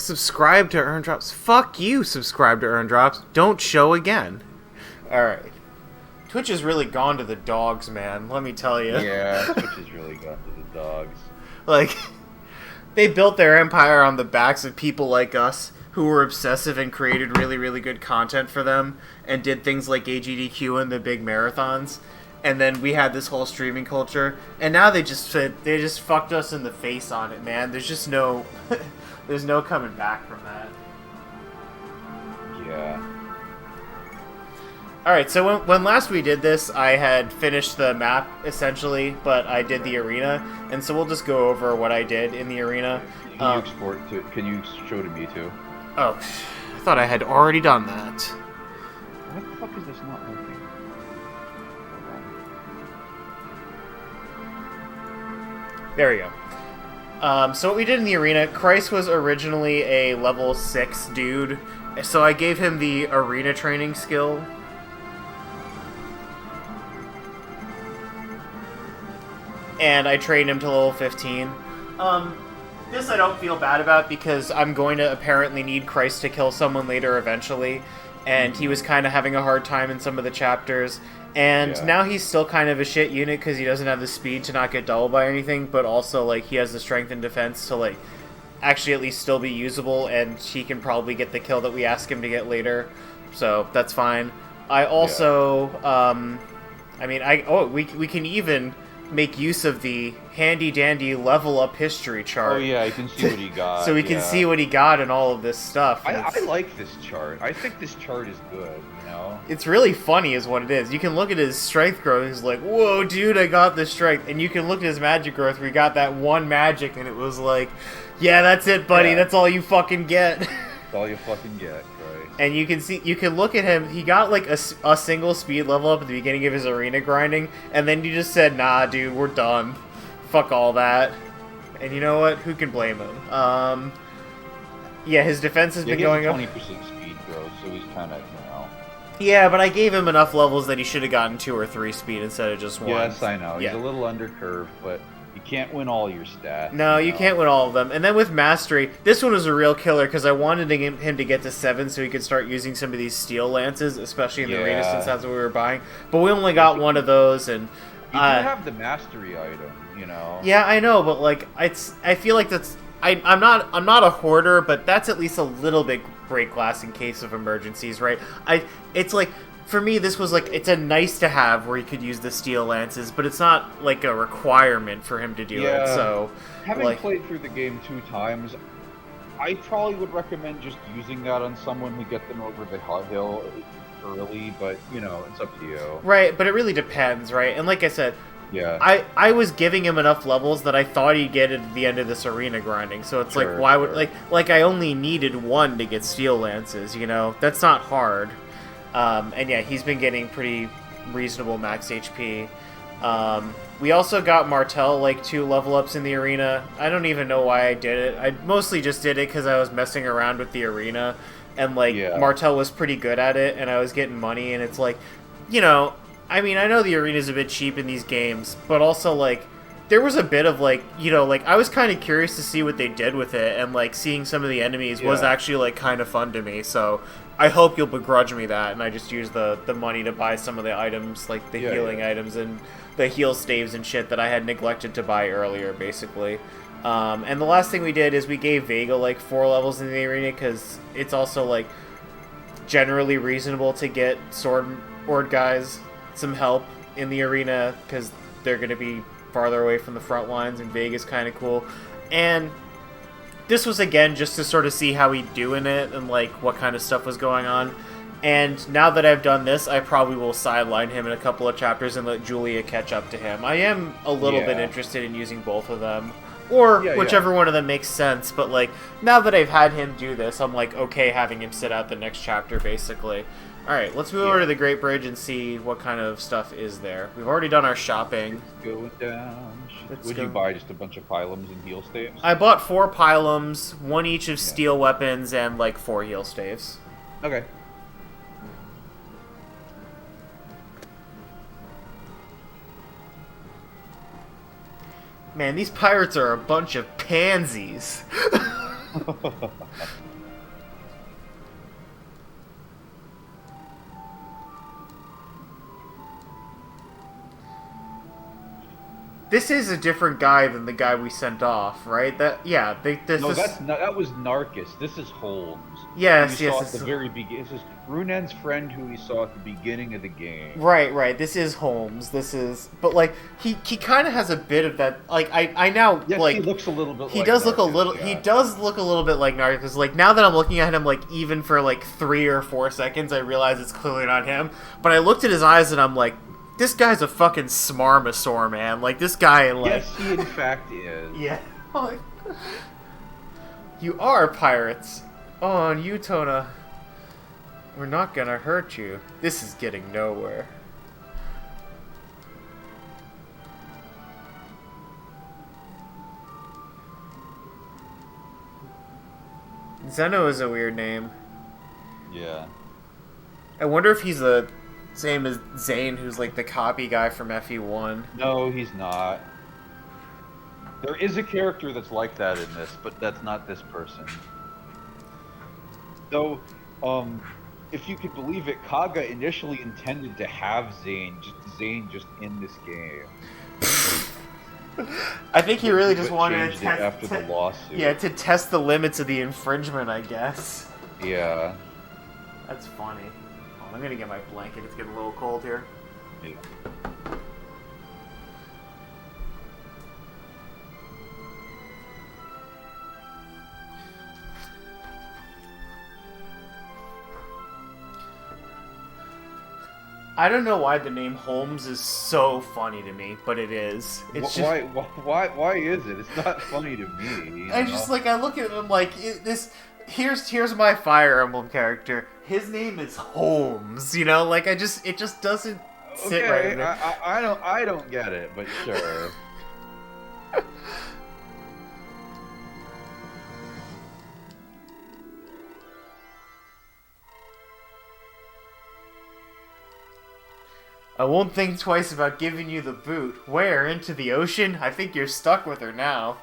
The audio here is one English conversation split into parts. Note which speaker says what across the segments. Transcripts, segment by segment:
Speaker 1: Subscribe to Earn Drops. Fuck you, subscribe to Earn Drops. Don't show again. Alright. Twitch has really gone to the dogs, man. Let me tell you.
Speaker 2: Yeah, Twitch has really gone to the dogs.
Speaker 1: Like, they built their empire on the backs of people like us who were obsessive and created really, really good content for them and did things like AGDQ and the big marathons. And then we had this whole streaming culture, and now they just fucked us in the face on it, man. There's just no, there's no coming back from that.
Speaker 2: Yeah.
Speaker 1: All right, so when last we did this, I had finished the map essentially, but I did the arena, and so we'll just go over what I did in the arena.
Speaker 2: Can you export to? Can you show to me too?
Speaker 1: Oh, I thought I had already done that.
Speaker 2: Why the fuck is this not working?
Speaker 1: There we go. So what we did in the arena, Christ was originally a level 6 dude, so I gave him the arena training skill. And I trained him to level 15. This I don't feel bad about because I'm going to apparently need Christ to kill someone later eventually, and he was kind of having a hard time in some of the chapters. And now he's still kind of a shit unit because he doesn't have the speed to not get doubled by anything, but also, like, he has the strength and defense to, like, actually at least still be usable, and he can probably get the kill that we ask him to get later. So, that's fine. I also, we can even make use of the handy-dandy level-up history chart.
Speaker 2: Oh yeah, you can see what he got.
Speaker 1: So we can see what he got and all of this stuff.
Speaker 2: I like this chart. I think this chart is good, you know?
Speaker 1: It's really funny is what it is. You can look at his strength growth, he's like, whoa, dude, I got this strength. And you can look at his magic growth where he got that one magic, and it was like, yeah, that's it, buddy, that's all you fucking get.
Speaker 2: That's all you fucking get, right?
Speaker 1: And you can look at him, he got like a single speed level up at the beginning of his arena grinding, and then you just said, nah, dude, we're done. Fuck all that. And you know what? Who can blame him? Yeah, his defense has been going up.
Speaker 2: 20% speed growth, so he's kind of, you know.
Speaker 1: Yeah, but I gave him enough levels that he should have gotten 2 or 3 speed instead of just 1.
Speaker 2: Yes, I know.
Speaker 1: Yeah.
Speaker 2: He's a little undercurved, but you can't win all your stats.
Speaker 1: No, you can't win all of them. And then with Mastery, this one was a real killer because I wanted him to get to 7 so he could start using some of these steel lances, especially in the arena since that's what we were buying. But we only got one of those, and
Speaker 2: you do have the Mastery item, you know.
Speaker 1: Yeah, I know, but like I feel like that's I'm not a hoarder, but that's at least a little bit break glass in case of emergencies, right? It's like for me this was like it's a nice to have where he could use the steel lances, but it's not like a requirement for him to do it. So
Speaker 2: having played through the game 2 times, I probably would recommend just using that on someone to get them over the hill early, but you know, it's up to you.
Speaker 1: Right, but it really depends, right? And like I said,
Speaker 2: yeah,
Speaker 1: I was giving him enough levels that I thought he'd get at the end of this arena grinding. So it's like, why would like I only needed 1 to get steel lances, you know? That's not hard. And yeah, he's been getting pretty reasonable max HP. We also got Martel like 2 level ups in the arena. I don't even know why I did it. I mostly just did it because I was messing around with the arena, and like Martel was pretty good at it, and I was getting money, and it's like, you know, I mean, I know the arena's a bit cheap in these games, but also like there was a bit of like, you know, like I was kind of curious to see what they did with it, and like seeing some of the enemies was actually like kind of fun to me. So I hope you'll begrudge me that, and I just use the money to buy some of the items, like the healing items and the heal staves and shit that I had neglected to buy earlier, basically. And the last thing we did is we gave Vega like 4 levels in the arena, because it's also like generally reasonable to get Sword Ord guys some help in the arena, because they're going to be farther away from the front lines, and Vega's kind of cool. And this was, again, just to sort of see how he'd do in it, and, like, what kind of stuff was going on. And now that I've done this, I probably will sideline him in a couple of chapters and let Julia catch up to him. I am a little bit interested in using both of them, or whichever one of them makes sense, but, like, now that I've had him do this, I'm, like, okay having him sit out the next chapter, basically. Alright, let's move over to the Great Bridge and see what kind of stuff is there. We've already done our shopping.
Speaker 2: Going down. Would you buy just a bunch of pylums and heal staves?
Speaker 1: I bought 4 pylums, 1 each of steel weapons, and like 4 heal staves.
Speaker 2: Okay.
Speaker 1: Man, these pirates are a bunch of pansies. This is a different guy than the guy we sent off, right? This
Speaker 2: No,
Speaker 1: is...
Speaker 2: that was Narcus. This is Holmes.
Speaker 1: Yes,
Speaker 2: Who you
Speaker 1: yes,
Speaker 2: saw at the very beginning. This is Runan's friend who we saw at the beginning of the game.
Speaker 1: Right. This is Holmes. This is... But, like, he kind of has a bit of that... Like, I now,
Speaker 2: yes,
Speaker 1: like...
Speaker 2: he looks a little bit
Speaker 1: he
Speaker 2: like
Speaker 1: does look a
Speaker 2: Narcus,
Speaker 1: little...
Speaker 2: yeah.
Speaker 1: He does look a little bit like Narcus. Like, now that I'm looking at him, like, even for, like, 3 or 4 seconds, I realize it's clearly not him. But I looked at his eyes and I'm like... This guy's a fucking smarmosaur, man. Like, this guy, like...
Speaker 2: Yes, he in fact is.
Speaker 1: Yeah. You are pirates. Oh, and you, Tona. We're not gonna hurt you. This is getting nowhere. Zeno is a weird name.
Speaker 2: Yeah.
Speaker 1: I wonder if he's the same as Zane, who's like the copy guy from FE1.
Speaker 2: No, he's not. There is a character that's like that in this, but that's not this person. Though, if you could believe it, Kaga initially intended to have Zane just in this game.
Speaker 1: I think he really just
Speaker 2: But
Speaker 1: wanted
Speaker 2: changed
Speaker 1: to
Speaker 2: it after the lawsuit.
Speaker 1: Yeah, to test the limits of the infringement, I guess.
Speaker 2: Yeah.
Speaker 1: That's funny. I'm gonna get my blanket. It's getting a little cold here.
Speaker 2: Yeah.
Speaker 1: I don't know why the name Holmes is so funny to me, but it is. It's just,
Speaker 2: why is it? It's not funny to me.
Speaker 1: I just like I look at it and I'm like here's my Fire Emblem character. His name is Holmes, you know, like it just doesn't sit right with me.
Speaker 2: I don't get it, but sure.
Speaker 1: I won't think twice about giving you the boot. Where? Into the ocean? I think you're stuck with her now.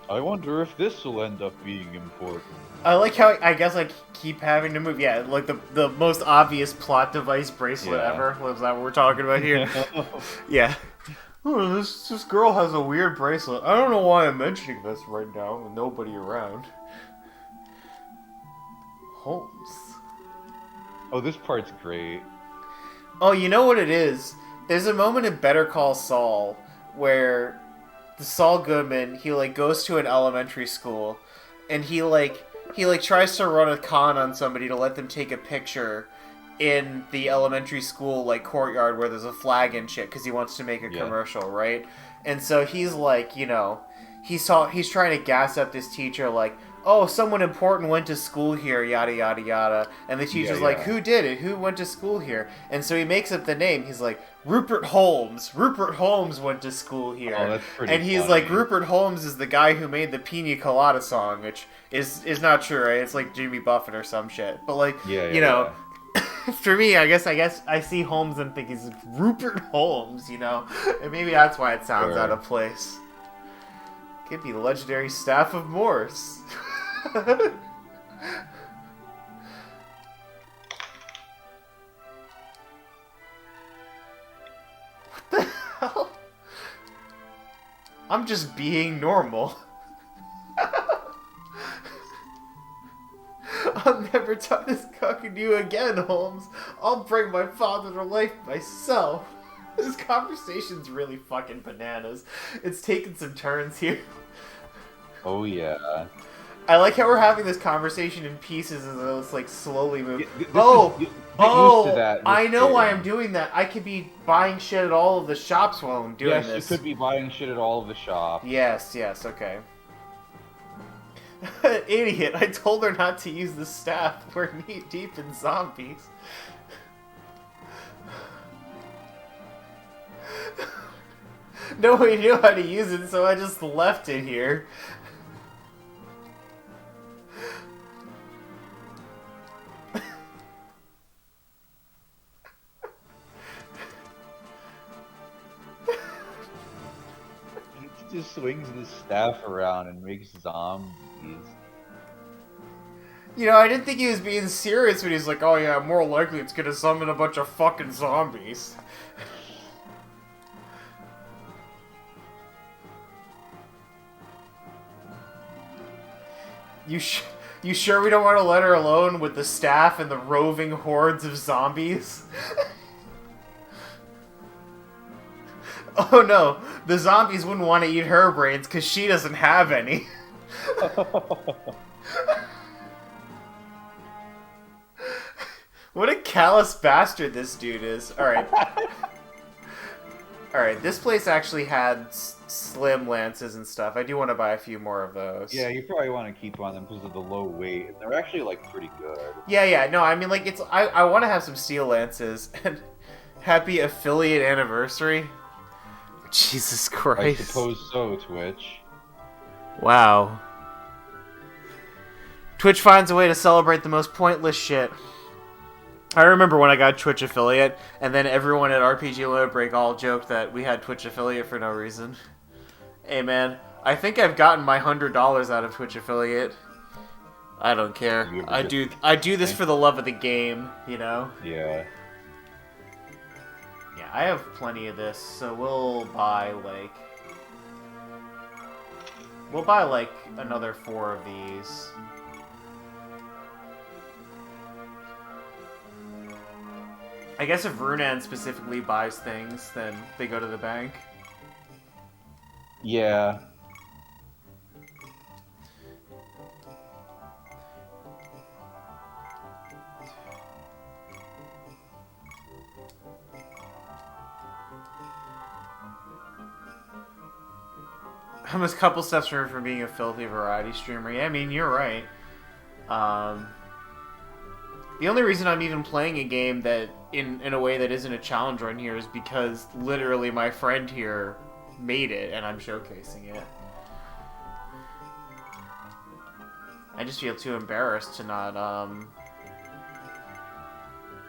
Speaker 2: I wonder if this will end up being important.
Speaker 1: I like how I guess I keep having to move. Yeah, like the most obvious plot device bracelet ever. Was that what we're talking about here? Yeah. Oh, this girl has a weird bracelet. I don't know why I'm mentioning this right now with nobody around. Holmes.
Speaker 2: Oh, this part's great.
Speaker 1: Oh, you know what it is? There's a moment in Better Call Saul where the Saul Goodman, he like goes to an elementary school and he tries to run a con on somebody to let them take a picture in the elementary school like courtyard where there's a flag and shit because he wants to make a commercial, right? And so he's like, you know, he's trying to gas up this teacher like, oh, someone important went to school here, yada yada yada. And the teacher's like, who did it? Who went to school here? And so he makes up the name. He's like, Rupert Holmes. Rupert Holmes went to school here.
Speaker 2: Oh, that's pretty
Speaker 1: and he's
Speaker 2: funny.
Speaker 1: like, Rupert Holmes is the guy who made the Pina Colada song, which is not true, right? It's like Jimmy Buffett or some shit. But like, you know, for me, I guess I see Holmes and think he's Rupert Holmes, you know? And maybe that's why it sounds out of place. Could be the legendary Staff of Morse. What the hell? I'm just being normal. I'll never talk this talking to you again, Holmes. I'll bring my father to life myself. This conversation's really fucking bananas. It's taking some turns here.
Speaker 2: Oh yeah.
Speaker 1: I like how we're having this conversation in pieces as it's like slowly moving. I know why I'm doing that. I could be buying shit at all of the shops while I'm doing this.
Speaker 2: Yes, you could be buying shit at all of the shops.
Speaker 1: Yes, okay. Idiot, I told her not to use the staff. We're knee deep in zombies. Nobody knew how to use it, so I just left it here.
Speaker 2: He just swings his staff around and makes zombies.
Speaker 1: You know, I didn't think he was being serious when he's like, oh yeah, more likely it's gonna summon a bunch of fucking zombies. You sure we don't want to let her alone with the staff and the roving hordes of zombies? Oh no, the zombies wouldn't want to eat her brains because she doesn't have any. What a callous bastard this dude is. Alright. Alright, this place actually had slim lances and stuff. I do want to buy a few more of those.
Speaker 2: Yeah, you probably want to keep on them because of the low weight. And they're actually, like, pretty good.
Speaker 1: Yeah, no, I mean, like, it's... I want to have some steel lances. And happy affiliate anniversary. Jesus Christ.
Speaker 2: I suppose so, Twitch.
Speaker 1: Wow. Twitch finds a way to celebrate the most pointless shit. I remember when I got Twitch affiliate, and then everyone at RPG Limit Break all joked that we had Twitch affiliate for no reason. Hey man, I think I've gotten my $100 out of Twitch affiliate. I don't care. I do this for the love of the game, you know?
Speaker 2: Yeah.
Speaker 1: Yeah, I have plenty of this, so we'll buy like another 4 of these. I guess if Runan specifically buys things, then they go to the bank.
Speaker 2: Yeah.
Speaker 1: I'm a couple steps removed from being a filthy variety streamer. Yeah, I mean, you're right. The only reason I'm even playing a game that, in a way that isn't a challenge run here, is because literally my friend here made it, and I'm showcasing it. I just feel too embarrassed to not,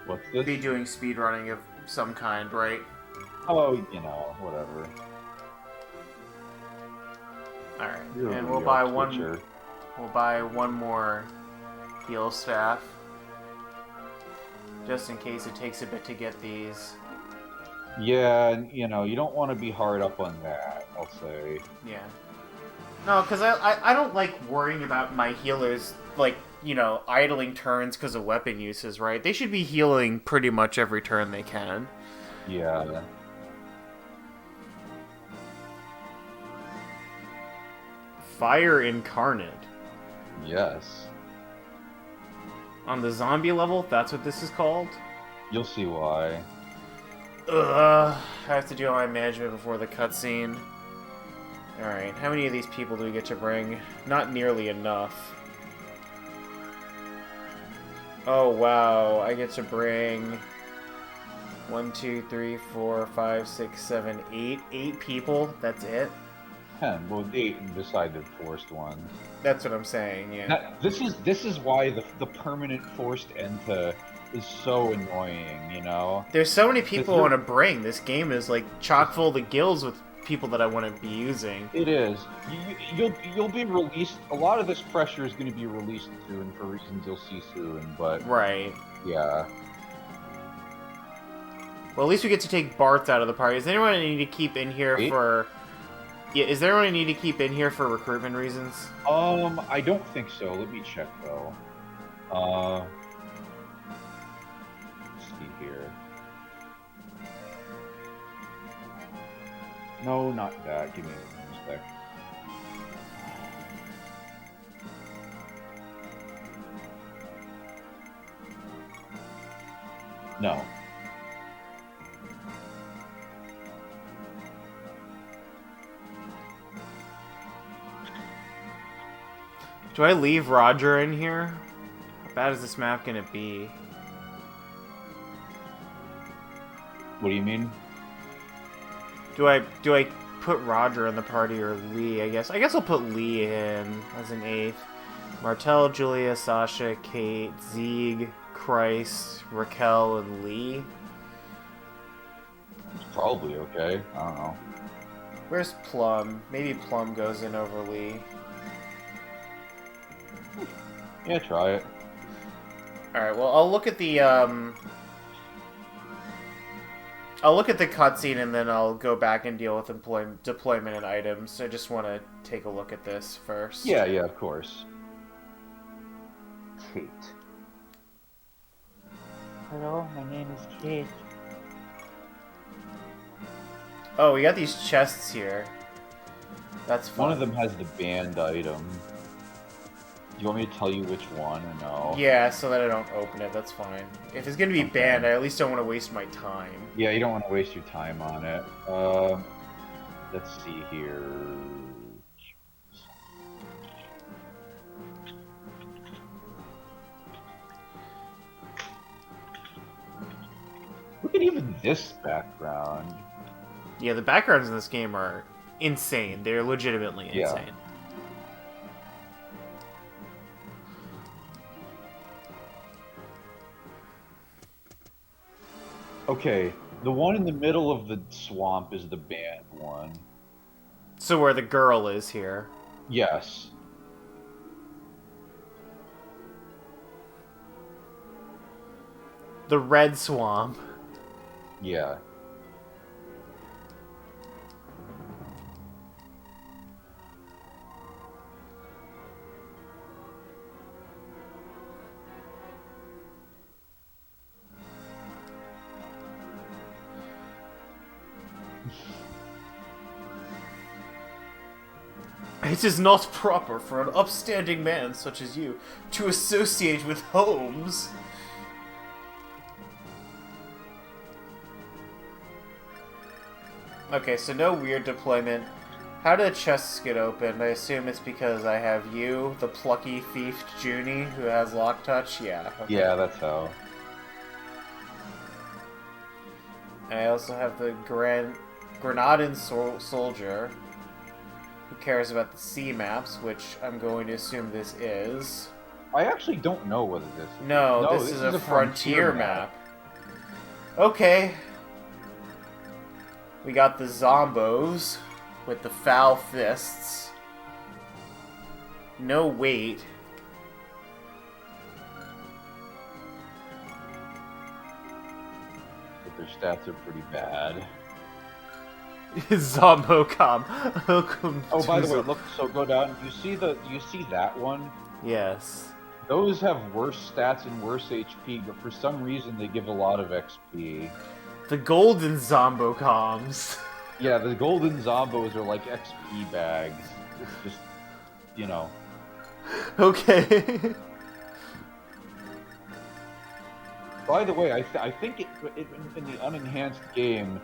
Speaker 2: What's this?
Speaker 1: be doing speedrunning of some kind, right?
Speaker 2: Oh, you know, whatever.
Speaker 1: Alright,
Speaker 2: You're
Speaker 1: and
Speaker 2: a
Speaker 1: we'll
Speaker 2: real
Speaker 1: buy
Speaker 2: Twitcher.
Speaker 1: we'll buy one more heal staff. Just in case it takes a bit to get these.
Speaker 2: Yeah, and, you know, you don't want to be hard up on that, I'll say.
Speaker 1: Yeah. No, because I don't like worrying about my healers, like, you know, idling turns because of weapon uses, right? They should be healing pretty much every turn they can.
Speaker 2: Yeah.
Speaker 1: Fire Incarnate.
Speaker 2: Yes.
Speaker 1: On the zombie level, that's what this is called?
Speaker 2: You'll see why.
Speaker 1: Ugh, I have to do all my management before the cutscene. Alright, how many of these people do we get to bring? Not nearly enough. Oh wow, I get to bring 1, 2, 3, 4, 5, 6, 7, 8. 8 people, that's it?
Speaker 2: 10. Well, 8 beside the forced ones.
Speaker 1: That's what I'm saying, yeah.
Speaker 2: Now, this is why the permanent forced enter is so annoying, you know?
Speaker 1: There's so many people I want to bring. This game is like chock full the gills with people that I want to be using.
Speaker 2: It is. You'll be released. A lot of this pressure is going to be released soon for reasons you'll see soon, but...
Speaker 1: Right.
Speaker 2: Yeah.
Speaker 1: Well, at least we get to take Bart's out of the party. Is there anyone I need to keep in here for... Yeah, is there anyone I need to keep in here for recruitment reasons?
Speaker 2: I don't think so. Let me check, though. Let's see here. No, not that. Give me a sec. No.
Speaker 1: Do I leave Roger in here? How bad is this map gonna be?
Speaker 2: What do you mean?
Speaker 1: Do I put Roger in the party or Lee, I guess. I guess I'll put Lee in as an 8th. Martel, Julia, Sasha, Kate, Zieg, Christ, Raquel, and Lee.
Speaker 2: It's probably okay. I don't know.
Speaker 1: Where's Plum? Maybe Plum goes in over Lee.
Speaker 2: Yeah, try it.
Speaker 1: Alright, well, I'll look at the cutscene and then I'll go back and deal with deployment and items. I just want to take a look at this first.
Speaker 2: Yeah, of course. Kate.
Speaker 3: Hello, my name is Kate.
Speaker 1: Oh, we got these chests here. That's fun.
Speaker 2: One of them has the banned item. Do you want me to tell you which one or no?
Speaker 1: Yeah, so that I don't open it, that's fine. If it's gonna be banned, I at least don't want to waste my time.
Speaker 2: Yeah, you don't want to waste your time on it. Let's see here. Look at even this background.
Speaker 1: Yeah, the backgrounds in this game are insane. They're legitimately insane.
Speaker 2: Okay, the one in the middle of the swamp is the banned one.
Speaker 1: So where the girl is here.
Speaker 2: Yes.
Speaker 1: The red swamp.
Speaker 2: Yeah.
Speaker 1: It is not proper for an upstanding man such as you to associate with Holmes. Okay, so no weird deployment. How do chests get opened? I assume it's because I have you, the plucky thief Junie, who has lock touch? Yeah. Okay.
Speaker 2: Yeah, that's how.
Speaker 1: And I also have the Granadan soldier, who cares about the sea maps, which I'm going to assume this is.
Speaker 2: I actually don't know whether this is.
Speaker 1: No, this is a frontier map. Okay. We got the Zombos with the foul fists. No weight.
Speaker 2: But their stats are pretty bad.
Speaker 1: Zombocom. Welcome.
Speaker 2: Oh, by the way, look. So go down. Do you see that one?
Speaker 1: Yes.
Speaker 2: Those have worse stats and worse HP, but for some reason they give a lot of XP.
Speaker 1: The golden Zombocoms.
Speaker 2: Yeah, the golden Zombos are like XP bags. It's just, you know.
Speaker 1: Okay.
Speaker 2: By the way, I think in the unenhanced game,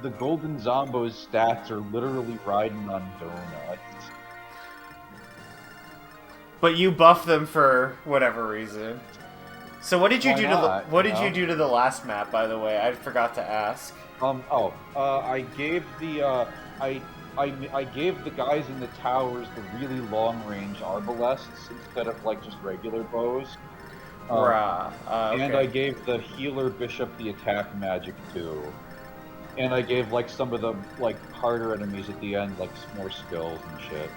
Speaker 2: the golden Zombos stats are literally riding on donuts.
Speaker 1: But you buff them for whatever reason. So what did you do
Speaker 2: not,
Speaker 1: to you do to the last map, by the way? I forgot to ask.
Speaker 2: I gave the I gave the guys in the towers the really long range arbalests instead of like just regular bows.
Speaker 1: Okay.
Speaker 2: And I gave the healer bishop the attack magic too. And I gave like some of the like harder enemies at the end like more skills and shit.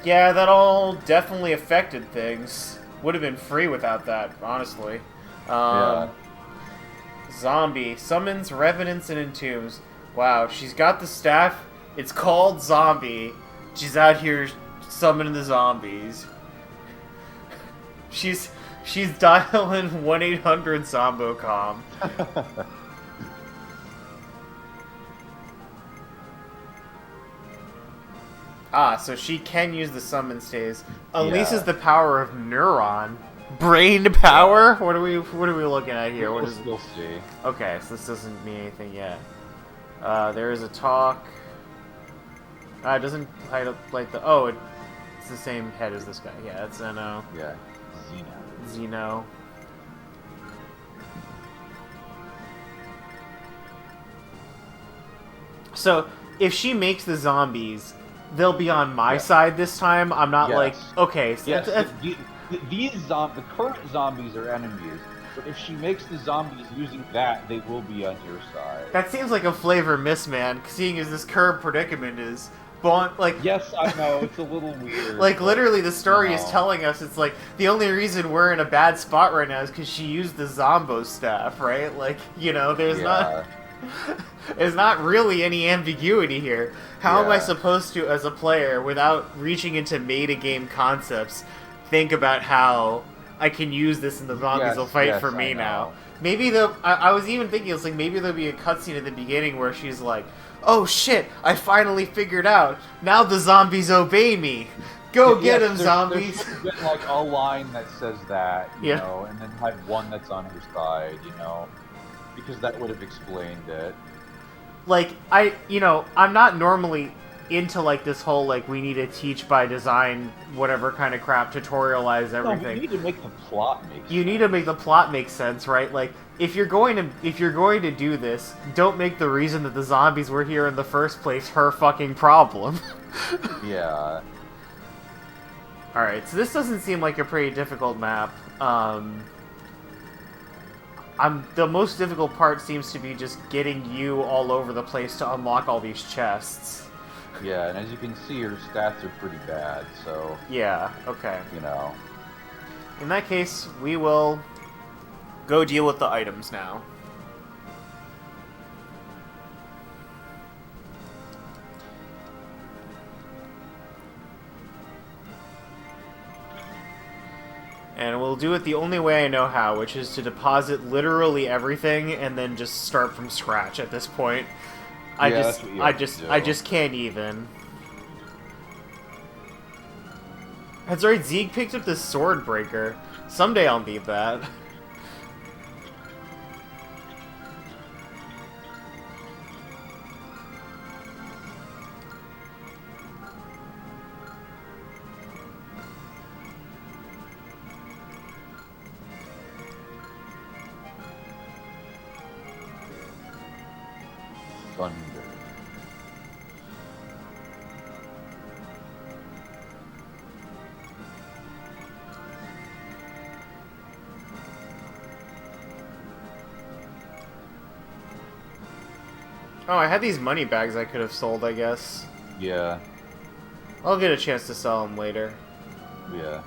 Speaker 1: Yeah, that all definitely affected things. Would have been free without that, honestly.
Speaker 2: Yeah.
Speaker 1: Zombie summons revenants and entombs. Wow, she's got the staff. It's called Zombie. She's out here summoning the zombies. She's dialing 1-800-ZomboCom. So she can use the summon stays. Unleashes the power of Neuron. Brain power? What are we looking at here?
Speaker 2: We'll still see.
Speaker 1: Okay, so this doesn't mean anything yet. There is a talk. It doesn't hide up like the... Oh, it's the same head as this guy. Yeah, it's Zeno.
Speaker 2: Yeah,
Speaker 1: Zeno. So, if she makes the zombies, they'll be on my side this time. I'm not like, okay. So
Speaker 2: yes, the current zombies are enemies, but if she makes the zombies using that, they will be on your side.
Speaker 1: That seems like a flavor miss, man, seeing as this current predicament is... like,
Speaker 2: yes, I know, it's a little weird.
Speaker 1: Like, literally, the story is telling us it's like, the only reason we're in a bad spot right now is because she used the Zombo staff, right? Like, you know, there's not really any ambiguity here. How am I supposed to, as a player, without reaching into meta-game concepts, think about how I can use this and the zombies will fight for me now? Maybe I was even thinking, it's like, maybe there'll be a cutscene at the beginning where she's like, oh shit, I finally figured out. Now the zombies obey me. Go get them, zombies.
Speaker 2: There's been like a line that says that, you know, and then have one that's on her side, you know, because that would have explained it.
Speaker 1: Like, I'm not normally into, like, this whole, like, we need to teach by design, whatever kind of crap, tutorialize everything.
Speaker 2: No, you need to make the plot make sense.
Speaker 1: You need to make the plot make sense, right? Like, if you're going to do this, don't make the reason that the zombies were here in the first place her fucking problem.
Speaker 2: Yeah.
Speaker 1: Alright, so this doesn't seem like a pretty difficult map. The most difficult part seems to be just getting you all over the place to unlock all these chests.
Speaker 2: Yeah, and as you can see, her stats are pretty bad, so...
Speaker 1: Yeah, okay.
Speaker 2: You know.
Speaker 1: In that case, we will go deal with the items now. And we'll do it the only way I know how, which is to deposit literally everything and then just start from scratch at this point. I just can't even. That's right, Zeke picked up this sword breaker. Someday I'll need that.
Speaker 2: Thunder.
Speaker 1: Oh, I had these money bags I could have sold, I guess.
Speaker 2: Yeah.
Speaker 1: I'll get a chance to sell them later.
Speaker 2: Yeah.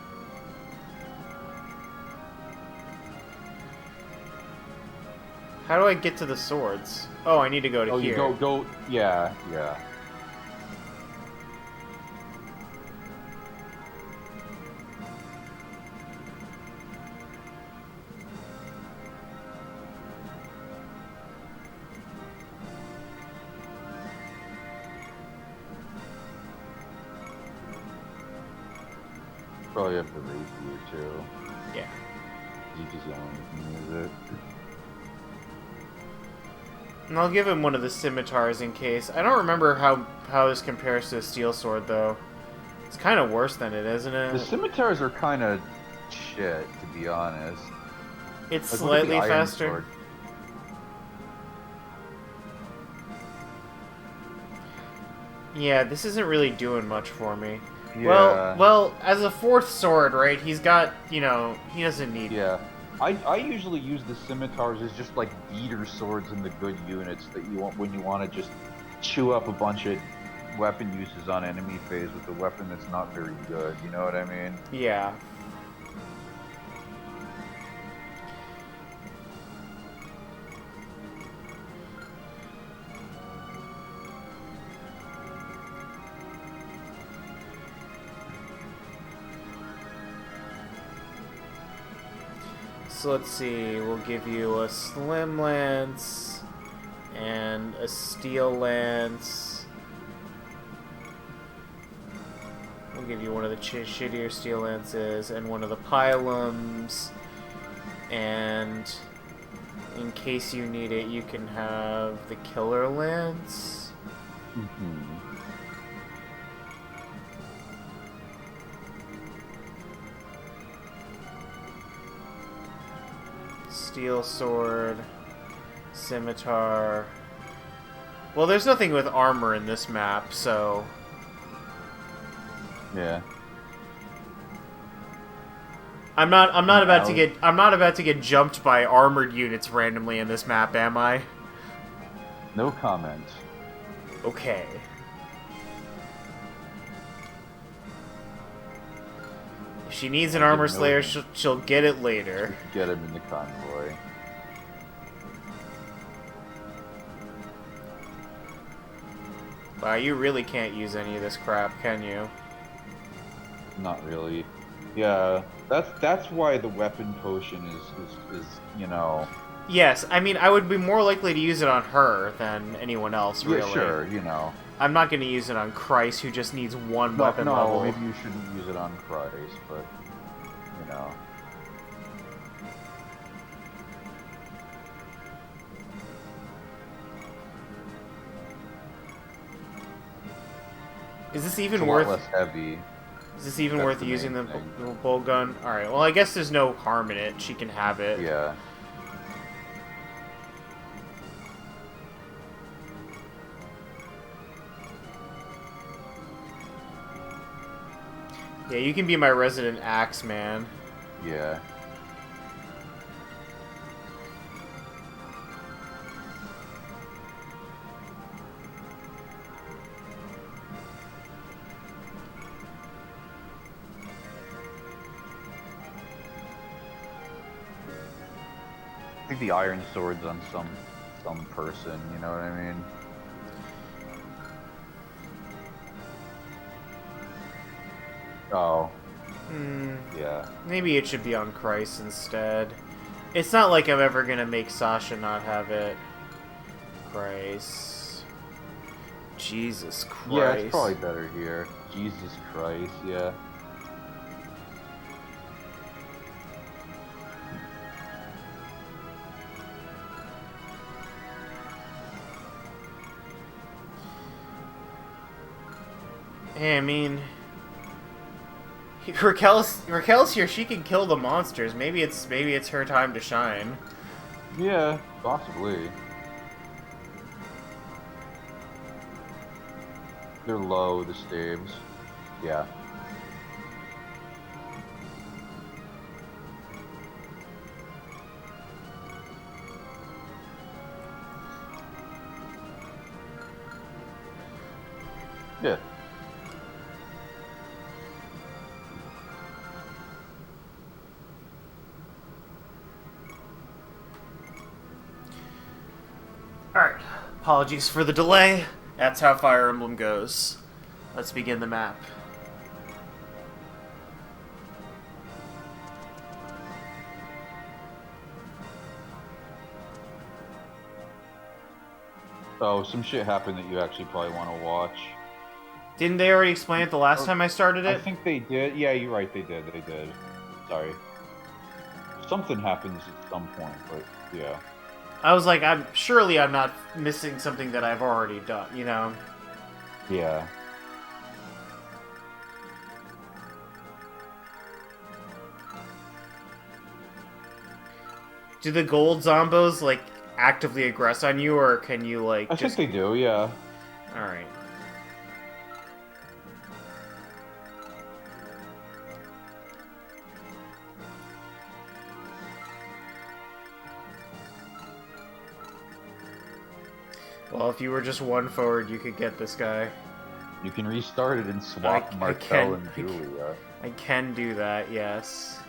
Speaker 1: How do I get to the swords? Oh, I need to go to here.
Speaker 2: Oh, you go, yeah, yeah. Probably have the rapier too.
Speaker 1: Yeah.
Speaker 2: You just don't use it.
Speaker 1: And I'll give him one of the scimitars in case. I don't remember how this compares to a steel sword, though. It's kind of worse than it, isn't it?
Speaker 2: The scimitars are kind of shit, to be honest.
Speaker 1: It's
Speaker 2: like,
Speaker 1: slightly faster.
Speaker 2: Sword.
Speaker 1: Yeah, this isn't really doing much for me.
Speaker 2: Yeah.
Speaker 1: Well, as a fourth sword, right, he's got, you know, he doesn't need...
Speaker 2: Yeah. I usually use the scimitars as just like beater swords in the good units that you want when you want to just chew up a bunch of weapon uses on enemy phase with a weapon that's not very good, you know what I mean?
Speaker 1: Yeah. So let's see, we'll give you a slim lance and a steel lance. We'll give you one of the shittier steel lances and one of the pylums. And in case you need it, you can have the killer lance.
Speaker 2: Mm-hmm.
Speaker 1: Steel sword, scimitar, Well, there's nothing with armor in this map, so...
Speaker 2: Yeah.
Speaker 1: I'm not about to get jumped by armored units randomly in this map, am I?
Speaker 2: No comment.
Speaker 1: Okay. If she needs an armor slayer, she'll get it later.
Speaker 2: Get him in the convoy.
Speaker 1: Wow, you really can't use any of this crap, can you?
Speaker 2: Not really. Yeah, that's why the weapon potion is you know.
Speaker 1: Yes, I mean, I would be more likely to use it on her than anyone else, really.
Speaker 2: Yeah, sure, you know.
Speaker 1: I'm not going to use it on Christ, who just needs one weapon level.
Speaker 2: Maybe you shouldn't use it on Christ, but, you know.
Speaker 1: Is this even
Speaker 2: it's a
Speaker 1: worth...
Speaker 2: lot less heavy.
Speaker 1: Is this even worth using the bow gun? Alright, well, I guess there's no harm in it. She can have it.
Speaker 2: Yeah.
Speaker 1: Yeah, you can be my resident axe man.
Speaker 2: Yeah. I think the iron sword's on some person, you know what I mean? Oh. Yeah.
Speaker 1: Maybe it should be on Christ instead. It's not like I'm ever gonna make Sasha not have it. Christ. Jesus Christ.
Speaker 2: Yeah, it's probably better here. Jesus Christ, yeah.
Speaker 1: Hey, I mean... Raquel's here, she can kill the monsters. Maybe it's her time to shine.
Speaker 2: Yeah, possibly. They're low, the staves. Yeah. Yeah.
Speaker 1: Alright, apologies for the delay. That's how Fire Emblem goes. Let's begin the map.
Speaker 2: Oh, some shit happened that you actually probably want to watch.
Speaker 1: Didn't they already explain it the last time I started it?
Speaker 2: I think they did. Yeah, you're right, they did. Sorry. Something happens at some point, but yeah.
Speaker 1: I was like, I'm not missing something that I've already done, you know?
Speaker 2: Yeah.
Speaker 1: Do the gold zombos, like, actively aggress on you, or can you, like,
Speaker 2: I think they do, yeah.
Speaker 1: Alright. Well, if you were just one forward, you could get this guy.
Speaker 2: You can restart it and swap Martel and Julia.
Speaker 1: I can do that, yes.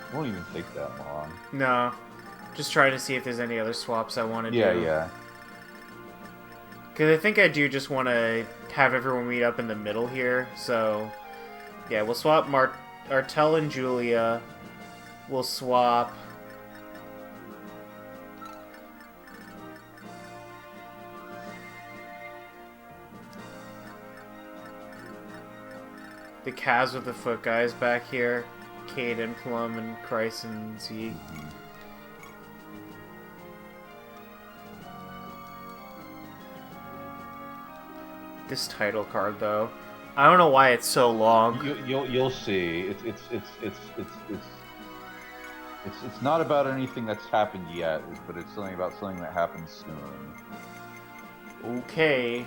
Speaker 2: It won't even take that long.
Speaker 1: No. Just trying to see if there's any other swaps I want to do.
Speaker 2: Yeah.
Speaker 1: Because I think I do just want to have everyone meet up in the middle here, so... Yeah, we'll swap Martel and Julia. We'll swap... the Kaz with the foot guys back here. Cade and Plum and Christ and Zeke. This title card, though, I don't know why it's so long.
Speaker 2: You'll see. It's It's not about anything that's happened yet, but it's something about something that happens soon.
Speaker 1: Okay.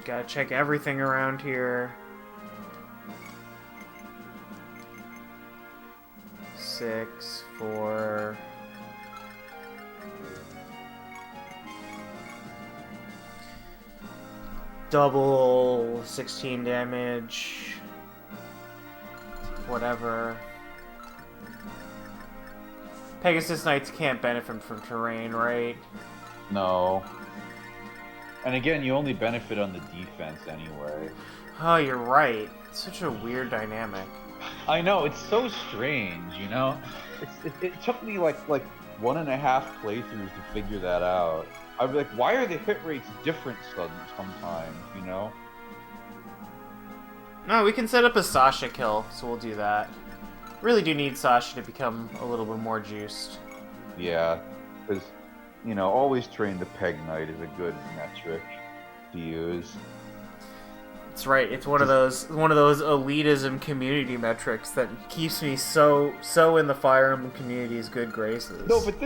Speaker 1: Gotta check everything around here. 6, 4. Double 16 damage. Whatever. Pegasus Knights can't benefit from terrain, right?
Speaker 2: No. And again, you only benefit on the defense anyway.
Speaker 1: Oh, you're right. It's such a weird dynamic.
Speaker 2: I know, it's so strange, you know? It took me like 1.5 playthroughs to figure that out. I was like, why are the hit rates different sometimes, you know?
Speaker 1: No, we can set up a Sasha kill, so we'll do that. Really do need Sasha to become a little bit more juiced.
Speaker 2: Yeah, because, you know, always train the Peg Knight is a good metric to use.
Speaker 1: That's right. It's one of those elitism community metrics that keeps me so in the Fire Emblem community's good graces.
Speaker 2: No, but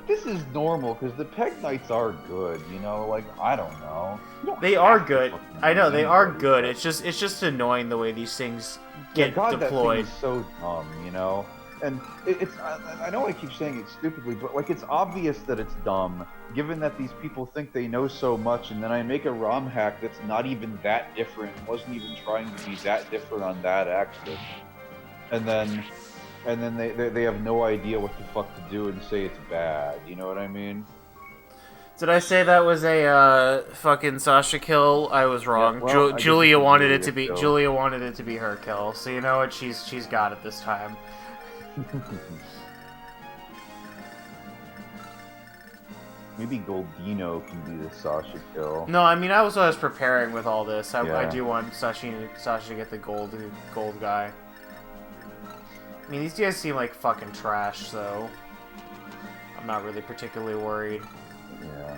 Speaker 2: this is normal because the Peg Knights are good. You know, like I don't know.
Speaker 1: They are good. I know they are good. It's just annoying the way these things get
Speaker 2: God,
Speaker 1: deployed.
Speaker 2: That thing is so dumb, you know. And it's I know I keep saying it stupidly, but like it's obvious that it's dumb, given that these people think they know so much, and then I make a ROM hack that's not even that different, wasn't even trying to be that different on that axis, and then they have no idea what the fuck to do and say it's bad. You know what I mean?
Speaker 1: Did I say that was a fucking Sasha kill? I was wrong.
Speaker 2: Yeah, well,
Speaker 1: Julia wanted it to be Julia wanted it to be her kill. So you know what? She's got it this time.
Speaker 2: Maybe Goldino can be the Sasha kill.
Speaker 1: No, I mean I was preparing with all this. I
Speaker 2: Yeah.
Speaker 1: do want Sasha to get the gold guy. I mean these guys seem like fucking trash, so I'm not really particularly worried.
Speaker 2: Yeah.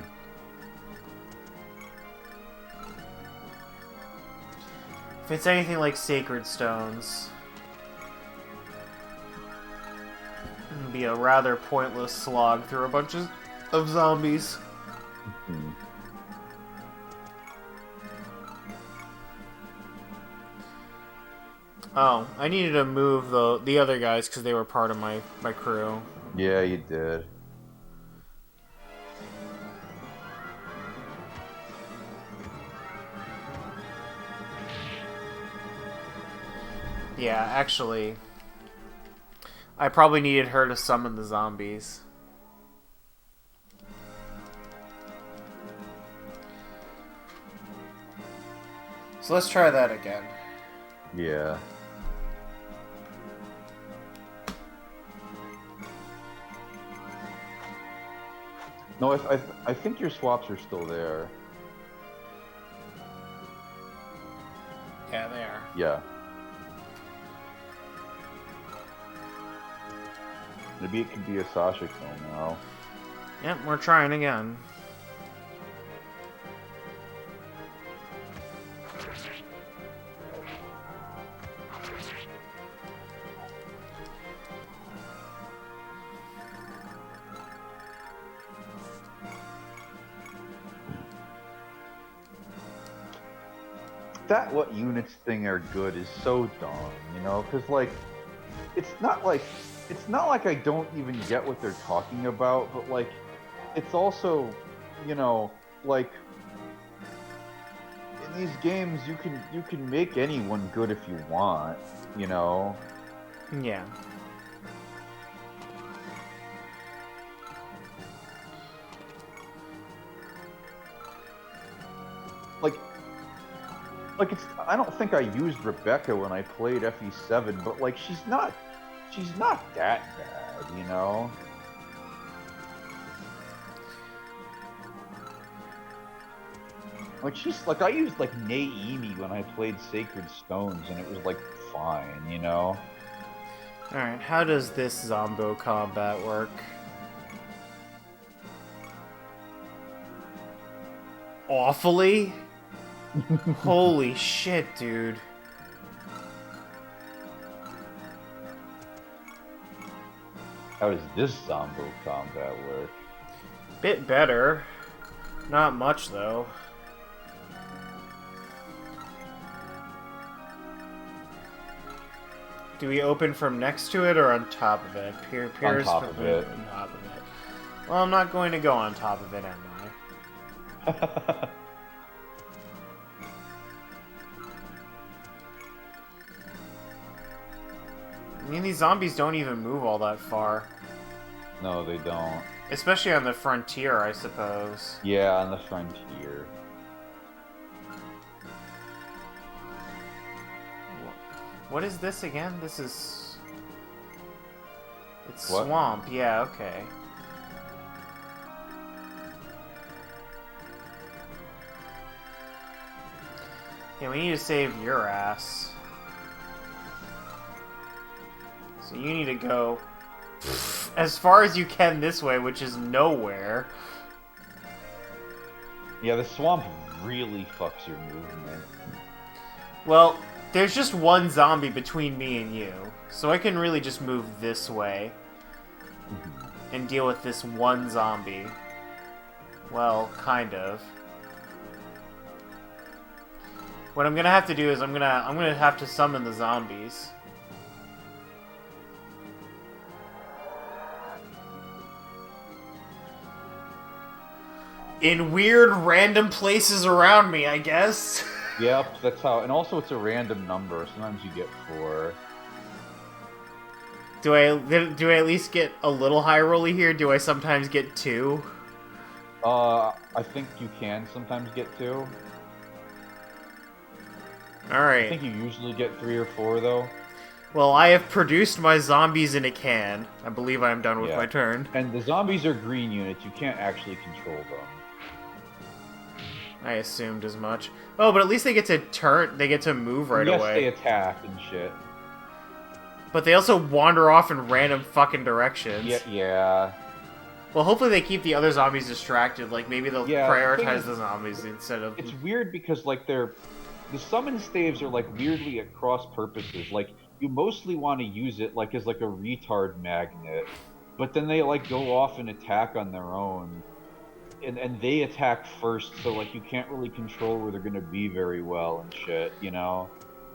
Speaker 1: If it's anything like Sacred Stones, it'd be a rather pointless slog through a bunch of zombies.
Speaker 2: Mm-hmm.
Speaker 1: Oh, I needed to move the other guys because they were part of my crew.
Speaker 2: Yeah, you did.
Speaker 1: Yeah, actually, I probably needed her to summon the zombies. So let's try that again.
Speaker 2: Yeah. No, I think your swaps are still there.
Speaker 1: Yeah, they are.
Speaker 2: Yeah. Maybe it could be a Sasha kill now.
Speaker 1: Yep, we're trying again.
Speaker 2: That what units thing are good is so dumb, you know, because like it's not like I don't even get what they're talking about, but like it's also, you know, like in these games you can make anyone good if you want, you know.
Speaker 1: Yeah.
Speaker 2: Like it's I don't think I used Rebecca when I played FE7, but like she's not she's not that bad, you know? Like, she's, like, I used, like, Naimi when I played Sacred Stones, and it was, like, fine, you know?
Speaker 1: Alright, how does this Zombo combat work? Awfully? Holy shit, dude.
Speaker 2: How does this Zombo combat work?
Speaker 1: Bit better. Not much, though. Do we open from next to it or on top of it?
Speaker 2: On top of it.
Speaker 1: On top of it. Well, I'm not going to go on top of it, am I? I mean, these zombies don't even move all that far.
Speaker 2: No, they don't.
Speaker 1: Especially on the frontier, I suppose.
Speaker 2: Yeah, on the frontier.
Speaker 1: What is this again? This is... It's
Speaker 2: What?
Speaker 1: swamp, yeah, okay. Yeah, we need to save your ass. So you need to go as far as you can this way, which is nowhere.
Speaker 2: Yeah, the swamp really fucks your movement.
Speaker 1: Well, there's just one zombie between me and you, so I can really just move this way and deal with this one zombie. Well, kind of. What I'm gonna have to do is I'm gonna have to summon the zombies. In weird random places around me, I guess.
Speaker 2: Yep, that's how. And also, it's a random number. Sometimes you get 4.
Speaker 1: Do I at least get a little high rolly here? Do I sometimes get 2?
Speaker 2: I think you can sometimes get 2.
Speaker 1: Alright.
Speaker 2: I think you usually get 3 or 4, though.
Speaker 1: Well, I have produced my zombies in a can. I believe I'm done with my turn.
Speaker 2: And the zombies are green units. You can't actually control them.
Speaker 1: I assumed as much. Oh, but at least they get to turn. They get to move right
Speaker 2: yes,
Speaker 1: away.
Speaker 2: They attack and shit.
Speaker 1: But they also wander off in random fucking directions.
Speaker 2: Yeah.
Speaker 1: Well, hopefully they keep the other zombies distracted. Like, maybe they'll prioritize the zombies instead of...
Speaker 2: It's weird because, like, the summon staves are, like, weirdly at cross purposes. Like, you mostly want to use it, like, as, like, a retard magnet. But then they, like, go off and attack on their own. And they attack first, so, like, you can't really control where they're gonna be very well and shit, you know?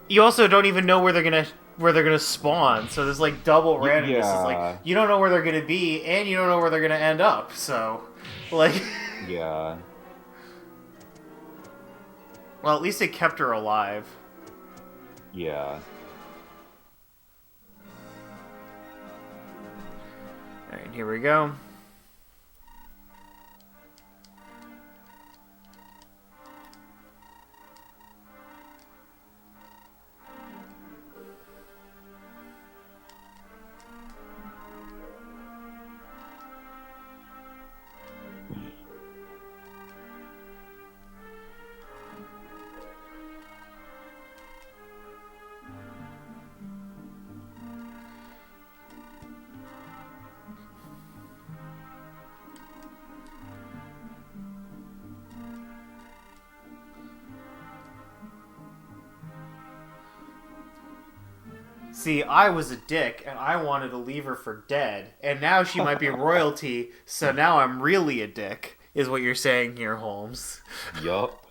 Speaker 1: You also don't even know where they're gonna spawn, so there's, like, double randomness.
Speaker 2: Yeah.
Speaker 1: It's like, you don't know where they're gonna be, and you don't know where they're gonna end up, so... Like...
Speaker 2: Yeah.
Speaker 1: Well, at least it kept her alive.
Speaker 2: Yeah.
Speaker 1: Alright, here we go. See, I was a dick, and I wanted to leave her for dead, and now she might be royalty, so now I'm really a dick, is what you're saying here, Holmes.
Speaker 2: Yup.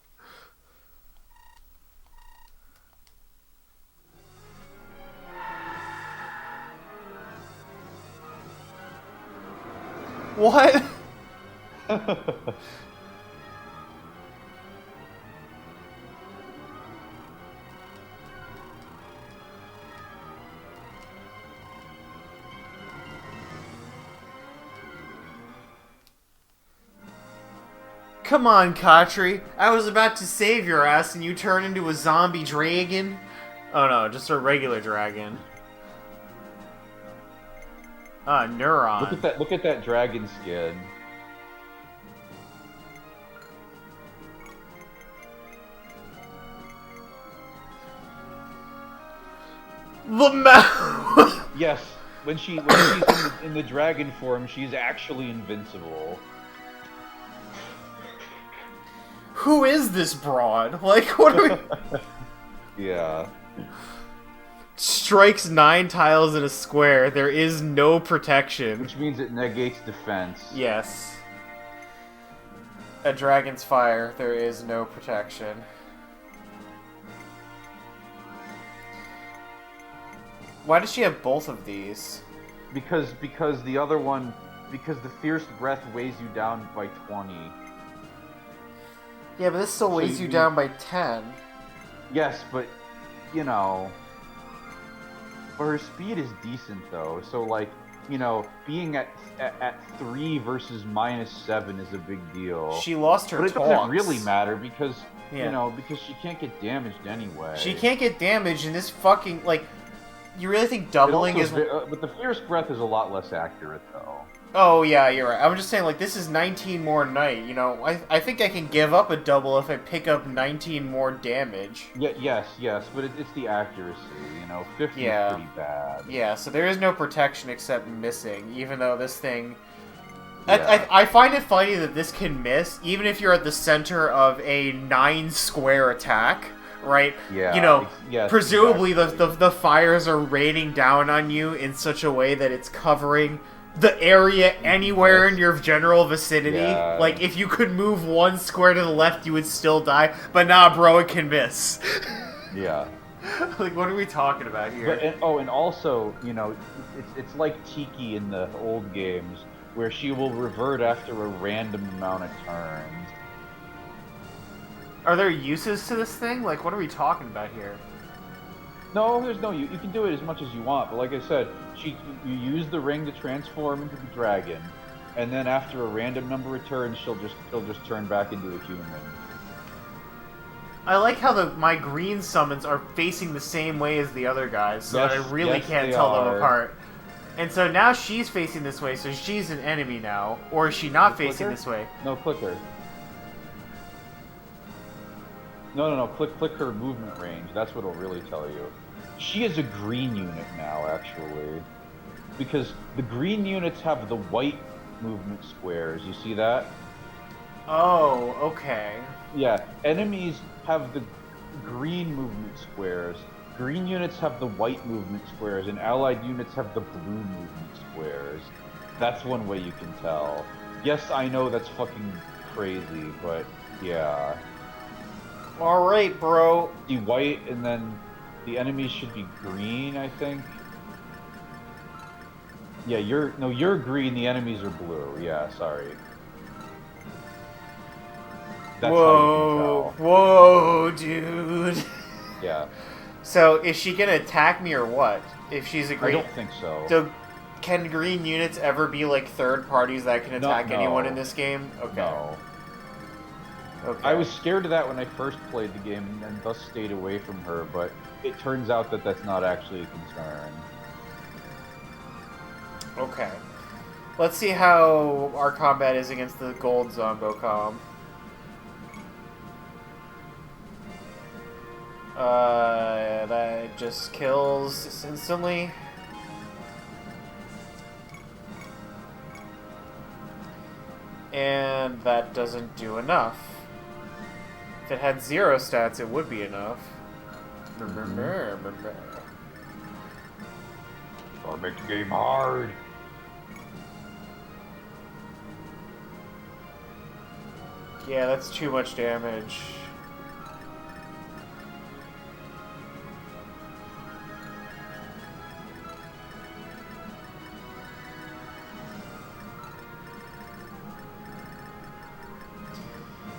Speaker 1: What? Come on, Katri. I was about to save your ass and you turn into a zombie dragon? Oh no, just a regular dragon. Neuron.
Speaker 2: Look at that! Look at that dragon skin.
Speaker 1: The mouth.
Speaker 2: Yes, when she's in the dragon form, she's actually invincible.
Speaker 1: Who is this broad? Like, what are we...
Speaker 2: Yeah.
Speaker 1: Strikes 9 tiles in a square. There is no protection.
Speaker 2: Which means it negates defense.
Speaker 1: Yes. A dragon's fire. There is no protection. Why does she have both of these?
Speaker 2: Because the other one, because the fierce breath weighs you down by 20.
Speaker 1: Yeah, but this still weighs you down by 10.
Speaker 2: Yes, but, you know... But her speed is decent, though. So, like, you know, being at 3 versus -7 is a big deal.
Speaker 1: She lost her
Speaker 2: But it
Speaker 1: taunts.
Speaker 2: doesn't really matter, because,
Speaker 1: Yeah.
Speaker 2: you know, because she can't get damaged anyway.
Speaker 1: She can't get damaged in this fucking, like... You really think doubling is...
Speaker 2: But the fierce breath is a lot less accurate, though.
Speaker 1: Oh, yeah, you're right. I'm just saying, like, this is 19 more night, you know? I think I can give up a double if I pick up 19 more damage.
Speaker 2: Yeah, yes, but it's the accuracy, you know? 50
Speaker 1: Yeah.
Speaker 2: is pretty bad.
Speaker 1: Yeah, so there is no protection except missing, even though this thing...
Speaker 2: Yeah.
Speaker 1: I find it funny that this can miss, even if you're at the center of a 9-square attack, right?
Speaker 2: Yeah,
Speaker 1: You know,
Speaker 2: yes,
Speaker 1: presumably
Speaker 2: exactly.
Speaker 1: the fires are raining down on you in such a way that it's covering the area anywhere in your general vicinity.
Speaker 2: Yeah.
Speaker 1: Like, if you could move 1 square to the left, you would still die. But nah, bro, it can miss.
Speaker 2: Yeah.
Speaker 1: Like, what are we talking about here?
Speaker 2: But, and also, you know, it's like Tiki in the old games, where she will revert after a random amount of turns.
Speaker 1: Are there uses to this thing? Like, what are we talking about here?
Speaker 2: No, there's no. You can do it as much as you want, but like I said, you use the ring to transform into the dragon, and then after a random number of turns, she'll just turn back into a human.
Speaker 1: I like how my green summons are facing the same way as the other guys, so
Speaker 2: Yes,
Speaker 1: I really
Speaker 2: yes,
Speaker 1: can't
Speaker 2: they
Speaker 1: tell them
Speaker 2: are.
Speaker 1: apart. And so now she's facing this way, so she's an enemy now. Or is she not facing
Speaker 2: Clicker?
Speaker 1: this way?
Speaker 2: No, clicker. No. Click her movement range. That's what'll really tell you. She is a green unit now, actually, because the green units have the white movement squares. You see that?
Speaker 1: Oh, okay.
Speaker 2: Yeah. Enemies have the green movement squares. Green units have the white movement squares, and allied units have the blue movement squares. That's one way you can tell. Yes, I know that's fucking crazy, but yeah.
Speaker 1: Alright, bro.
Speaker 2: The white, and then the enemies should be green, I think. Yeah, you're green, the enemies are blue. Yeah, sorry. That's
Speaker 1: Whoa,
Speaker 2: how you can
Speaker 1: whoa, dude.
Speaker 2: tell. Yeah.
Speaker 1: So, is she gonna attack me or what? If she's a
Speaker 2: I
Speaker 1: green...
Speaker 2: don't think so.
Speaker 1: So, can green units ever be, like, third parties that can attack
Speaker 2: No.
Speaker 1: anyone in this game? Okay.
Speaker 2: No.
Speaker 1: Okay.
Speaker 2: I was scared of that when I first played the game, and thus stayed away from her, but it turns out that that's not actually a concern.
Speaker 1: Okay. Let's see how our combat is against the gold Zombocom. That just kills instantly. And that doesn't do enough. If it had 0 stats, it would be enough.
Speaker 2: Or make the game hard.
Speaker 1: Yeah, that's too much damage.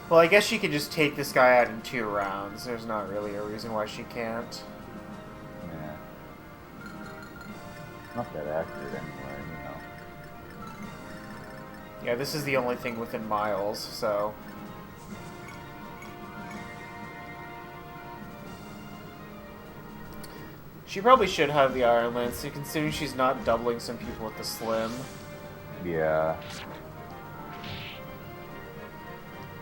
Speaker 1: Well, I guess she could just take this guy out in 2 rounds. There's not really a reason why she can't.
Speaker 2: Yeah. Not that accurate anyway, you know.
Speaker 1: Yeah, this is the only thing within miles, so... She probably should have the Iron Lance, considering she's not doubling some people with the Slim.
Speaker 2: Yeah.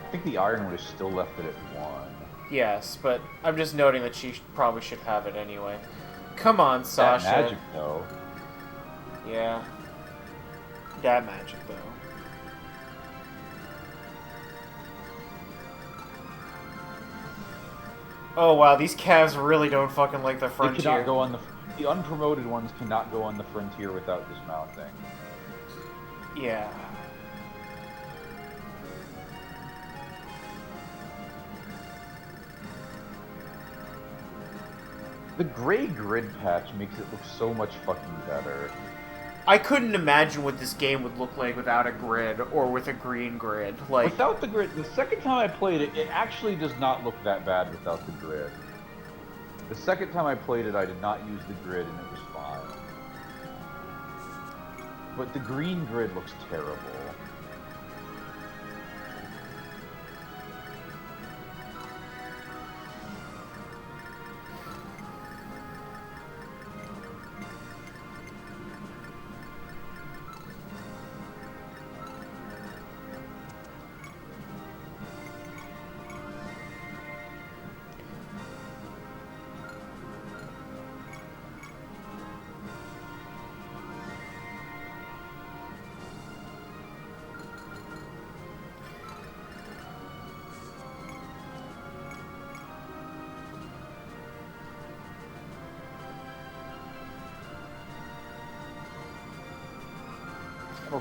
Speaker 2: I think the Iron would have still left it at 1.
Speaker 1: Yes, but I'm just noting that she probably should have it anyway. Come on, Sasha.
Speaker 2: That magic, though.
Speaker 1: Yeah. That magic, though. Oh wow, these calves really don't fucking like the frontier.
Speaker 2: They cannot go on the unpromoted ones cannot go on the frontier without dismounting.
Speaker 1: Yeah.
Speaker 2: The gray grid patch makes it look so much fucking better.
Speaker 1: I couldn't imagine what this game would look like without a grid or with a green grid. Like
Speaker 2: without the grid, the second time I played it, it actually does not look that bad without the grid. The second time I played it, I did not use the grid and it was fine. But the green grid looks terrible.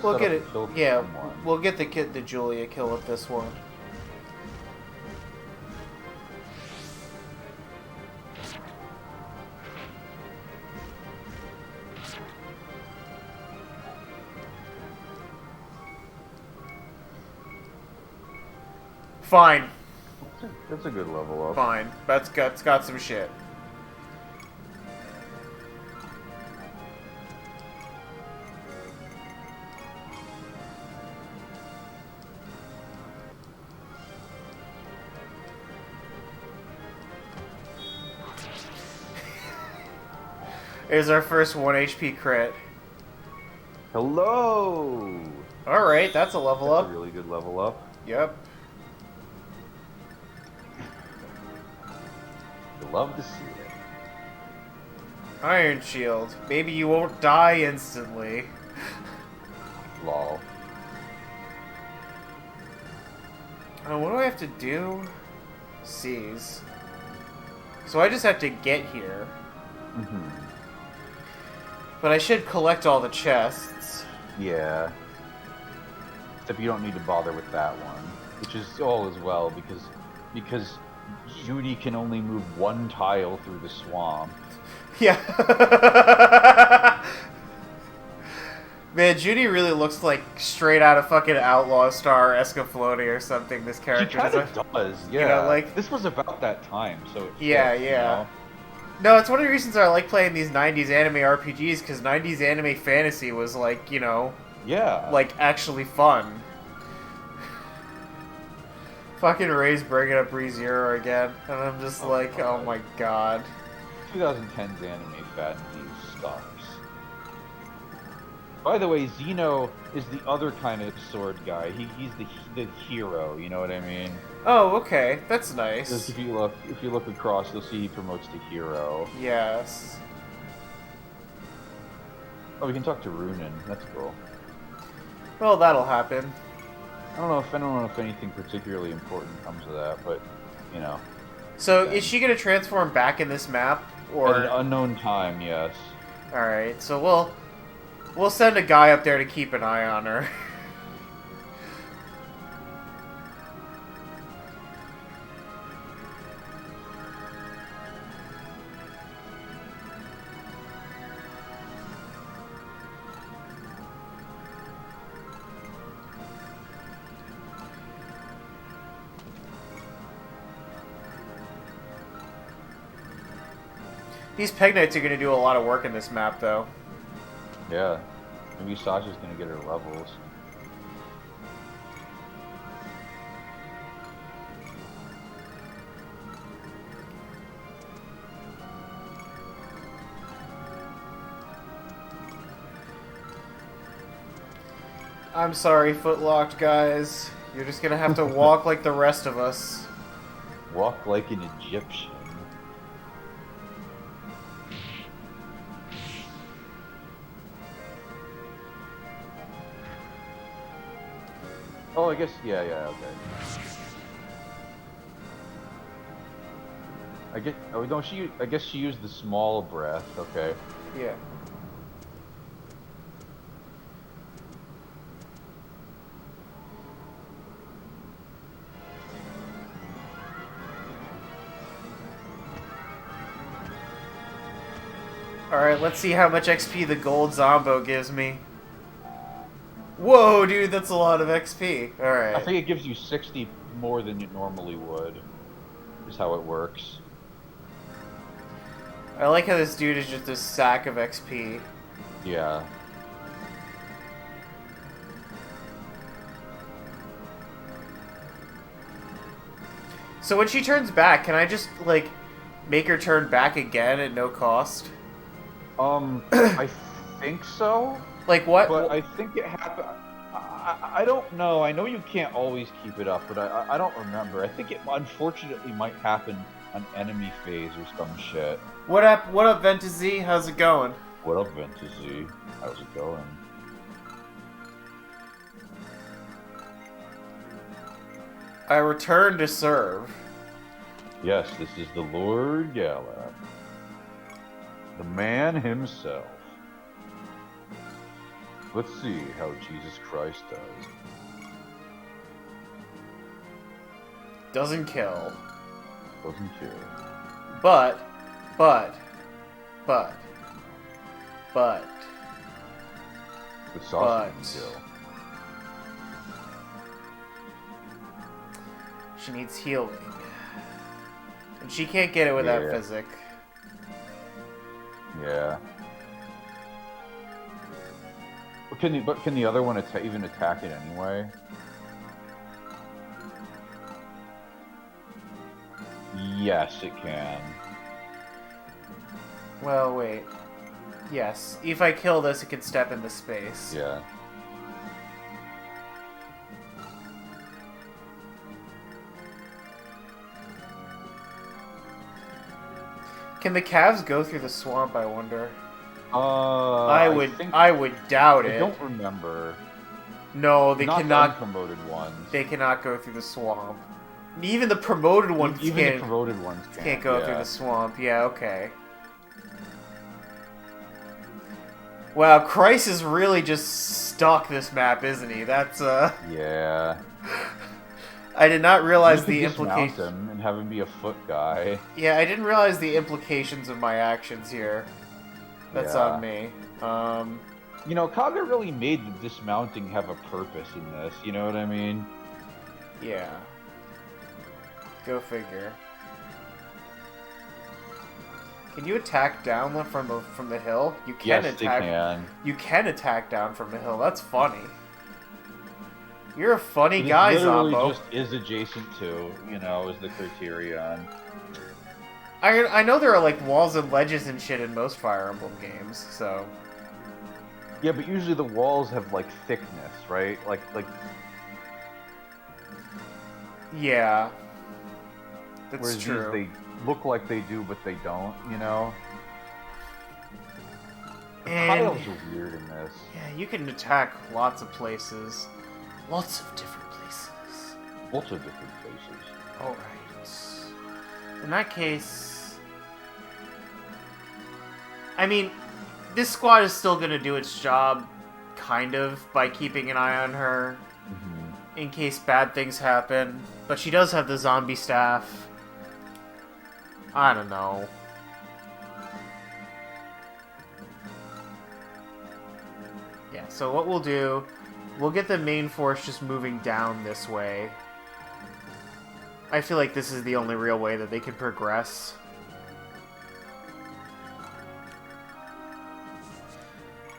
Speaker 1: we'll get it. Yeah, we'll get the Julia kill with this one. Fine.
Speaker 2: That's a good level up.
Speaker 1: Fine. That's got some shit. Here's our first 1 HP crit.
Speaker 2: Hello!
Speaker 1: Alright, that's a level up.
Speaker 2: That's a really good level up.
Speaker 1: Yep.
Speaker 2: You love to see it.
Speaker 1: Iron Shield. Maybe you won't die instantly.
Speaker 2: Lol.
Speaker 1: What do I have to do? Seize. So I just have to get here.
Speaker 2: Mm-hmm.
Speaker 1: But I should collect all the chests.
Speaker 2: Yeah. Except you don't need to bother with that one. Which is all as well, because Judy can only move one tile through the swamp.
Speaker 1: Yeah. Man, Judy really looks like straight out of fucking Outlaw Star Escaflowne or something, this character.
Speaker 2: She kind of does, yeah.
Speaker 1: You know, like,
Speaker 2: this was about that time, so it
Speaker 1: yeah,
Speaker 2: fits,
Speaker 1: yeah.
Speaker 2: You know?
Speaker 1: No, it's one of the reasons I like playing these 90s anime RPGs, because 90s anime fantasy was like, you know...
Speaker 2: Yeah.
Speaker 1: Like, actually fun. Fucking Ray's bringing up ReZero again, and I'm just like,
Speaker 2: God.
Speaker 1: oh my god.
Speaker 2: 2010's anime fad these stars. By the way, Zeno is the other kind of sword guy. He's the hero, you know what I mean?
Speaker 1: Oh, okay. That's nice.
Speaker 2: Just if you look across, you'll see he promotes to hero.
Speaker 1: Yes.
Speaker 2: Oh, we can talk to Runin. That's cool.
Speaker 1: Well, that'll happen.
Speaker 2: I don't know if anything particularly important comes of that, but you know.
Speaker 1: So, is she gonna transform back in this map, or
Speaker 2: at an unknown time? Yes.
Speaker 1: All right. So we'll send a guy up there to keep an eye on her. These Peg Knights are going to do a lot of work in this map, though.
Speaker 2: Yeah. Maybe Sasha's going to get her levels.
Speaker 1: I'm sorry, footlocked guys. You're just gonna have to walk like the rest of us.
Speaker 2: Walk like an Egyptian. Oh, I guess, yeah, okay. Oh no, I guess she used the small breath, okay.
Speaker 1: Yeah. Alright, let's see how much XP the gold Zombo gives me. Whoa, dude, that's a lot of XP. Alright.
Speaker 2: I think it gives you 60 more than you normally would, is how it works.
Speaker 1: I like how this dude is just a sack of XP.
Speaker 2: Yeah.
Speaker 1: So when she turns back, can I just, like, make her turn back again at no cost?
Speaker 2: I think so.
Speaker 1: Like, what?
Speaker 2: But I think it happened. I don't know. I know you can't always keep it up, but I don't remember. I think it unfortunately might happen on enemy phase or some shit.
Speaker 1: What up, Ventazy? How's it going?
Speaker 2: What up, Ventazy? How's it going?
Speaker 1: I return to serve.
Speaker 2: Yes, this is the Lord Galap. The man himself. Let's see how Jesus Christ does.
Speaker 1: Doesn't kill.
Speaker 2: Doesn't kill.
Speaker 1: But.
Speaker 2: The sauce doesn't kill.
Speaker 1: She needs healing. And she can't get it without physic.
Speaker 2: Yeah. But can the other one even attack it anyway? Yes, it can.
Speaker 1: Well, wait. Yes. If I kill this, it can step into space.
Speaker 2: Yeah.
Speaker 1: Can the calves go through the swamp, I wonder?
Speaker 2: I
Speaker 1: would doubt it.
Speaker 2: I don't remember.
Speaker 1: No, they
Speaker 2: Not
Speaker 1: cannot.
Speaker 2: the unpromoted ones.
Speaker 1: They cannot go through the swamp. Even the promoted ones
Speaker 2: the promoted ones
Speaker 1: can't go through the swamp. Yeah, okay. Wow, Christ is really just stuck this map, isn't he? That's
Speaker 2: Yeah.
Speaker 1: I did not realize the implications.
Speaker 2: Him and have him be a foot guy.
Speaker 1: Yeah, I didn't realize the implications of my actions here. That's on me.
Speaker 2: You know, Kaga really made the dismounting have a purpose in this. You know what I mean?
Speaker 1: Yeah. Go figure. Can you attack down from the hill? You can
Speaker 2: yes,
Speaker 1: attack.
Speaker 2: They can.
Speaker 1: You can attack down from the hill. That's funny. You're a funny guy, Zombo.
Speaker 2: Just is adjacent to, you know, is the criterion.
Speaker 1: I know there are like walls and ledges and shit in most Fire Emblem games, so.
Speaker 2: Yeah, but usually the walls have like thickness, right? Like.
Speaker 1: Yeah. That's
Speaker 2: whereas
Speaker 1: true.
Speaker 2: These, they look like they do, but they don't. You know. The tiles are weird in this.
Speaker 1: Yeah, you can attack lots of places. Lots of different places.
Speaker 2: Lots of different places.
Speaker 1: Alright. In that case... I mean, this squad is still gonna do its job, kind of, by keeping an eye on her. Mm-hmm. In case bad things happen. But she does have the zombie staff. I don't know. Yeah, so what we'll do... We'll get the main force just moving down this way. I feel like this is the only real way that they can progress.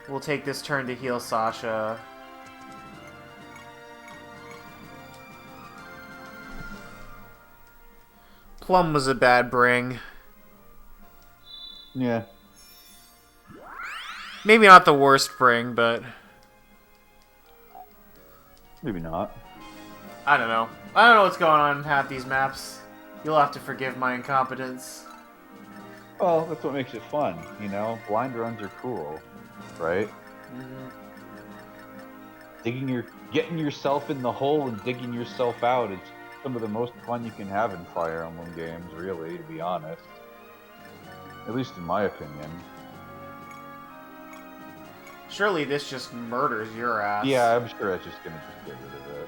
Speaker 1: We'll take this turn to heal Sasha. Plum was a bad bring.
Speaker 2: Yeah.
Speaker 1: Maybe not the worst bring, but...
Speaker 2: Maybe not.
Speaker 1: I don't know. I don't know what's going on in half these maps. You'll have to forgive my incompetence.
Speaker 2: Well, that's what makes it fun, you know? Blind runs are cool, right?
Speaker 1: Mm-hmm.
Speaker 2: Getting yourself in the hole and digging yourself out is some of the most fun you can have in Fire Emblem games, really, to be honest. At least in my opinion.
Speaker 1: Surely this just murders your ass.
Speaker 2: Yeah, I'm sure that's just gonna get rid of it.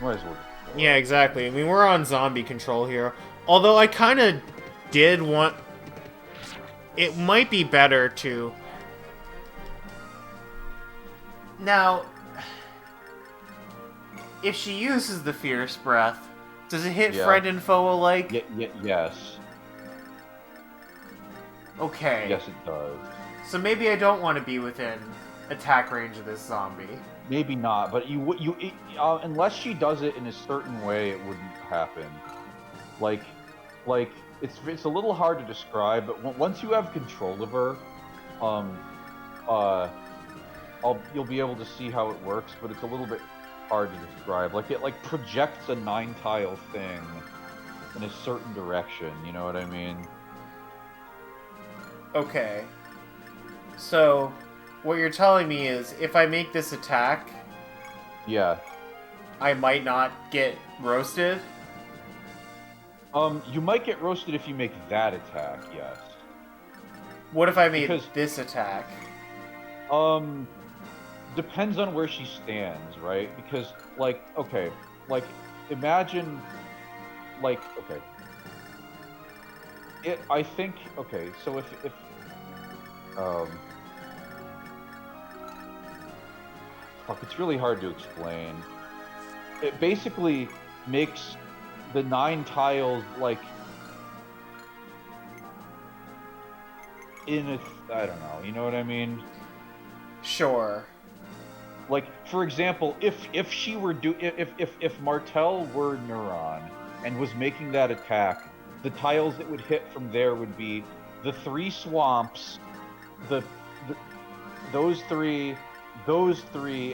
Speaker 2: Might as well.
Speaker 1: Yeah, exactly. I mean, we're on zombie control here. Although I kind of did want... It might be better to... Now, if she uses the Fierce Breath, does it hit friend and foe alike?
Speaker 2: Yes.
Speaker 1: Okay.
Speaker 2: Yes, it does.
Speaker 1: So maybe I don't want to be within attack range of this zombie.
Speaker 2: Maybe not, but unless she does it in a certain way, it wouldn't happen. Like it's a little hard to describe, but once you have control of her, you'll be able to see how it works, but it's a little bit hard to describe. Like it projects a 9-tile thing in a certain direction. You know what I mean?
Speaker 1: Okay. So, what you're telling me is, if I make this attack...
Speaker 2: Yeah.
Speaker 1: I might not get roasted?
Speaker 2: You might get roasted if you make that attack, yes.
Speaker 1: What if I made this attack?
Speaker 2: Depends on where she stands, right? Because, imagine, I think, so if it's really hard to explain. It basically makes the 9 tiles, I don't know, you know what I mean?
Speaker 1: Sure.
Speaker 2: Like, for example, if she were if Martel were Neuron and was making that attack, the tiles that would hit from there would be the 3 swamps, those 3,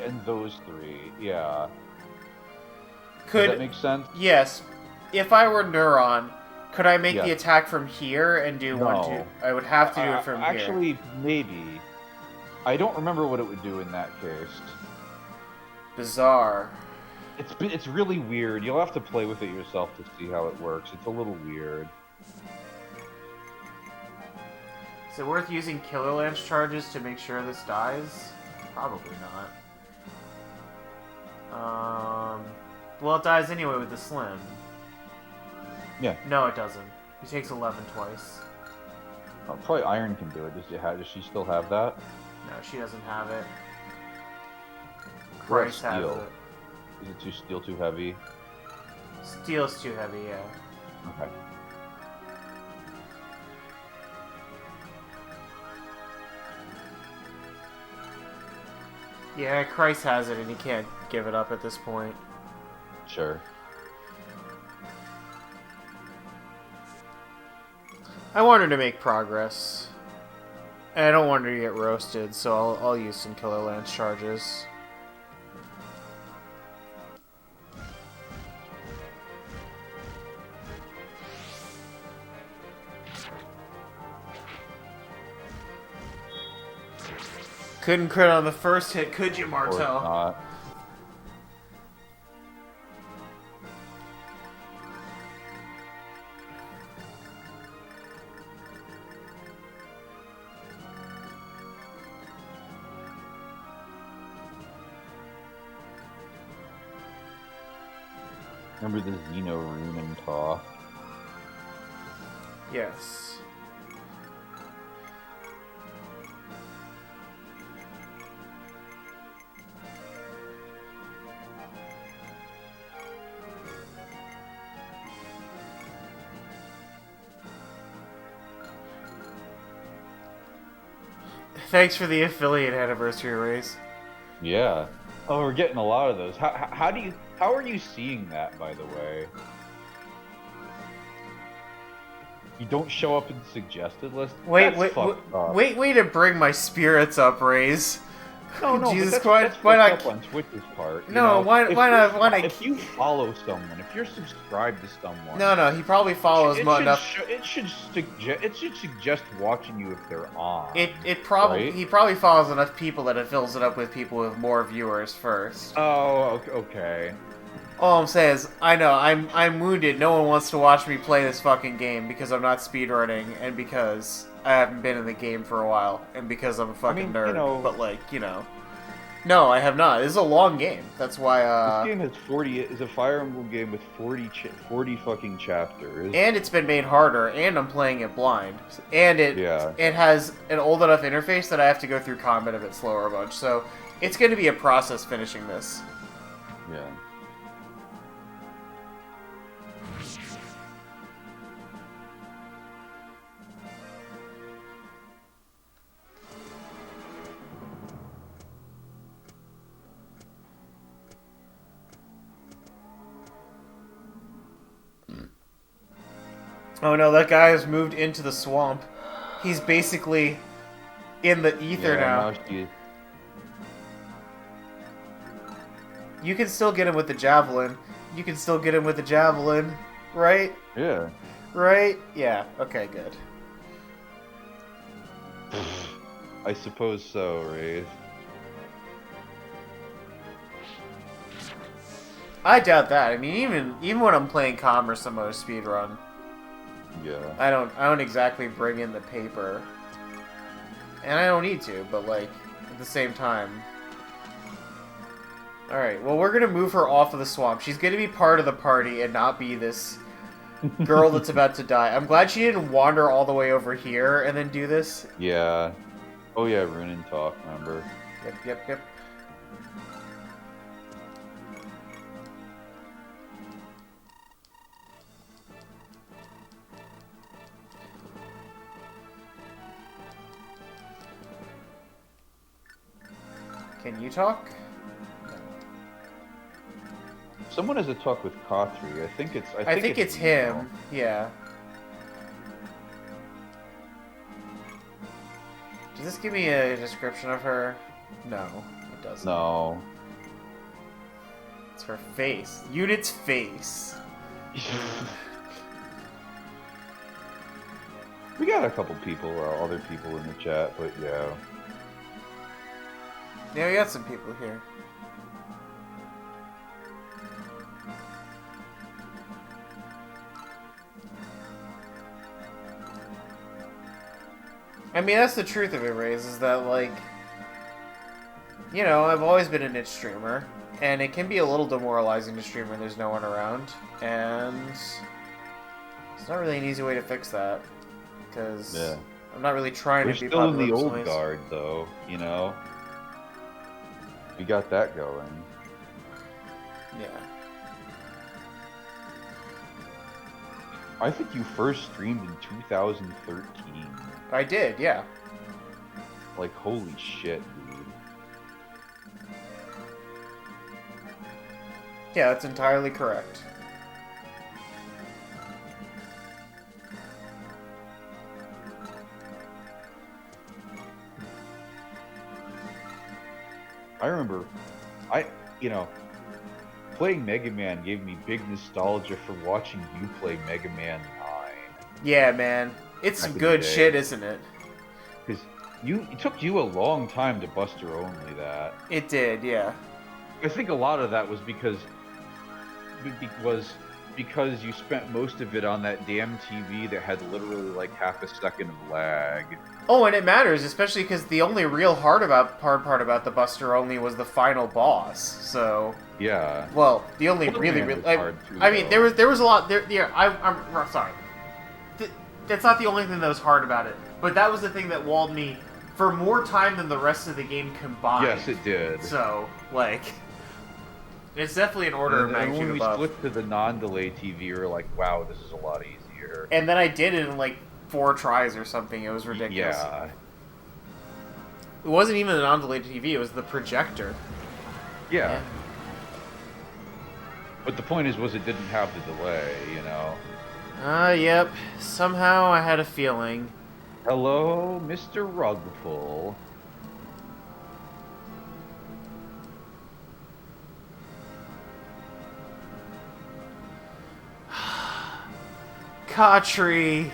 Speaker 2: and those 3. Yeah. Does that make sense?
Speaker 1: Yes. If I were Neuron, could I make the attack from here and do 1, 2? I would have to do it from here.
Speaker 2: Actually, maybe. I don't remember what it would do in that case.
Speaker 1: Bizarre.
Speaker 2: It's really weird. You'll have to play with it yourself to see how it works. It's a little weird.
Speaker 1: Is it worth using Killer Lance charges to make sure this dies? Probably not. Well, it dies anyway with the Slim.
Speaker 2: Yeah.
Speaker 1: No, it doesn't. He takes 11 twice.
Speaker 2: Oh, probably Iron can do it. Does she still have that?
Speaker 1: No, she doesn't have it.
Speaker 2: What
Speaker 1: Christ has
Speaker 2: steel?
Speaker 1: it.
Speaker 2: Is it steel too heavy?
Speaker 1: Steel's too heavy, yeah.
Speaker 2: Okay.
Speaker 1: Yeah, Christ has it and he can't give it up at this point.
Speaker 2: Sure.
Speaker 1: I want her to make progress. And I don't want her to get roasted, so I'll use some Killer Lance charges. Couldn't crit on the first hit, could you, Martel?
Speaker 2: Or not. Remember the Xeno rune and talk?
Speaker 1: Yes. Thanks for the affiliate anniversary raise.
Speaker 2: Yeah. Oh, we're getting a lot of those. How are you seeing that, by the way? You don't show up in the suggested list?
Speaker 1: Wait to bring my spirits up, Raze.
Speaker 2: No,
Speaker 1: Jesus
Speaker 2: but
Speaker 1: Christ,
Speaker 2: that's
Speaker 1: why
Speaker 2: fucked
Speaker 1: not?
Speaker 2: up on Twitch's part. You
Speaker 1: No,
Speaker 2: know,
Speaker 1: why not? Why not?
Speaker 2: if you follow someone, if you're subscribed to someone,
Speaker 1: No, he probably follows enough.
Speaker 2: It should suggest watching you if they're on.
Speaker 1: He probably follows enough people that it fills it up with people with more viewers first.
Speaker 2: Oh, okay.
Speaker 1: All I'm saying is, I know I'm wounded. No one wants to watch me play this fucking game because I'm not speedrunning and because I haven't been in the game for a while and because I'm a fucking nerd.
Speaker 2: You know,
Speaker 1: but like, you know. No, I have not. This is a long game. That's why,
Speaker 2: This game has 40... is a Fire Emblem game with 40 fucking chapters.
Speaker 1: And it's been made harder, and I'm playing it blind. And it has an old enough interface that I have to go through combat a bit slower a bunch. So, it's going to be a process finishing this.
Speaker 2: Yeah.
Speaker 1: Oh no, that guy has moved into the swamp. He's basically in the ether now. You can still get him with the javelin. Right?
Speaker 2: Yeah.
Speaker 1: Right? Yeah. Okay, good.
Speaker 2: I suppose so, Wraith.
Speaker 1: I doubt that. I mean, even when I'm playing commerce mode speedrun,
Speaker 2: yeah,
Speaker 1: I don't exactly bring in the paper, and I don't need to. But like at the same time, all right. Well, we're gonna move her off of the swamp. She's gonna be part of the party and not be this girl that's about to die. I'm glad she didn't wander all the way over here and then do this.
Speaker 2: Yeah. Oh yeah, Rune and Talk. Remember?
Speaker 1: Yep. Can you talk?
Speaker 2: Someone has a talk with Kothri. I think it's
Speaker 1: him. Yeah. Does this give me a description of her? No, it doesn't.
Speaker 2: No.
Speaker 1: It's her face. Unit's face.
Speaker 2: We got a couple people, other people in the chat, but yeah.
Speaker 1: Yeah, we got some people here. I mean, that's the truth of it, Raze, is that, like, you know, I've always been a niche streamer, and it can be a little demoralizing to stream when there's no one around, and it's not really an easy way to fix that, because I'm not really trying to be
Speaker 2: popular. We're still in the old
Speaker 1: ways.
Speaker 2: guard, though, you know? We got that going.
Speaker 1: Yeah.
Speaker 2: I think you first streamed in 2013.
Speaker 1: I did, yeah.
Speaker 2: Like, holy shit, dude.
Speaker 1: Yeah, that's entirely correct.
Speaker 2: I remember, playing Mega Man gave me big nostalgia for watching you play Mega Man 9.
Speaker 1: Yeah, man. It's some good shit, isn't it?
Speaker 2: Because it took you a long time to Buster Only that.
Speaker 1: It did, yeah.
Speaker 2: I think a lot of that was because you spent most of it on that damn TV that had literally like half a second of lag.
Speaker 1: Oh, and it matters, especially because the only real hard part about the Buster Only was the final boss. So
Speaker 2: yeah.
Speaker 1: Well, the only really hard too, I mean, there was a lot there. Yeah, I'm sorry. That's not the only thing that was hard about it, but that was the thing that walled me for more time than the rest of the game combined.
Speaker 2: Yes, it did.
Speaker 1: So like. It's definitely an order of magnitude
Speaker 2: when we
Speaker 1: above.
Speaker 2: split to the non-delay TV, we were like, wow, this is a lot easier.
Speaker 1: And then I did it in like 4 tries or something. It was ridiculous.
Speaker 2: Yeah.
Speaker 1: It wasn't even a non-delay TV. It was the projector.
Speaker 2: Yeah. But the point was it didn't have the delay, you know?
Speaker 1: Yep. Somehow I had a feeling.
Speaker 2: Hello, Mr. Rugpull.
Speaker 1: Khatri.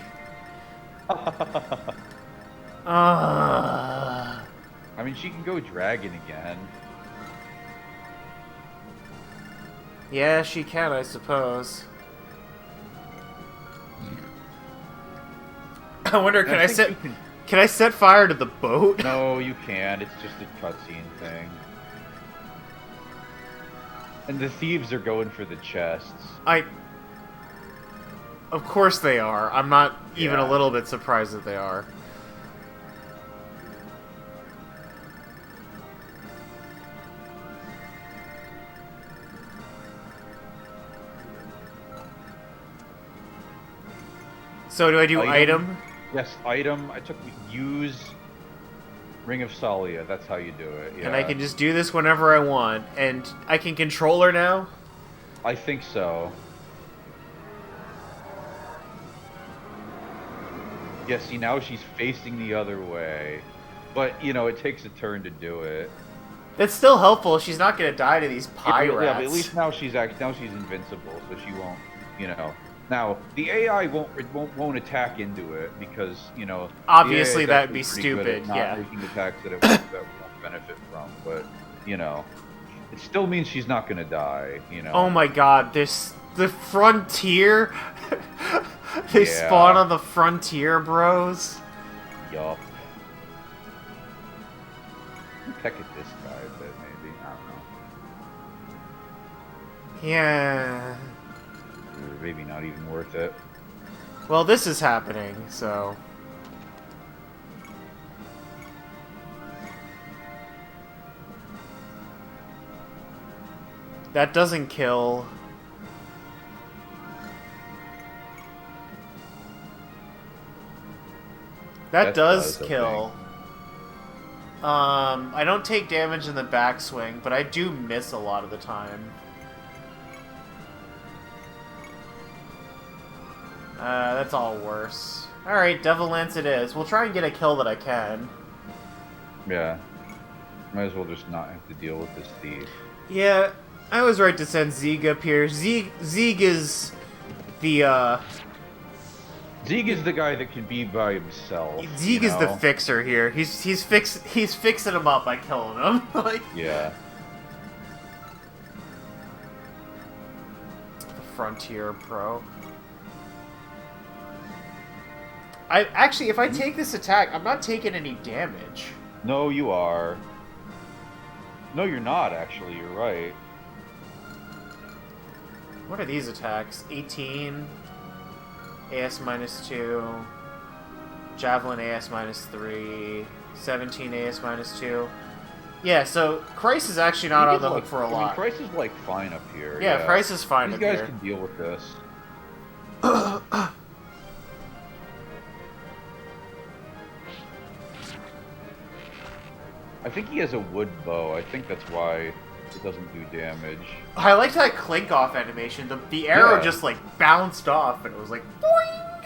Speaker 2: I mean, she can go dragon again.
Speaker 1: Yeah, she can, I suppose. I wonder, can I set fire to the boat?
Speaker 2: No, you can't. It's just a cutscene thing. And the thieves are going for the chests.
Speaker 1: Of course they are. I'm not even a little bit surprised that they are. So do I do item?
Speaker 2: Yes, item. I took use Ring of Salia. That's how you do it. Yeah.
Speaker 1: And I can just do this whenever I want. And I can control her now?
Speaker 2: I think so. Yeah, see, now she's facing the other way. But, you know, it takes a turn to do it.
Speaker 1: It's still helpful. She's not going to die to these pirates.
Speaker 2: Yeah, but at least now she's invincible, so she won't, you know. Now, the AI won't attack into it because, you know...
Speaker 1: Obviously, that would be stupid,
Speaker 2: not making attacks that won't benefit from, but, you know... It still means she's not going to die, you know.
Speaker 1: Oh my god, the frontier... They spawn on the frontier, bros.
Speaker 2: Yup. Peck at this guy a bit, maybe. I don't know.
Speaker 1: Yeah.
Speaker 2: Maybe not even worth it.
Speaker 1: Well, this is happening, so... That doesn't kill. That does kill. I don't take damage in the backswing, but I do miss a lot of the time. That's all worse. Alright, Devil Lance it is. We'll try and get a kill that I can.
Speaker 2: Yeah. Might as well just not have to deal with this thief.
Speaker 1: Yeah, I was right to send Zieg up here. Zieg is the,
Speaker 2: Zieg is the guy that can be by himself.
Speaker 1: Zieg is the fixer here. He's fixing him up by killing him. Like,
Speaker 2: yeah.
Speaker 1: The Frontier Pro. Actually, if I take this attack, I'm not taking any damage.
Speaker 2: No, you are. No, you're not, actually. You're right.
Speaker 1: What are these attacks? 18, AS minus 2, Javelin AS minus 3, 17 AS minus 2. Yeah, so Christ is actually not on the hook for a lot.
Speaker 2: I mean, Christ is, like, fine up here.
Speaker 1: Yeah, Christ is fine up here.
Speaker 2: These guys can deal with this. I think he has a wood bow. I think that's why it doesn't do damage.
Speaker 1: I liked that clink off animation. The arrow just like bounced off and it was like boing!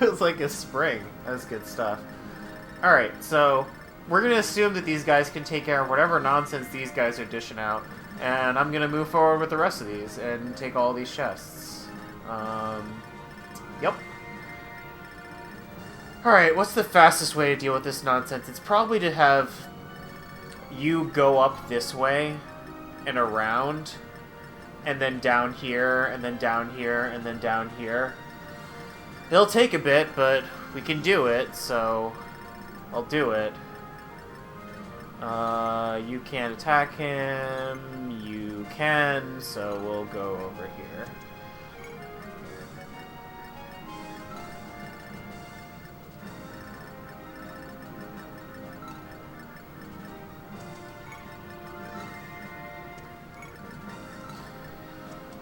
Speaker 1: It was like a spring. That was good stuff. Alright, so we're gonna assume that these guys can take care of whatever nonsense these guys are dishing out. And I'm gonna move forward with the rest of these and take all these chests. Yep. Alright, what's the fastest way to deal with this nonsense? It's probably to have you go up this way and around, and then down here, and then down here, and then down here. It'll take a bit, but we can do it, so I'll do it. You can't attack him, you can, so we'll go over here.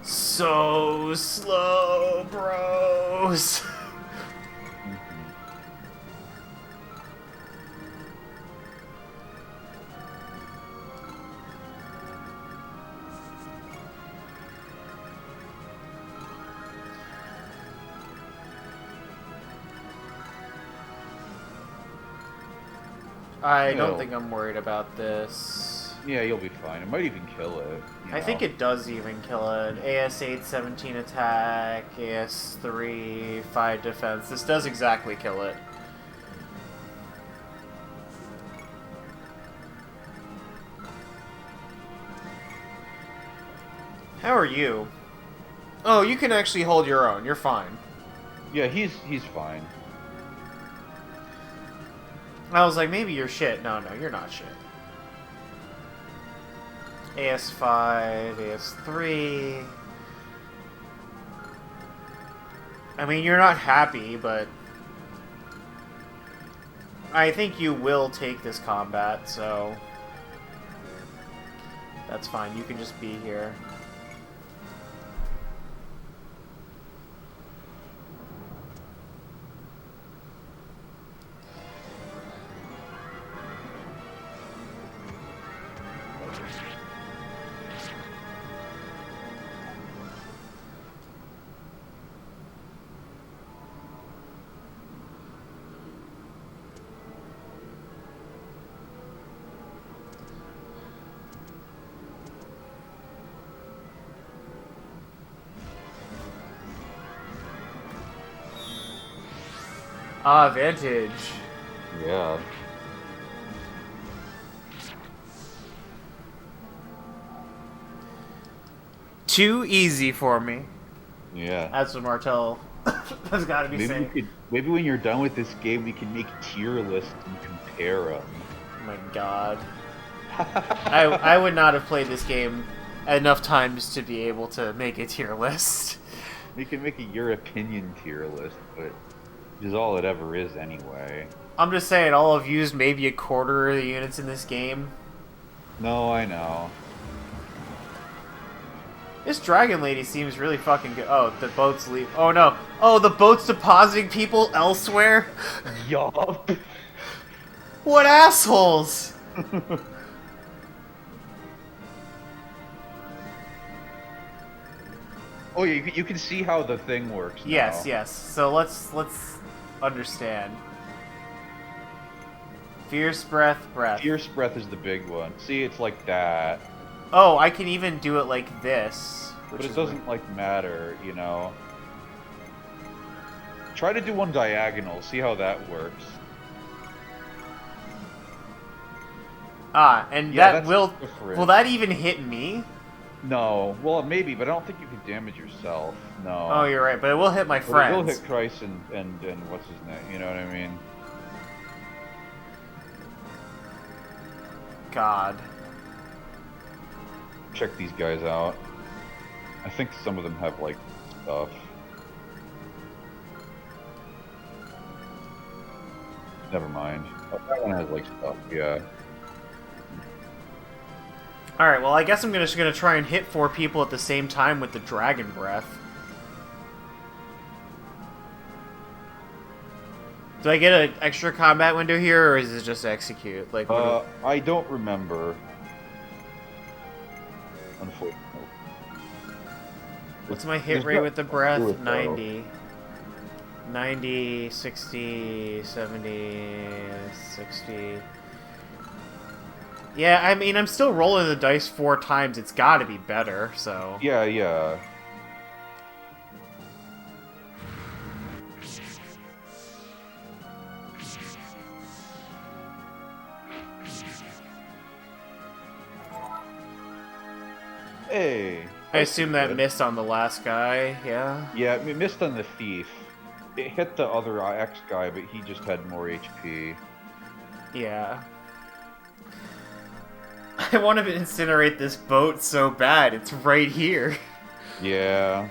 Speaker 1: So slow, bros. I don't think I'm worried about this.
Speaker 2: Yeah, you'll be fine. It might even kill it.
Speaker 1: I think it does even kill it. AS8, 17 attack, AS3, 5 defense. This does exactly kill it. How are you? Oh, you can actually hold your own. You're fine.
Speaker 2: Yeah, he's fine.
Speaker 1: I was like, maybe you're shit. No, you're not shit. AS5, AS3. I mean, you're not happy, but I think you will take this combat, so that's fine. You can just be here. Ah, Vantage.
Speaker 2: Yeah.
Speaker 1: Too easy for me.
Speaker 2: Yeah.
Speaker 1: That's what Martel has got to be saying.
Speaker 2: Maybe when you're done with this game, we can make tier lists and compare them.
Speaker 1: Oh my god. I would not have played this game enough times to be able to make a tier list.
Speaker 2: We can make a your opinion tier list, but is all it ever is anyway.
Speaker 1: I'm just saying, I'll have used maybe a quarter of the units in this game.
Speaker 2: No, I know.
Speaker 1: This dragon lady seems really fucking good. Oh, the boat's leave. Oh no. Oh, the boat's depositing people elsewhere?
Speaker 2: Yup.
Speaker 1: What assholes!
Speaker 2: Oh, you can see how the thing works now.
Speaker 1: Yes. So let's understand. Fierce breath.
Speaker 2: Fierce breath is the big one. See, it's like that.
Speaker 1: Oh, I can even do it like this.
Speaker 2: But it doesn't, like, matter, you know? Try to do one diagonal, see how that works.
Speaker 1: Ah, and
Speaker 2: Yeah,
Speaker 1: that will...
Speaker 2: different.
Speaker 1: Will that even hit me?
Speaker 2: No. Well, maybe, but I don't think you can damage yourself. No.
Speaker 1: Oh, you're right, but it will hit my
Speaker 2: But
Speaker 1: friends.
Speaker 2: it will hit Christ and what's his name, you know what I mean?
Speaker 1: God.
Speaker 2: Check these guys out. I think some of them have, like, stuff. Never mind. Oh, that one has, like, stuff, yeah.
Speaker 1: Alright, well, I guess I'm just gonna try and hit 4 people at the same time with the dragon breath. Do I get an extra combat window here, or is it just execute? Like,
Speaker 2: I don't remember. Unfortunately.
Speaker 1: what's my hit rate with the breath? 90. 90, 60, 70, 60... Yeah, I mean, I'm still rolling the dice 4 times. It's gotta be better, so...
Speaker 2: Yeah. Hey.
Speaker 1: I assume that missed on the last guy, yeah?
Speaker 2: Yeah, it missed on the thief. It hit the other X guy, but he just had more HP.
Speaker 1: Yeah. I want to incinerate this boat so bad. It's right here.
Speaker 2: Yeah.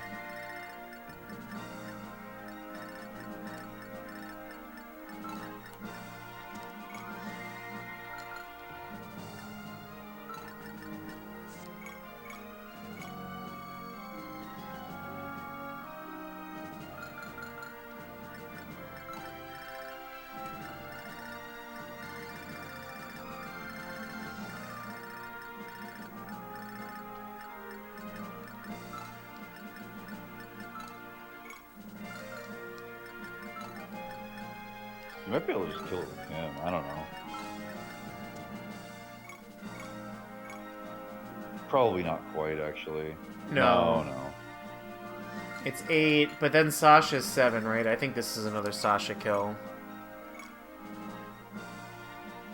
Speaker 2: You might be able to just kill it with him. I don't know. Probably not quite, actually.
Speaker 1: No.
Speaker 2: No.
Speaker 1: It's 8, but then Sasha's 7, right? I think this is another Sasha kill.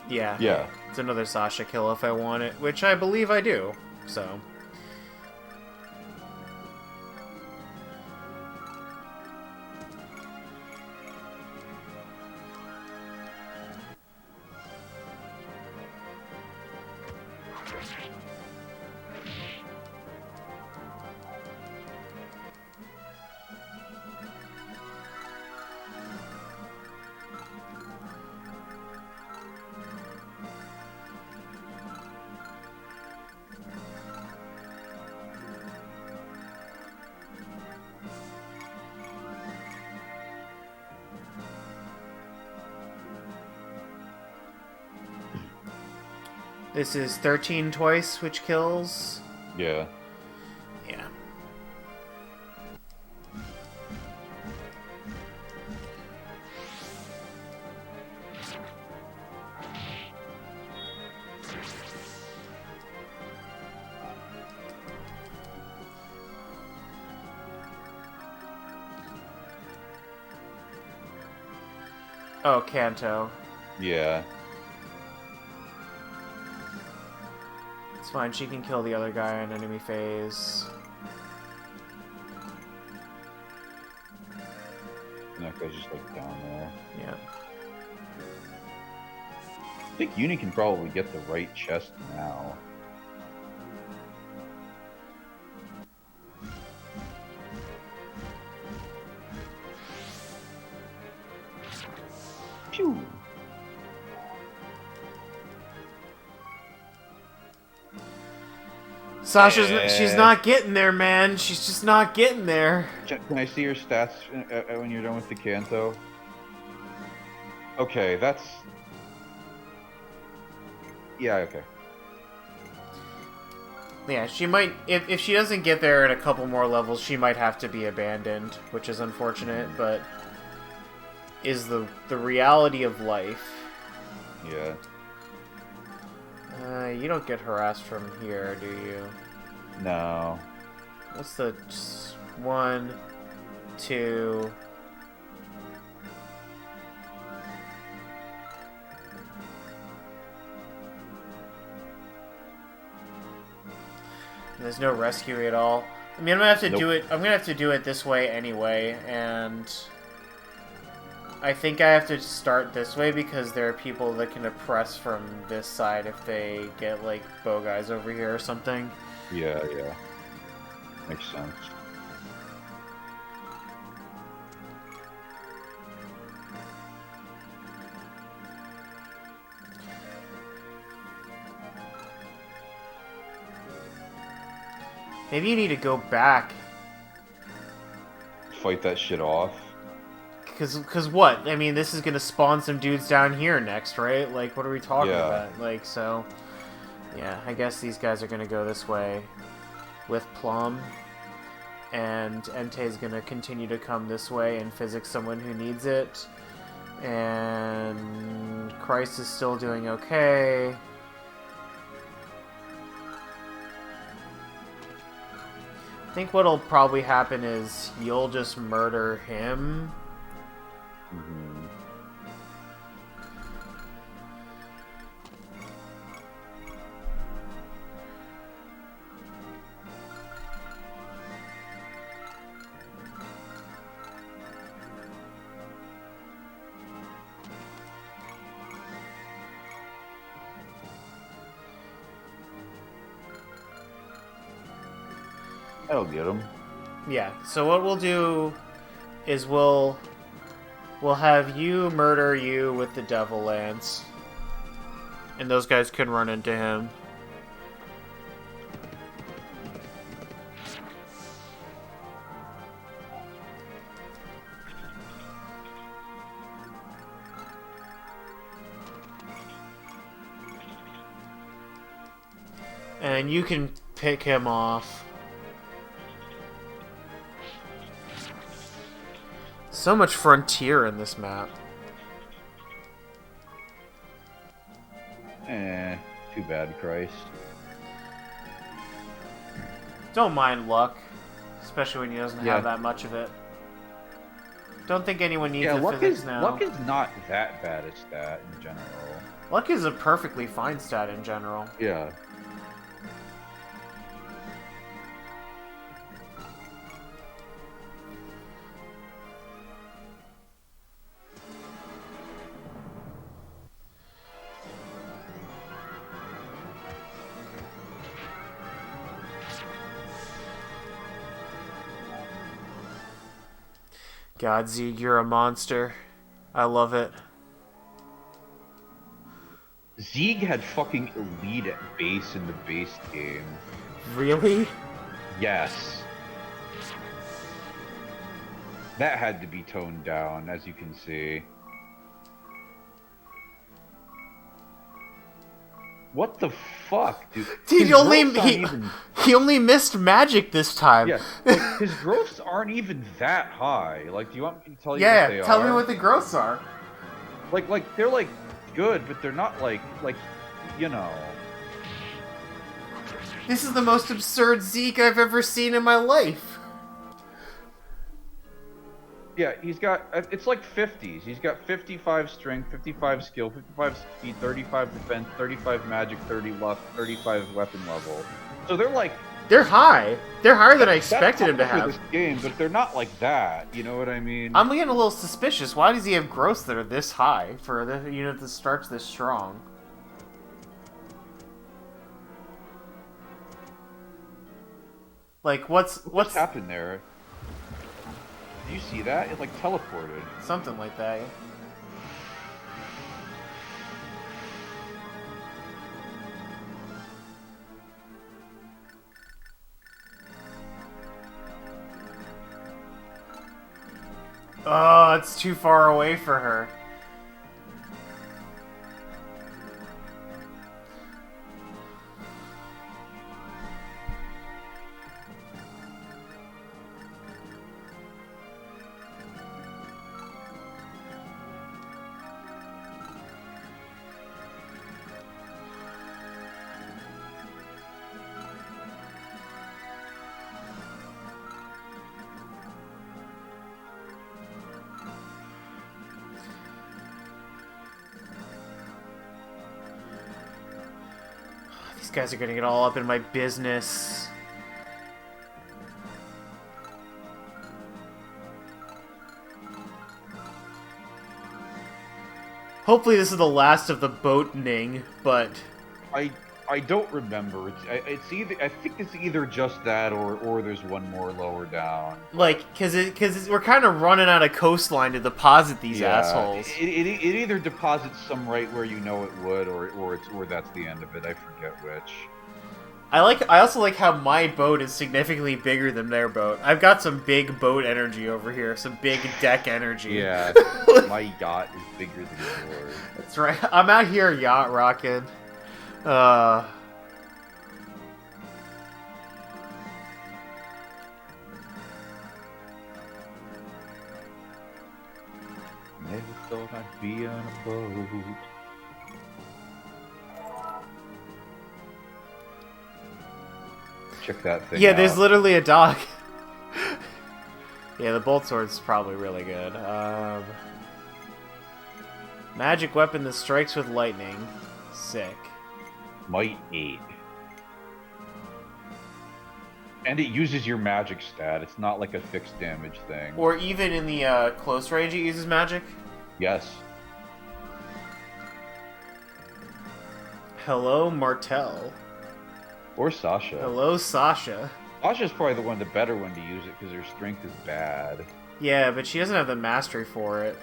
Speaker 1: Yeah.
Speaker 2: Yeah.
Speaker 1: It's another Sasha kill if I want it, which I believe I do, so... This is 13 twice, which kills.
Speaker 2: Yeah.
Speaker 1: Yeah. Oh, Kanto.
Speaker 2: Yeah.
Speaker 1: It's fine, she can kill the other guy on enemy phase.
Speaker 2: And that guy's just like down there.
Speaker 1: Yeah.
Speaker 2: I think Uni can probably get the right chest now. Phew.
Speaker 1: Sasha's she's not getting there, man. She's just not getting there.
Speaker 2: Can I see your stats when you're done with the Kanto? Okay, that's... Yeah, okay.
Speaker 1: Yeah, she might... If she doesn't get there in a couple more levels, she might have to be abandoned, which is unfortunate, but is the reality of life.
Speaker 2: Yeah.
Speaker 1: You don't get harassed from here, do you?
Speaker 2: No.
Speaker 1: What's the... 1, 2... There's no rescue at all. I mean, I'm gonna have to do it. I'm gonna have to do it this way anyway, and I think I have to start this way because there are people that can oppress from this side if they get like bow guys over here or something.
Speaker 2: Yeah, yeah. Makes sense.
Speaker 1: Maybe you need to go back.
Speaker 2: Fight that shit off.
Speaker 1: Cause what? I mean, this is gonna spawn some dudes down here next, right? Like, what are we talking about? Like, so... Yeah, I guess these guys are gonna go this way with Plum. And Entei's gonna continue to come this way and physics someone who needs it. And... Christ is still doing okay. I think what'll probably happen is you'll just murder him.
Speaker 2: Mm-hmm. That'll get him.
Speaker 1: Yeah, so what we'll do is we'll have you murder you with the Devil Lance. And those guys can run into him. And you can pick him off. So much frontier in this map.
Speaker 2: Too bad, Christ.
Speaker 1: Don't mind luck, especially when he doesn't have that much of it. Don't think anyone needs a physics now.
Speaker 2: Luck is not that bad a stat in general.
Speaker 1: Luck is a perfectly fine stat in general.
Speaker 2: Yeah.
Speaker 1: God, Zeke, you're a monster. I love it.
Speaker 2: Zeke had fucking elite at base in the base game.
Speaker 1: Really?
Speaker 2: Yes. That had to be toned down, as you can see. What the fuck, dude?
Speaker 1: Dude, he only missed magic this time.
Speaker 2: Yeah, like, his growths aren't even that high. Like, do you want me to tell you what they are?
Speaker 1: Yeah, tell me what the growths are.
Speaker 2: Like they're like good, but they're not like you know.
Speaker 1: This is the most absurd Zeke I've ever seen in my life.
Speaker 2: Yeah, he's got, it's like 50s. He's got 55 strength, 55 skill, 55 speed, 35 defense, 35 magic, 30 luck, 35 weapon level. So they're like...
Speaker 1: They're high. They're higher than I expected him to have.
Speaker 2: For this game, but they're not like that. You know what I mean?
Speaker 1: I'm getting a little suspicious. Why does he have growths that are this high for the unit that starts this strong? Like, what's
Speaker 2: happened there? Do you see that? It like teleported.
Speaker 1: Something like that. Oh, it's too far away for her. These guys are gonna get all up in my business. Hopefully this is the last of the boating, but...
Speaker 2: I don't remember. It's either, I think it's either just that or there's one more lower down.
Speaker 1: Like, cause we're kind of running out of coastline to deposit these assholes.
Speaker 2: It either deposits some right where you know it would, or that's the end of it. I forget which.
Speaker 1: I also like how my boat is significantly bigger than their boat. I've got some big boat energy over here, some big deck energy.
Speaker 2: Yeah, my yacht is bigger than yours.
Speaker 1: That's right. I'm out here yacht rocking.
Speaker 2: Never thought I'd be on a boat. Check that thing out.
Speaker 1: There's literally a dock. Yeah, the bolt sword's probably really good. Magic weapon that strikes with lightning. Sick.
Speaker 2: Might 8. And it uses your magic stat. It's not like a fixed damage thing.
Speaker 1: Or even in the close range it uses magic?
Speaker 2: Yes.
Speaker 1: Hello, Martel.
Speaker 2: Or Sasha.
Speaker 1: Hello, Sasha.
Speaker 2: Sasha's probably the better one to use it because her strength is bad.
Speaker 1: Yeah, but she doesn't have the mastery for it.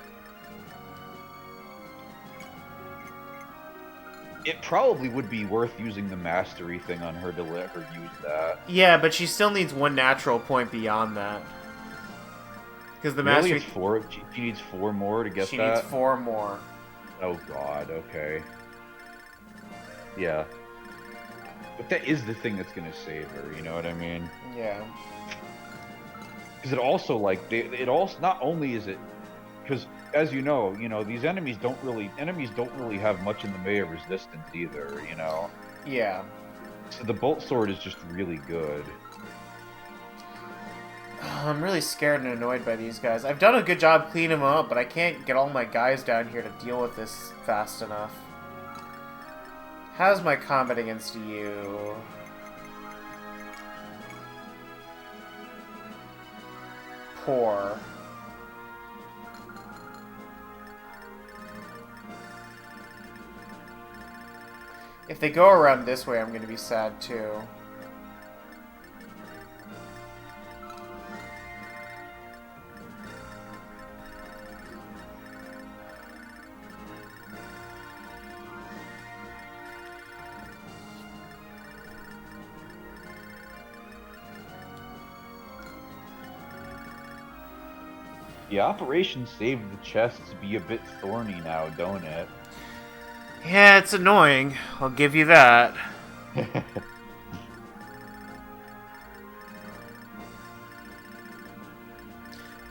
Speaker 2: It probably would be worth using the mastery thing on her to let her use that.
Speaker 1: Yeah, but she still needs one natural point beyond that. Because the mastery...
Speaker 2: Really? It's 4? She needs 4 more to get that?
Speaker 1: She needs 4 more.
Speaker 2: Oh god, okay. Yeah. But that is the thing that's gonna save her, you know what I mean?
Speaker 1: Yeah.
Speaker 2: Because it also, like, it also, not only is it... Because, as you know, these enemies don't really have much in the way of resistance either, you know?
Speaker 1: Yeah.
Speaker 2: So the bolt sword is just really good.
Speaker 1: I'm really scared and annoyed by these guys. I've done a good job cleaning them up, but I can't get all my guys down here to deal with this fast enough. How's my combat against you? Poor. If they go around this way, I'm going to be sad too.
Speaker 2: The Operation Save the Chests be a bit thorny now, don't it?
Speaker 1: Yeah, it's annoying. I'll give you that.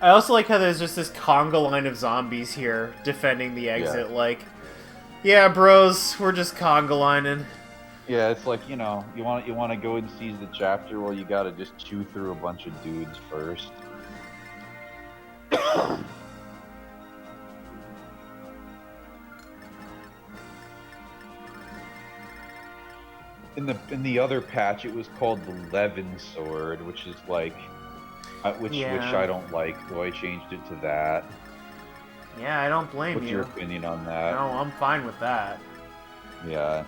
Speaker 1: I also like how there's just this conga line of zombies here defending the exit.
Speaker 2: Yeah.
Speaker 1: Like, yeah, bros, we're just conga lining.
Speaker 2: Yeah, it's like, you know, you want to go and seize the chapter, well, you gotta just chew through a bunch of dudes first. In the other patch, it was called the Levin Sword, which is like, which I don't like, so I changed it to that.
Speaker 1: Yeah, I don't blame
Speaker 2: What's
Speaker 1: you.
Speaker 2: your opinion on that?
Speaker 1: No, I'm fine with that.
Speaker 2: Yeah.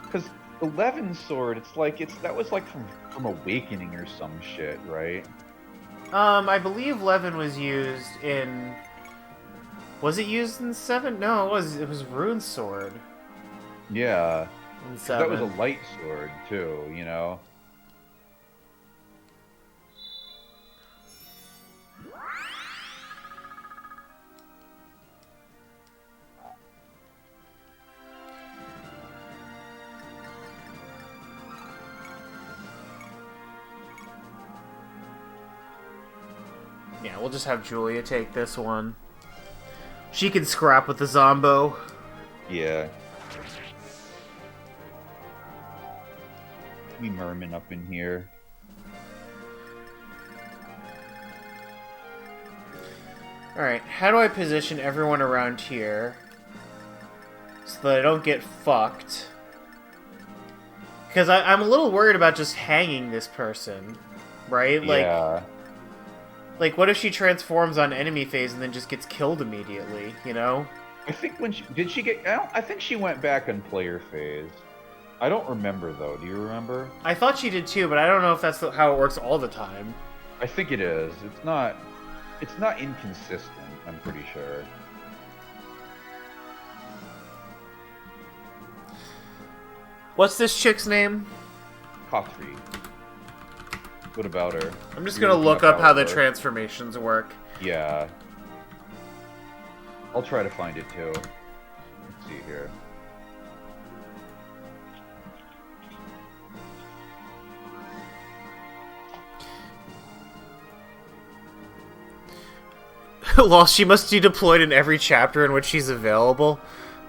Speaker 2: Because the Levin Sword, that was like from Awakening or some shit, right?
Speaker 1: I believe Levin was used in... Was it used in 7? No, it was Rune Sword.
Speaker 2: Yeah.
Speaker 1: In
Speaker 2: 'Cause
Speaker 1: 7.
Speaker 2: that was a light sword too, you know.
Speaker 1: Yeah, we'll just have Julia take this one. She can scrap with the Zombo.
Speaker 2: Yeah. Me merman up in here.
Speaker 1: Alright, how do I position everyone around here so that I don't get fucked? Because I'm a little worried about just hanging this person, right?
Speaker 2: Yeah.
Speaker 1: Like, what if she transforms on enemy phase and then just gets killed immediately, you know?
Speaker 2: I think did she get... I think she went back on player phase. I don't remember, though. Do you remember?
Speaker 1: I thought she did too, but I don't know if that's how it works all the time.
Speaker 2: I think it is. It's not inconsistent, I'm pretty sure.
Speaker 1: What's this chick's name?
Speaker 2: Coffee. What about her?
Speaker 1: I'm just gonna look up how the transformations work.
Speaker 2: Yeah. I'll try to find it too. Let's see here.
Speaker 1: Well, she must be deployed in every chapter in which she's available.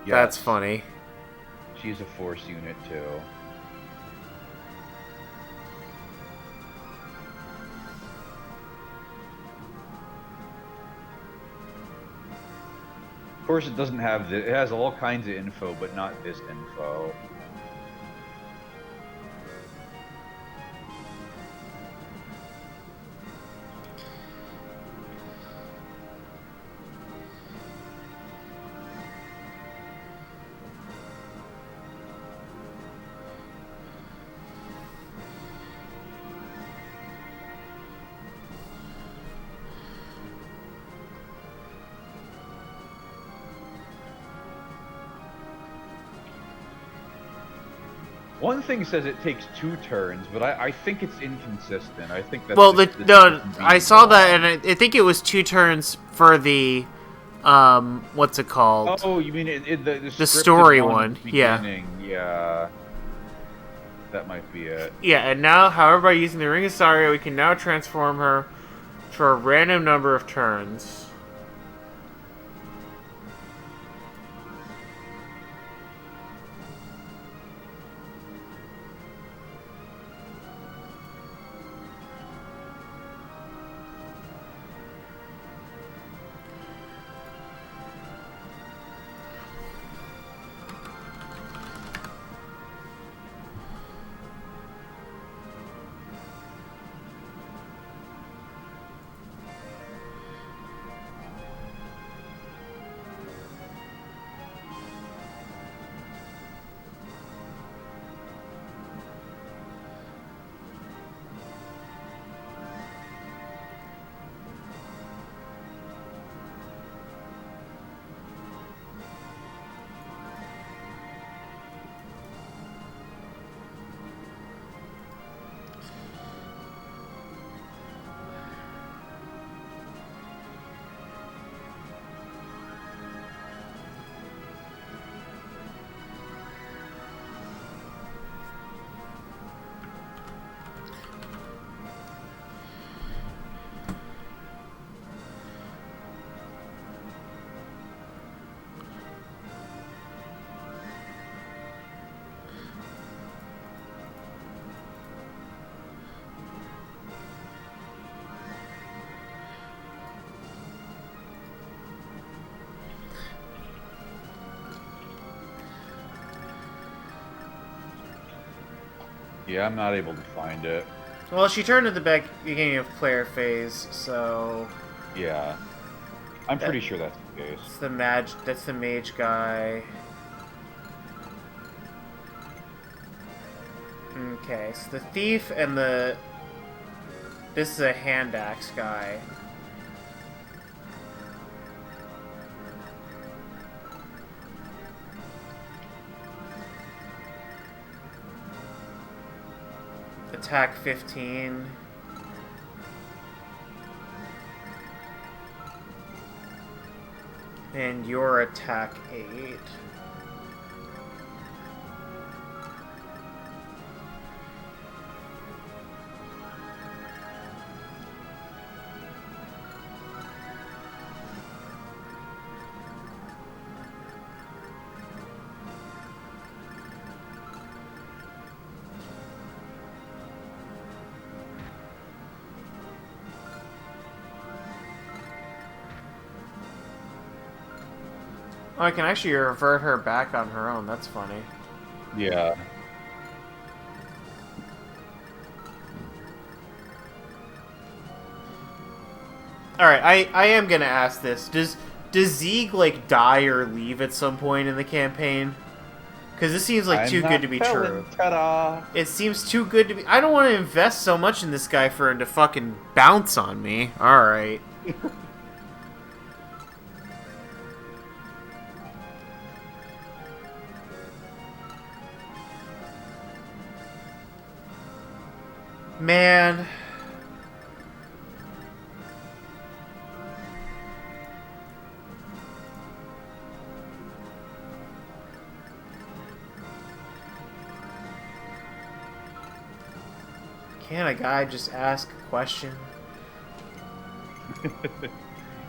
Speaker 2: Yes.
Speaker 1: That's funny.
Speaker 2: She's a force unit too. Of course, it doesn't have it has all kinds of info, but not this info. One thing says it takes 2 turns, but I think it's inconsistent. I think that's...
Speaker 1: Well, I saw that, and I think it was 2 turns for the, what's it called?
Speaker 2: Oh, you mean
Speaker 1: the story one? Yeah.
Speaker 2: Yeah. That might be it.
Speaker 1: Yeah, and now, however, by using the Ring of Saria, we can now transform her for a random number of turns.
Speaker 2: Yeah, I'm not able to find it.
Speaker 1: Well, she turned at the beginning of player phase, so...
Speaker 2: Yeah. I'm pretty sure that's the case.
Speaker 1: That's the mage guy. Okay, so the thief and the... This is a hand axe guy. Attack 15. And your attack 8. Oh, I can actually revert her back on her own. That's funny.
Speaker 2: Yeah.
Speaker 1: Alright, I am gonna ask this. Does Zeeg, like, die or leave at some point in the campaign? Because this seems like too good to be true.
Speaker 2: Ta-da!
Speaker 1: It seems too good to be... I don't want to invest so much in this guy for him to fucking bounce on me. Alright. Man. Can't a guy just ask a question?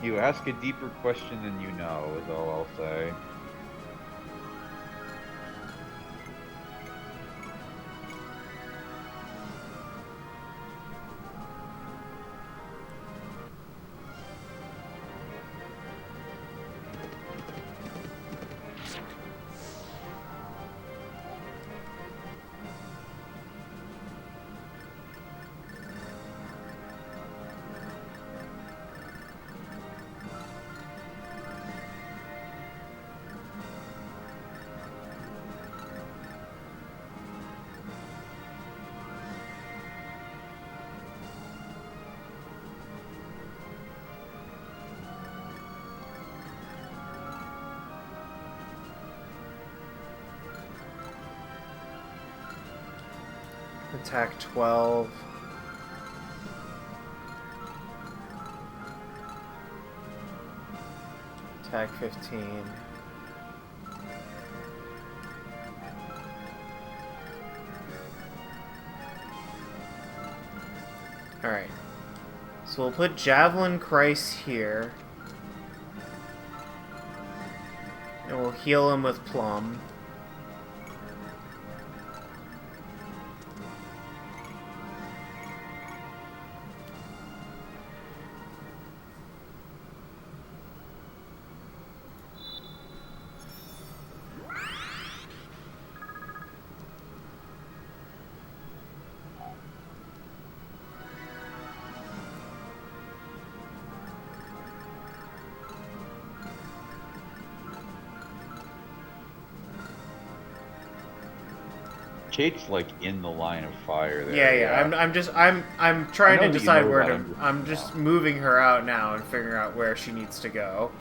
Speaker 2: You ask a deeper question than you know, is all I'll say.
Speaker 1: Attack 12. Attack 15. Alright. So we'll put Javelin Christ here. And we'll heal him with Plum.
Speaker 2: Kate's like in the line of fire there.
Speaker 1: Yeah. I'm trying to decide where to. I'm
Speaker 2: Yeah.
Speaker 1: just moving her out now and figuring out where she needs to go.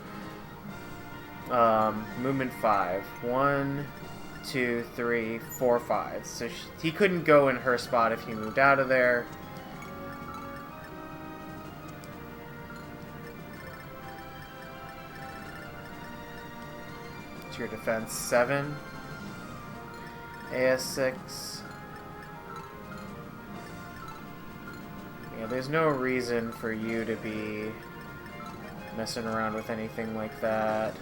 Speaker 1: Movement 5. 1, 2, 3, 4, 5. So he couldn't go in her spot if he moved out of there. To your defense 7. AS6. Yeah, there's no reason for you to be messing around with anything like that.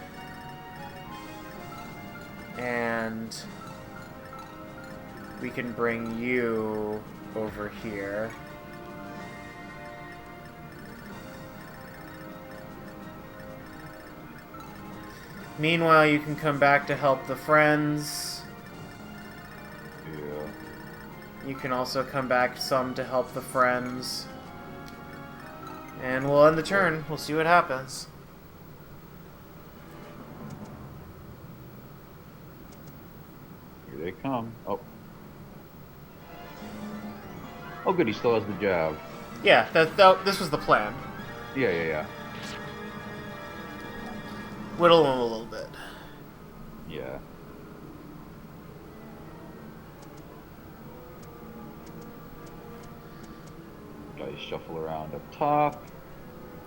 Speaker 1: And we can bring you over here. Meanwhile, you can come back to help the friends.
Speaker 2: Yeah.
Speaker 1: You can also come back some to help the friends. And we'll end the turn. We'll see what happens.
Speaker 2: Here they come. Oh. Oh, good. He still has the jab.
Speaker 1: Yeah, this was the plan.
Speaker 2: Yeah.
Speaker 1: Whittle him a little bit.
Speaker 2: Yeah. Guys shuffle around up top.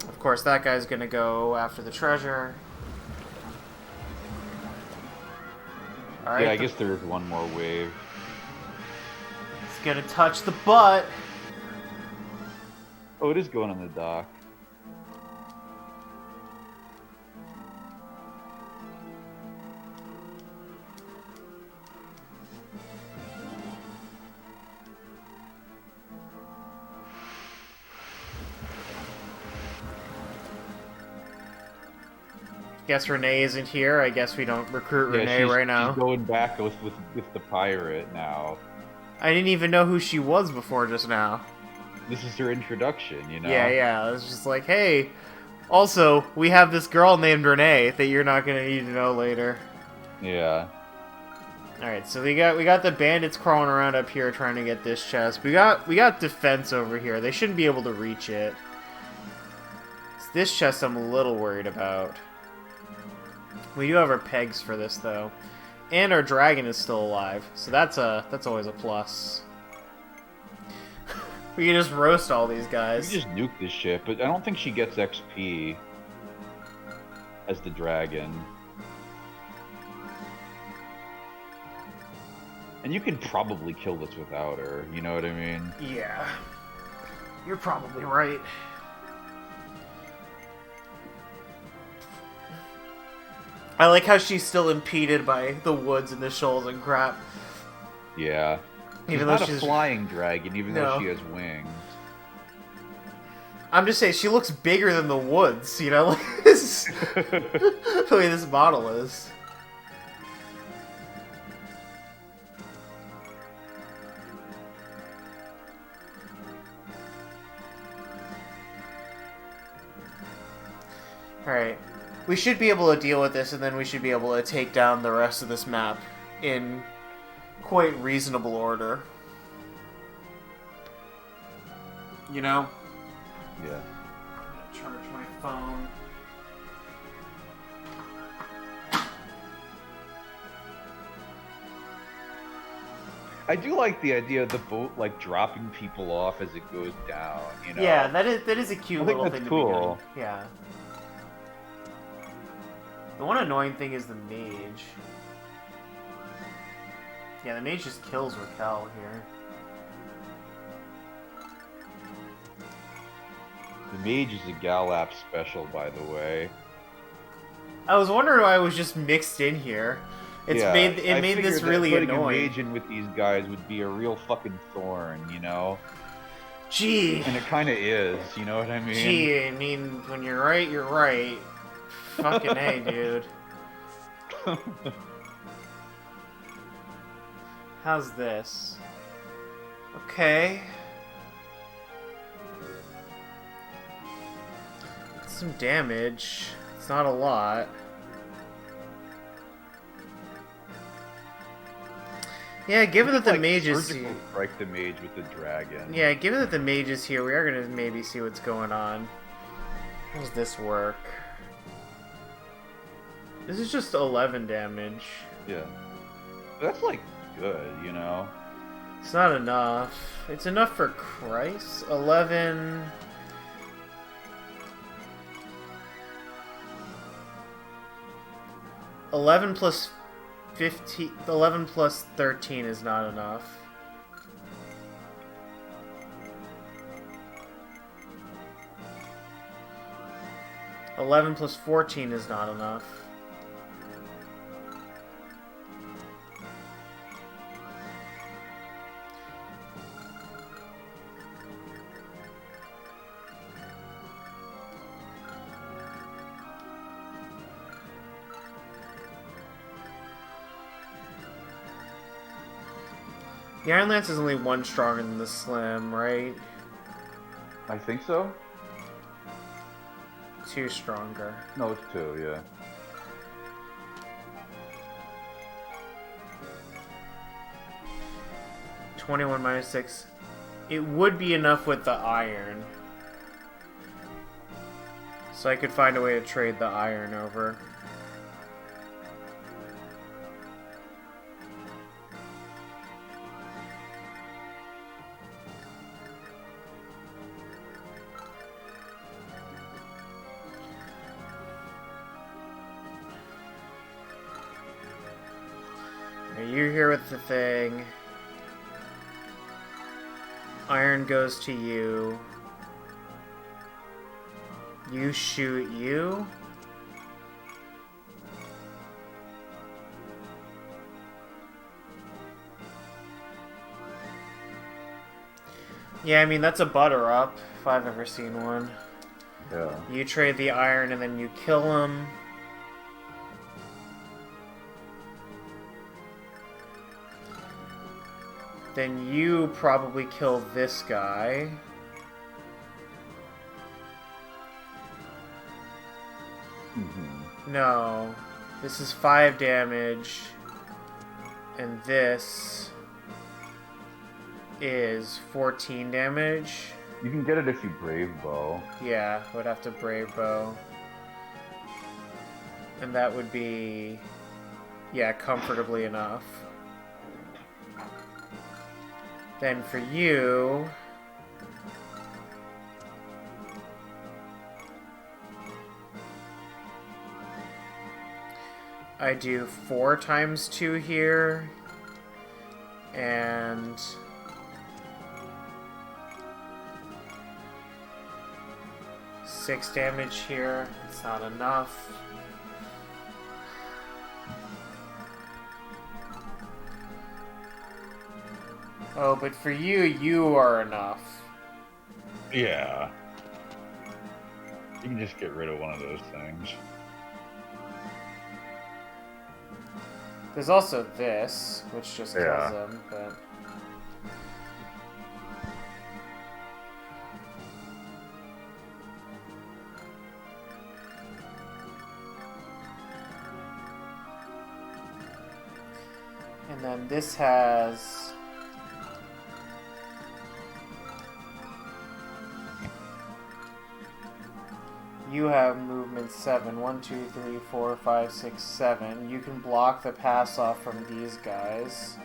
Speaker 1: Of course, that guy's gonna go after the treasure. Alright.
Speaker 2: Yeah, I guess there is one more wave.
Speaker 1: It's gonna touch the butt.
Speaker 2: Oh, it is going on the dock.
Speaker 1: Guess Renee isn't here. I guess we don't recruit Renee right now.
Speaker 2: She's going back with the pirate now.
Speaker 1: I didn't even know who she was before just now.
Speaker 2: This is her introduction, you know?
Speaker 1: Yeah. It's just like, hey, also, we have this girl named Renee that you're not gonna need to know later.
Speaker 2: Yeah.
Speaker 1: Alright, so we got the bandits crawling around up here trying to get this chest. We got defense over here. They shouldn't be able to reach it. It's this chest I'm a little worried about. We do have our pegs for this though. And our dragon is still alive, so that's always a plus. We can just roast all these guys.
Speaker 2: We can just nuke this ship, but I don't think she gets XP as the dragon. And you could probably kill this without her, you know what I mean?
Speaker 1: Yeah. You're probably right. I like how she's still impeded by the woods and the shoals and crap.
Speaker 2: Yeah.
Speaker 1: Even
Speaker 2: though
Speaker 1: though
Speaker 2: she's not a flying dragon, even though she has wings.
Speaker 1: I'm just saying, she looks bigger than the woods, you know? Like, the way this model is. Alright. We should be able to deal with this, and then we should be able to take down the rest of this map in quite reasonable order. You know?
Speaker 2: Yeah.
Speaker 1: I'm gonna charge my phone.
Speaker 2: I do like the idea of the boat like dropping people off as it goes down, you know?
Speaker 1: Yeah, that is a cute little thing to
Speaker 2: cool.
Speaker 1: be doing. Yeah. The one annoying thing is the mage. Yeah, the mage just kills Raquel here.
Speaker 2: The mage is a Galap special, by the way.
Speaker 1: I was wondering why it was just mixed in here. It made this really annoying.
Speaker 2: Putting a mage in with these guys would be a real fucking thorn, you know?
Speaker 1: Gee.
Speaker 2: And it kind of is, you know what I mean?
Speaker 1: Gee, I mean, when you're right, you're right. Fucking A, dude. How's this? Okay. Some damage. It's not a lot. Yeah, given that the mage is here.
Speaker 2: Strike the mage with the dragon.
Speaker 1: Yeah, given that the mage is here, we are gonna maybe see what's going on. How does this work? This is just 11 damage.
Speaker 2: Yeah. That's like good, you know?
Speaker 1: It's not enough. It's enough for Christ. 11... 11 plus 15... 11 plus 13 is not enough. $11 plus 14 is not enough. The Iron Lance is only one stronger than the Slim, right?
Speaker 2: I think so.
Speaker 1: Two stronger.
Speaker 2: No, it's two, yeah.
Speaker 1: -21 -6. It would be enough with the iron. So I could find a way to trade the iron over. Now you're here with the thing. Iron goes to you. You shoot you. Yeah, I mean, that's a butter up, if I've ever seen one.
Speaker 2: Yeah.
Speaker 1: You trade the iron and then you kill him. Then you probably kill this guy. No. This is 5 damage. And this is 14 damage.
Speaker 2: You can get it if you Brave Bow.
Speaker 1: Yeah, would have to Brave Bow. And that would be... yeah, comfortably enough. Then for you... I do 4 times 2 here. And... 6 damage here. It's not enough. Oh, but for you, you are enough.
Speaker 2: Yeah. You can just get rid of one of those things.
Speaker 1: There's also this, which just kills
Speaker 2: Yeah.
Speaker 1: him, but... And then this has... You have movement 7. 1, 2, 3, 4, 5, 6, 7. You can block the pass off from these guys.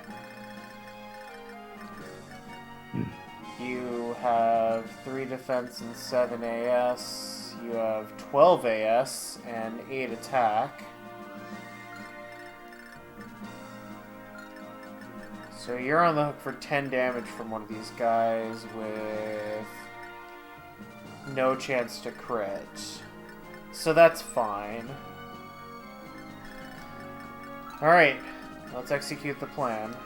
Speaker 1: You have 3 defense and 7 AS. You have 12 AS and 8 attack. So you're on the hook for 10 damage from one of these guys with no chance to crit. So that's fine. Alright, let's execute the plan.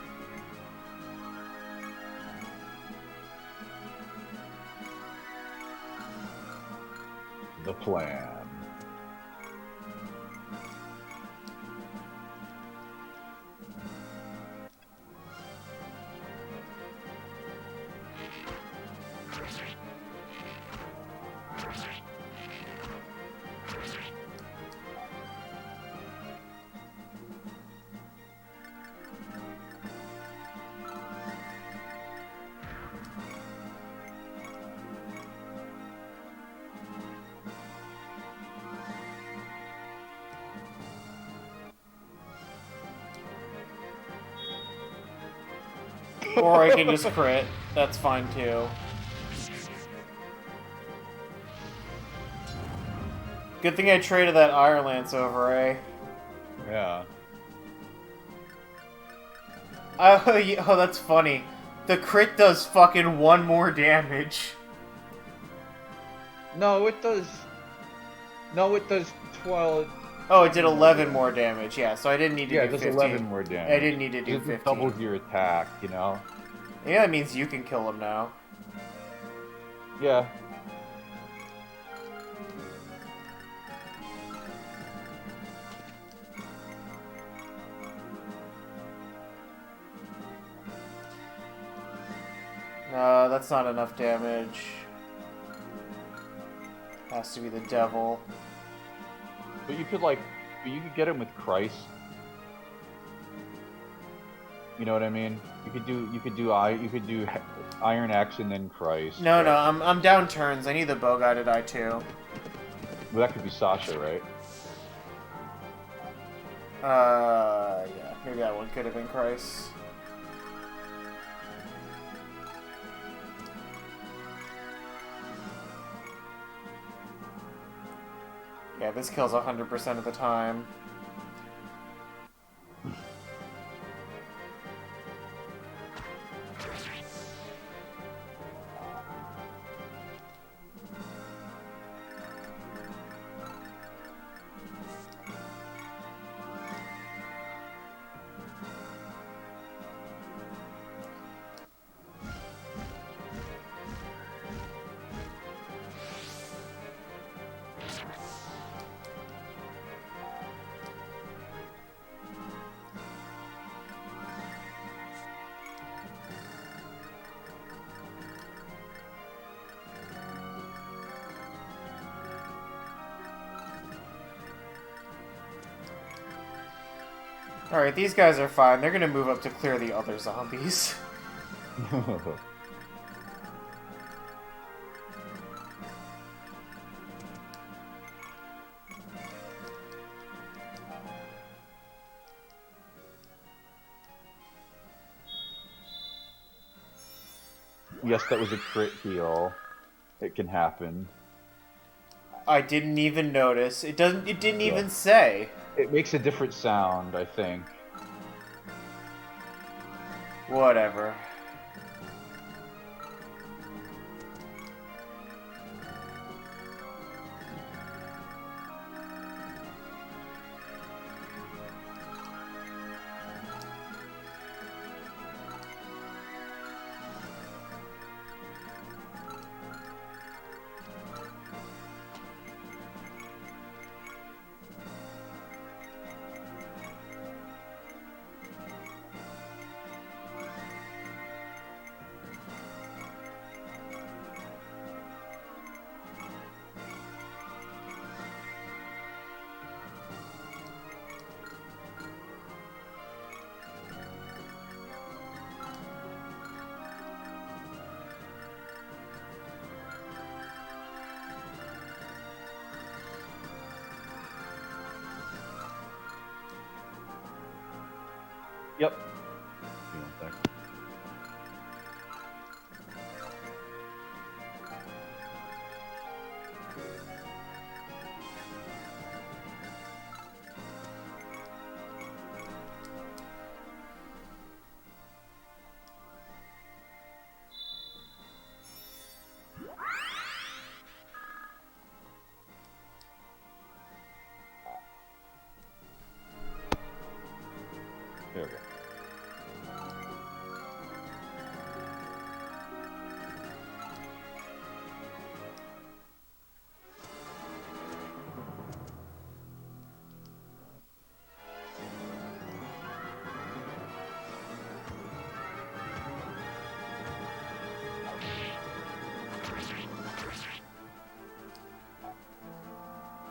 Speaker 2: The plan.
Speaker 1: Or I can just crit. That's fine too. Good thing I traded that Iron Lance over, eh?
Speaker 2: Yeah.
Speaker 1: Oh, yeah, oh, that's funny. The crit does fucking 1 more damage.
Speaker 2: No, it does. No, it does 12.
Speaker 1: Oh, it did 11 more damage, yeah, so I didn't need to
Speaker 2: Yeah,
Speaker 1: do
Speaker 2: it does
Speaker 1: 15.
Speaker 2: 11 more damage.
Speaker 1: I didn't need to do
Speaker 2: It
Speaker 1: 15.
Speaker 2: doubles your attack, you know?
Speaker 1: Yeah, that means you can kill him now.
Speaker 2: Yeah.
Speaker 1: No, that's not enough damage. Has to be the devil.
Speaker 2: But you could get him with Christ. You know what I mean? You could do Iron X and then Christ.
Speaker 1: No, no, I'm down turns. I need the bow guy to die too.
Speaker 2: Well, that could be Sasha, right?
Speaker 1: Yeah, maybe that one could have been Christ. Yeah, this kills 100% of the time. Alright, these guys are fine. They're gonna move up to clear the other zombies.
Speaker 2: Yes, that was a crit heal. It can happen.
Speaker 1: I didn't even notice. It didn't even say.
Speaker 2: It makes a different sound, I think.
Speaker 1: Whatever.
Speaker 2: Yep. Give me 1 sec. There we go.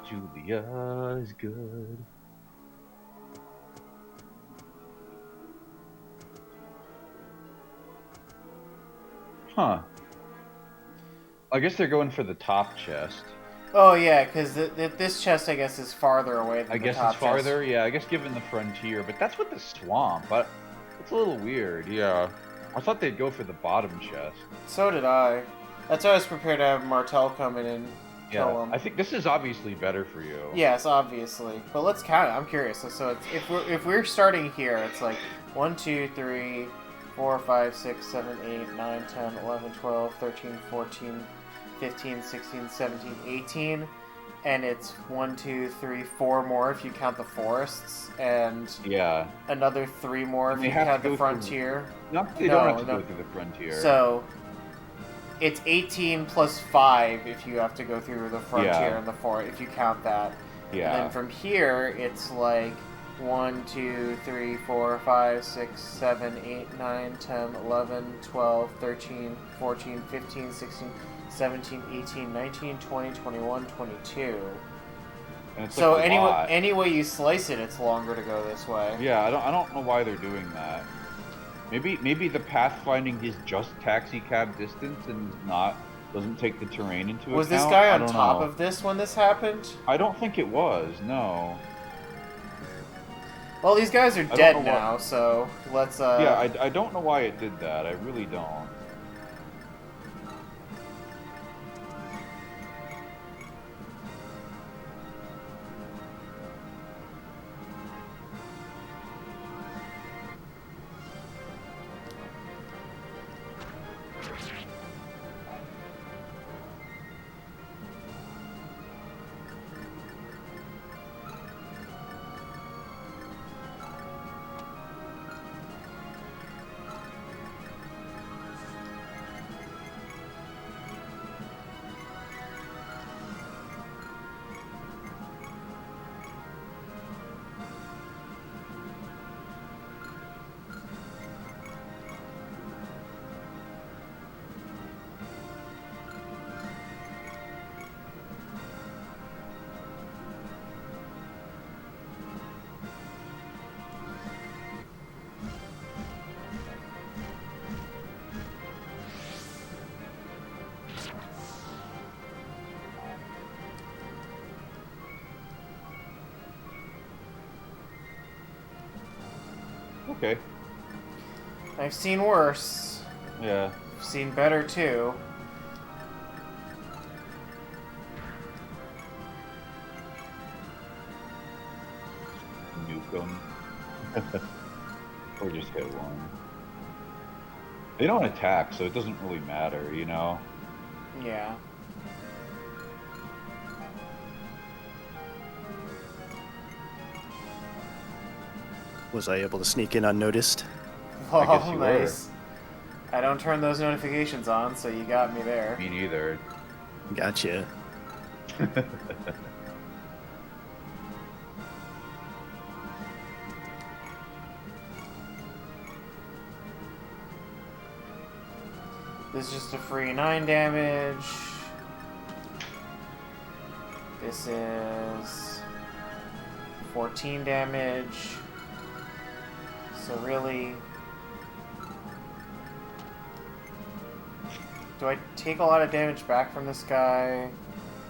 Speaker 2: Julia is good. Huh. I guess they're going for the top chest.
Speaker 1: Oh yeah, because this chest, I guess, is farther away than
Speaker 2: I
Speaker 1: the
Speaker 2: guess
Speaker 1: top
Speaker 2: it's farther.
Speaker 1: chest.
Speaker 2: Yeah, I guess given the frontier, but that's with the swamp. But it's a little weird. Yeah, I thought they'd go for the bottom chest.
Speaker 1: So did I. That's why I was prepared to have Martel come in and kill him.
Speaker 2: I think this is obviously better for you.
Speaker 1: Yes, obviously. But let's count it. I'm curious. So it's, if we're starting here, it's like 1, 2, 3, 4, 5, 6, 7, 8, 9, 10, 11, 12, 13, 14, 15, 16, 17, 18. And it's 1, 2, 3, 4 more if you count the forests, and another 3 more if you count the frontier.
Speaker 2: No, they don't have to go through the frontier.
Speaker 1: So it's 18 plus 5 if you have to go through the frontier and the forest, if you count that.
Speaker 2: Yeah.
Speaker 1: And then from here, it's like 1, 2, 3, 4, 5, 6, 7, 8, 9, 10, 11, 12, 13, 14, 15, 16, 17, 18, 19, 20, 21, 22.
Speaker 2: And it's
Speaker 1: So
Speaker 2: like a lot.
Speaker 1: any way you slice it, it's longer to go this way.
Speaker 2: Yeah, I don't know why they're doing that. Maybe the pathfinding is just taxi cab distance and doesn't take the terrain into account.
Speaker 1: Was this guy on top of this when this happened?
Speaker 2: I don't think it was. No.
Speaker 1: Well, these guys are dead now, so let's.
Speaker 2: Yeah, I don't know why it did that. I really don't. Okay.
Speaker 1: I've seen worse.
Speaker 2: Yeah.
Speaker 1: I've seen better too.
Speaker 2: Nuke them. Or just hit one. They don't attack, so it doesn't really matter, you know?
Speaker 1: Yeah.
Speaker 4: Was I able to sneak in unnoticed?
Speaker 1: Oh,
Speaker 2: I guess you
Speaker 1: nice. I don't turn those notifications on, so you got me there.
Speaker 2: Me neither.
Speaker 4: Gotcha.
Speaker 1: This is just a free 9 damage. This is 14 damage. So really... Do I take a lot of damage back from this guy?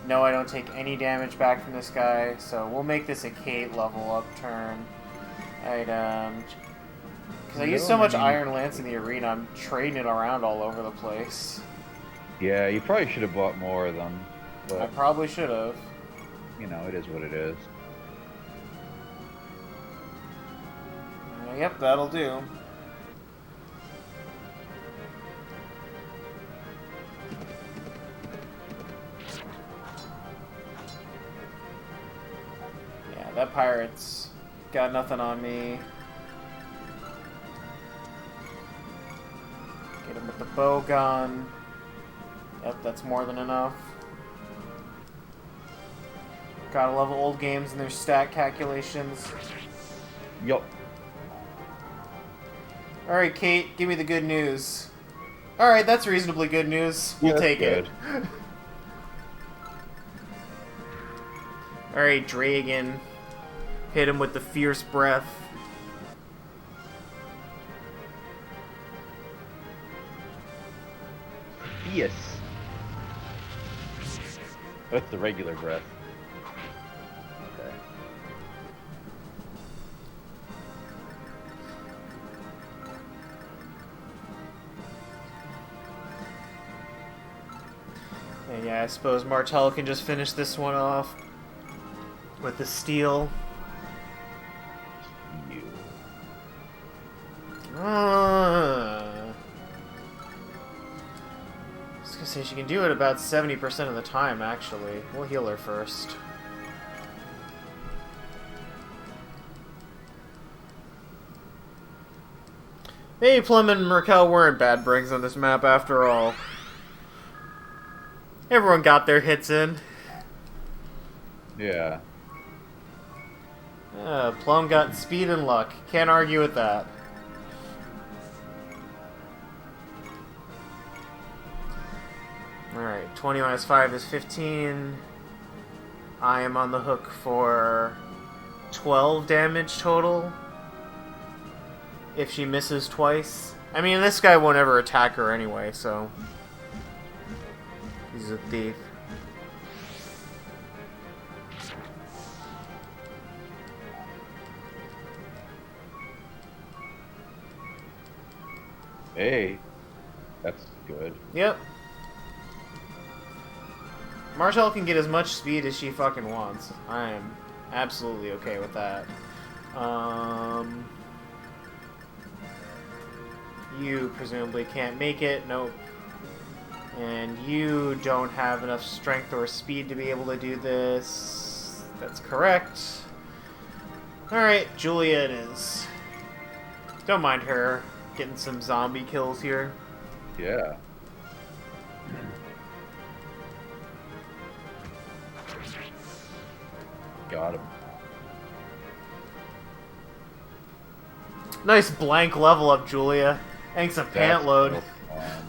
Speaker 1: No, I don't take any damage back from this guy. So we'll make this a Kate level up turn. Item... Because I use so much Iron Lance in the arena, I'm trading it around all over the place.
Speaker 2: Yeah, you probably should have bought more of them. But,
Speaker 1: I probably should have.
Speaker 2: you know, it is what it is.
Speaker 1: Yep, that'll do. Yeah, that pirate's got nothing on me. Get him with the bow gun. Yep, that's more than enough. Gotta love old games and their stat calculations.
Speaker 2: Yup.
Speaker 1: Alright, Kate, give me the good news. Alright, that's reasonably good news. We'll
Speaker 2: Yeah,
Speaker 1: take
Speaker 2: good.
Speaker 1: it. Alright, Dragon. Hit him with the fierce breath.
Speaker 2: Yes. That's the regular breath. Okay.
Speaker 1: And yeah, I suppose Martel can just finish this one off with the steel.
Speaker 2: You.
Speaker 1: I was gonna say she can do it about 70% of the time, actually. We'll heal her first. Maybe Plum and Merkel weren't bad brings on this map after all. Everyone got their hits in.
Speaker 2: Yeah.
Speaker 1: Plum got speed and luck. Can't argue with that. Alright, 20 minus 5 is 15. I am on the hook for 12 damage total. If she misses twice. I mean, this guy won't ever attack her anyway, so... He's a thief.
Speaker 2: Hey, that's good.
Speaker 1: Yep. Marshall can get as much speed as she fucking wants. I am absolutely okay with that. You presumably can't make it. Nope. And you don't have enough strength or speed to be able to do this. That's correct. Alright, Julia it is. Don't mind her getting some zombie kills here.
Speaker 2: Yeah. Got him.
Speaker 1: Nice blank level up, Julia. Thanks a pant load.
Speaker 2: So fun.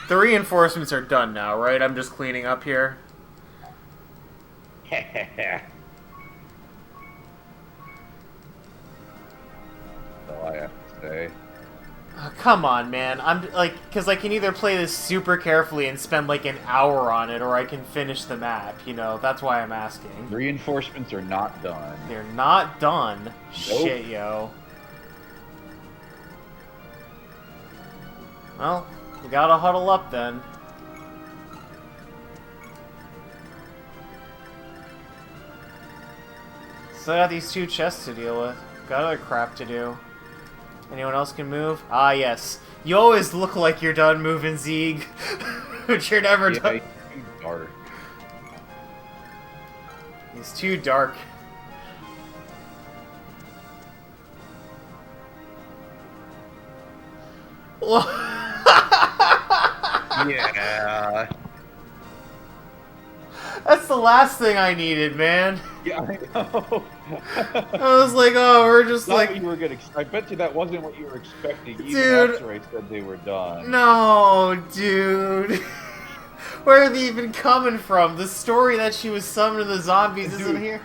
Speaker 1: The reinforcements are done now, right? I'm just cleaning up here.
Speaker 2: That's all I have to say.
Speaker 1: Oh, come on, man. I'm like, because I can either play this super carefully and spend like an hour on it, or I can finish the map, you know? That's why I'm asking.
Speaker 2: Reinforcements are not done.
Speaker 1: They're not done.
Speaker 2: Nope.
Speaker 1: Shit, yo. Well, we gotta huddle up then. Still got these two chests to deal with. Got other crap to do. Anyone else can move? Ah, yes. You always look like you're done moving, Zeeg. But you're never done.
Speaker 2: It's too dark.
Speaker 1: He's too dark.
Speaker 2: Yeah.
Speaker 1: That's the last thing I needed, man.
Speaker 2: Yeah, I know.
Speaker 1: I was like, oh, we're just
Speaker 2: Not
Speaker 1: like...
Speaker 2: what you were gonna. I bet you that wasn't what you were expecting. Even
Speaker 1: Dude.
Speaker 2: after I said they were done.
Speaker 1: No, dude. Where are they even coming from? The story that she was summoning the zombies
Speaker 2: Dude.
Speaker 1: isn't here.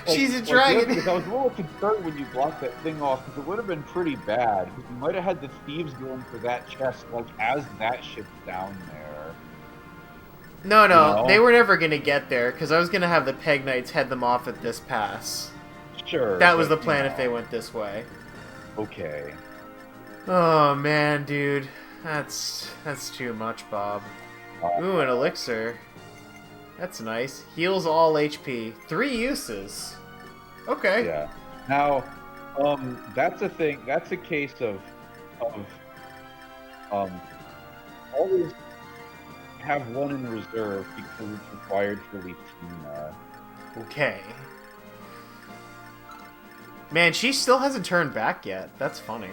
Speaker 2: Like-
Speaker 1: She's a
Speaker 2: like,
Speaker 1: dragon.
Speaker 2: because I was a little concerned when you blocked that thing off, because it would have been pretty bad. Because you might have had the thieves going for that chest, like as that ship's down there.
Speaker 1: No,
Speaker 2: You know?
Speaker 1: they were never gonna get there, because I was gonna have the Peg Knights head them off at this pass.
Speaker 2: Sure.
Speaker 1: That was
Speaker 2: but,
Speaker 1: the plan
Speaker 2: you
Speaker 1: if they
Speaker 2: know,
Speaker 1: went this way.
Speaker 2: Okay.
Speaker 1: Oh, man, dude. That's too much, Bob. Ooh, an elixir. That's nice. Heals all HP. 3 uses. Okay.
Speaker 2: Yeah. Now, that's a thing. That's a case of always have one in reserve because it's required for Latina.
Speaker 1: Okay. Man, she still hasn't turned back yet. That's funny.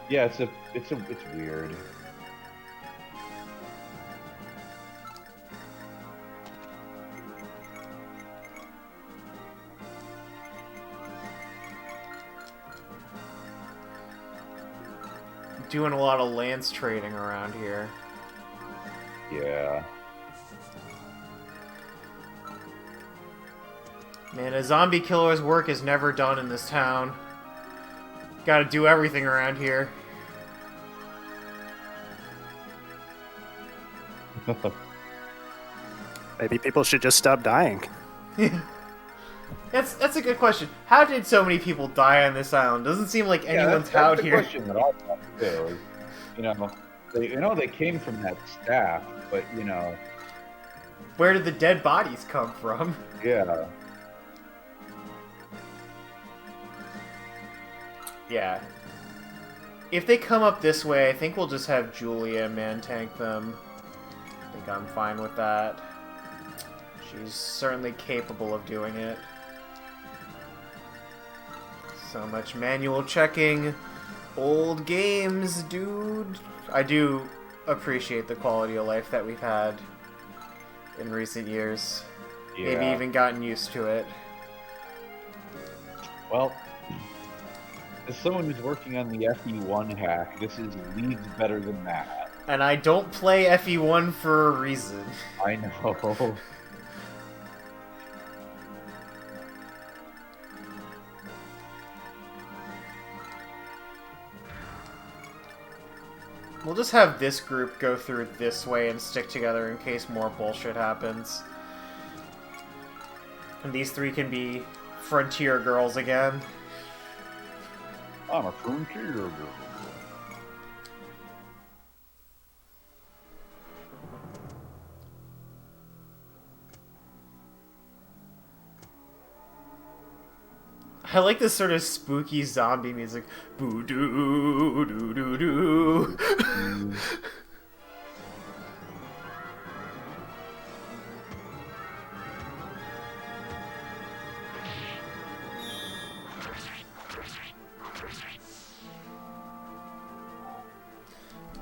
Speaker 2: Yeah, it's weird.
Speaker 1: Doing a lot of lance trading around here.
Speaker 2: Yeah.
Speaker 1: Man, a zombie killer's work is never done in this town. Gotta do everything around here.
Speaker 4: Maybe people should just stop dying.
Speaker 1: That's a good question. How did so many people die on this island? Doesn't seem like anyone's
Speaker 2: that's
Speaker 1: out
Speaker 2: the
Speaker 1: here.
Speaker 2: question that I thought too. Is, they came from that staff, but
Speaker 1: Where did the dead bodies come from?
Speaker 2: yeah.
Speaker 1: Yeah. If they come up this way, I think we'll just have Julia man-tank them. I think I'm fine with that. She's certainly capable of doing it. So much manual checking. Old games, dude. I do appreciate the quality of life that we've had in recent years.
Speaker 2: Yeah.
Speaker 1: Maybe even gotten used to it.
Speaker 2: Well, as someone who's working on the FE1 hack, this is leagues better than that.
Speaker 1: And I don't play FE1 for a reason.
Speaker 2: I know.
Speaker 1: We'll just have this group go through this way and stick together in case more bullshit happens. And these three can be frontier girls again.
Speaker 2: I'm a frontier girl.
Speaker 1: I like this sort of spooky zombie music. Boo doo doo doo doo.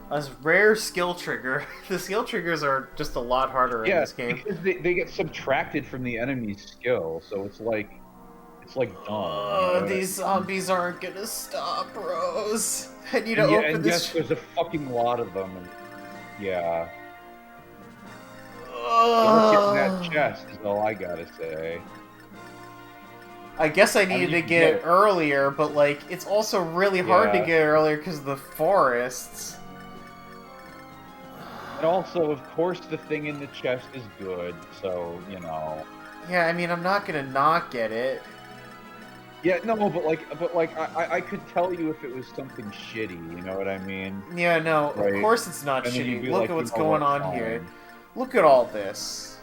Speaker 1: A rare skill trigger. The skill triggers are just a lot harder in this game.
Speaker 2: Because they get subtracted from the enemy's skill, so it's like dumb.
Speaker 1: These zombies aren't gonna stop, bros. I need to open
Speaker 2: and
Speaker 1: this.
Speaker 2: yes, there's a fucking lot of them. And yeah. Don't get in that chest is all I gotta say.
Speaker 1: I guess I needed to get it earlier, but like it's also really hard to get it earlier because of the forests.
Speaker 2: And also, of course, the thing in the chest is good, so you know.
Speaker 1: Yeah, I mean, I'm not gonna not get it.
Speaker 2: Yeah, no, but I could tell you if it was something shitty, you know what I mean?
Speaker 1: Yeah, no,
Speaker 2: right?
Speaker 1: Of course it's not
Speaker 2: And
Speaker 1: shitty. Look at what's going on here. Look at all this.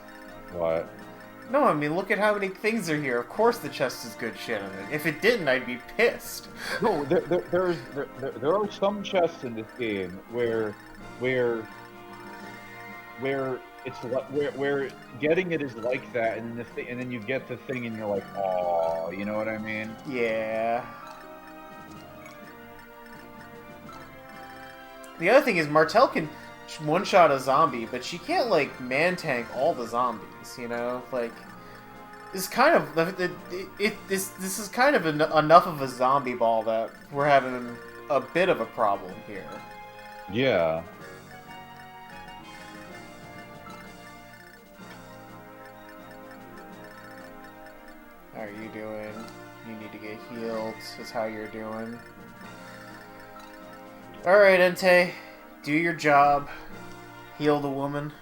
Speaker 2: What?
Speaker 1: No, I mean, look at how many things are here. Of course the chest is good shit. I mean, if it didn't, I'd be pissed.
Speaker 2: No, there are some chests in this game where it's where getting it is like that, and then you get the thing, and you're like, oh, you know what I mean?
Speaker 1: Yeah. The other thing is, Martel can one-shot a zombie, but she can't like man-tank all the zombies. You know, like it's kind of this is kind of enough of a zombie ball that we're having a bit of a problem here.
Speaker 2: Yeah.
Speaker 1: How are you doing? You need to get healed, is how you're doing. Alright, Entei. Do your job. Heal the woman.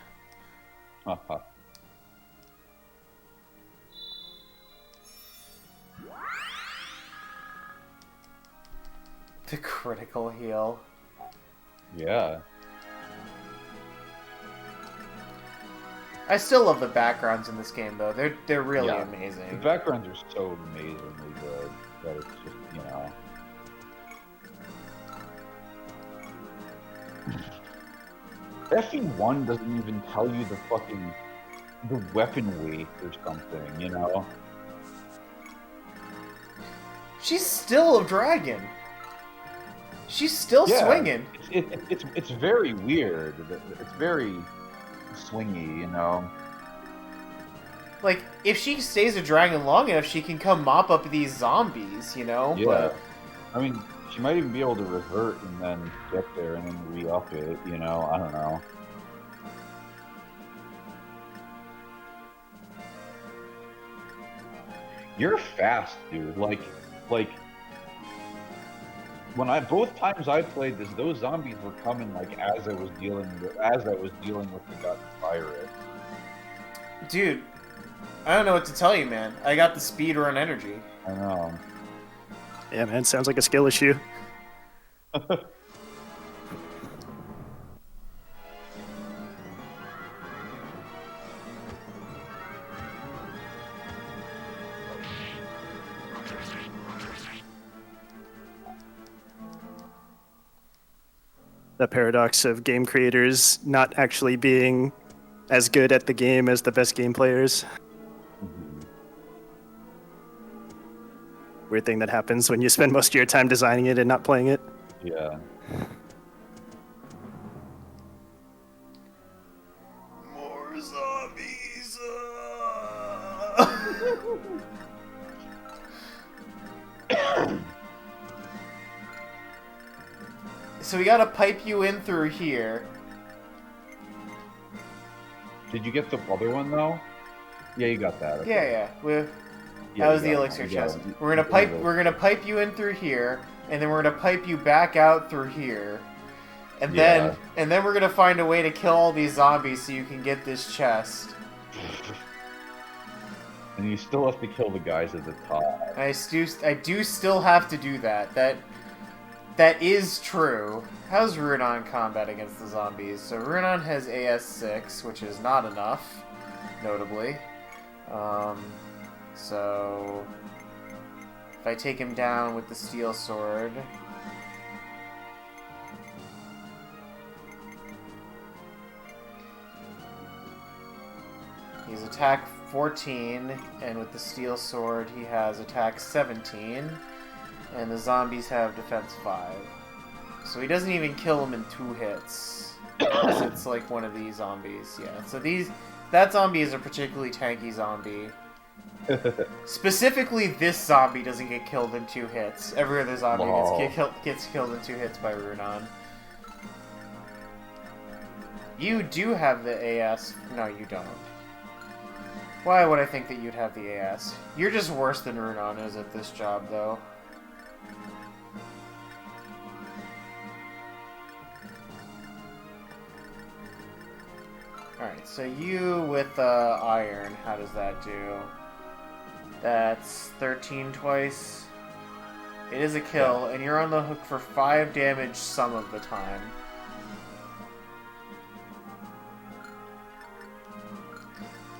Speaker 2: Uh-huh.
Speaker 1: The critical heal.
Speaker 2: Yeah.
Speaker 1: I still love the backgrounds in this game, though. They're really amazing.
Speaker 2: The backgrounds are so amazingly good that it's just, you know. FE1 doesn't even tell you the weapon weight or something, you know?
Speaker 1: She's still a dragon. She's still swinging.
Speaker 2: It's very weird. It's very swingy, you know?
Speaker 1: Like, if she stays a dragon long enough, she can come mop up these zombies, you know?
Speaker 2: Yeah.
Speaker 1: But
Speaker 2: I mean, she might even be able to revert and then get there and then re-up it, you know? I don't know. You're fast, dude. Like, both times I played this, those zombies were coming like as I was dealing with the gut virus.
Speaker 1: dude, I don't know what to tell you, man. I got the speed run energy.
Speaker 2: I know.
Speaker 4: Yeah, man, sounds like a skill issue. The paradox of game creators not actually being as good at the game as the best game players. weird thing that happens when you spend most of your time designing it and not playing it.
Speaker 2: Yeah.
Speaker 1: More zombies. So we gotta pipe you in through here.
Speaker 2: Did you get the other one though? Yeah, you got that. Okay.
Speaker 1: Yeah. That was the elixir chest. We're gonna pipe you in through here, and then we're gonna pipe you back out through here. And then we're gonna find a way to kill all these zombies so you can get this chest.
Speaker 2: And you still have to kill the guys at the top.
Speaker 1: I do still have to do that. That is true. How's Runon combat against the zombies? So Runon has AS6, which is not enough, notably. So if I take him down with the steel sword, he's attack 14, and with the steel sword he has attack 17, and the zombies have defense 5. So he doesn't even kill them in 2 hits. It's like one of these zombies, yeah. So that zombie is a particularly tanky zombie. Specifically, this zombie doesn't get killed in 2 hits. Every other zombie gets killed in 2 hits by Runon. You do have the AS. No, you don't. Why would I think that you'd have the AS? You're just worse than Runon is at this job, though. Alright, so you with iron, how does that do? That's 13 twice. It is a kill, and you're on the hook for 5 damage some of the time.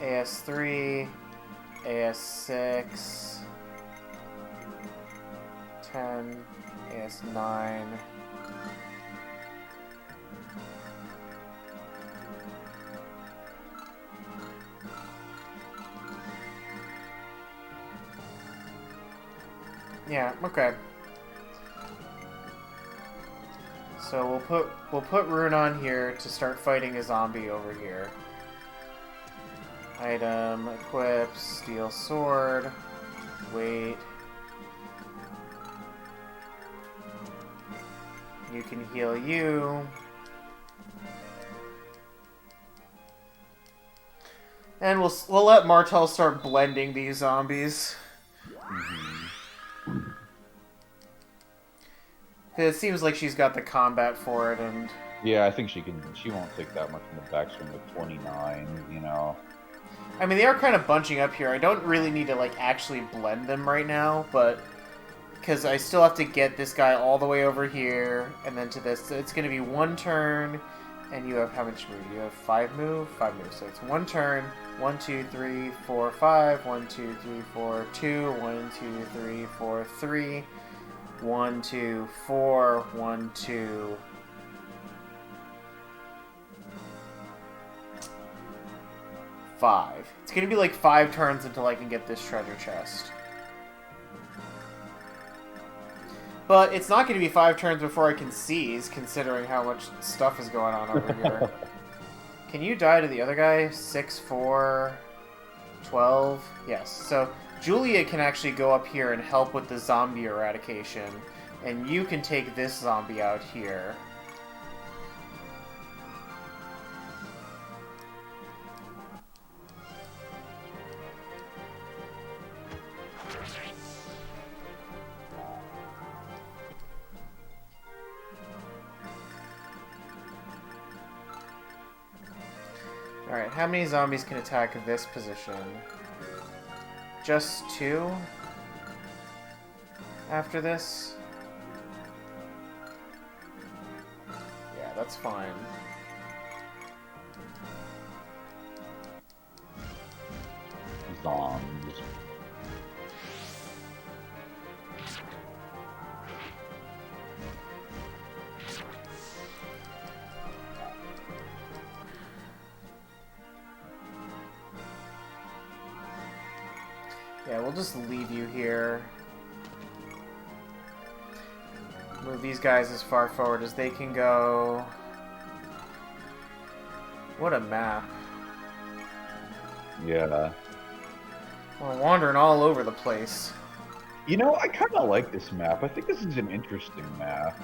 Speaker 1: AS3, AS6, 10, AS9. Yeah, okay. So we'll put Rune on here to start fighting a zombie over here. Item, equip, steel sword, wait. You can heal you. And we'll let Martel start blending these zombies. It seems like she's got the combat for it, and
Speaker 2: yeah, I think she can. She won't take that much in the backswing with 29. You know.
Speaker 1: I mean, they are kind of bunching up here. I don't really need to like actually blend them right now, but because I still have to get this guy all the way over here and then to this. So it's going to be 1 turn, and you have how much move? You have 5 move. 5 moves. So it's 1 turn. 1, 2, 3, 4, 5. 1, 2, 3, 4, 2. 1, 2, 3, 4, 3. 1, 2, 4, 1, 2. 5. It's gonna be like 5 turns until I can get this treasure chest. But it's not gonna be 5 turns before I can seize, considering how much stuff is going on over here. Can you die to the other guy? 6, 4, 12? Yes. So Julia can actually go up here and help with the zombie eradication, and you can take this zombie out here. Alright, how many zombies can attack this position? Just 2? After this? Yeah, that's fine.
Speaker 2: Zombies.
Speaker 1: Yeah, we'll just leave you here. Move these guys as far forward as they can go. What a map.
Speaker 2: Yeah.
Speaker 1: We're wandering all over the place.
Speaker 2: You know, I kind of like this map. I think this is an interesting map.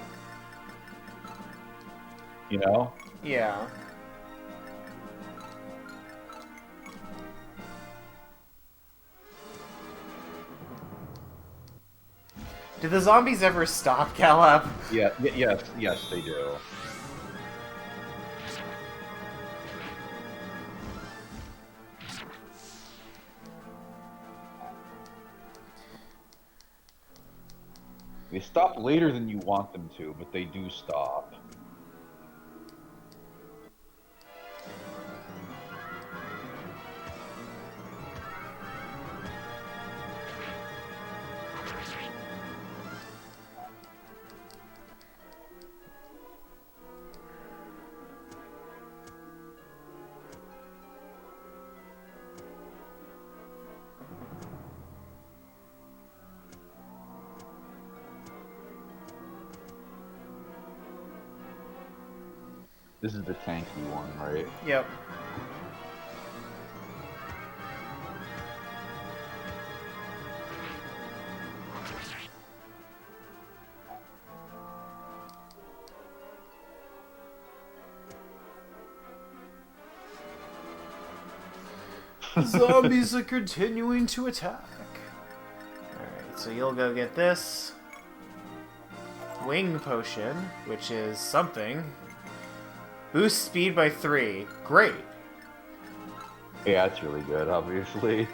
Speaker 2: You know?
Speaker 1: Yeah. Did the zombies ever stop, Galap?
Speaker 2: Yeah, yes, they do. They stop later than you want them to, but they do stop. This is the tanky one, right?
Speaker 1: Yep. Zombies are continuing to attack. Alright, so you'll go get this. Wing potion, which is something. Boost speed by 3. Great.
Speaker 2: Yeah, that's really good, obviously.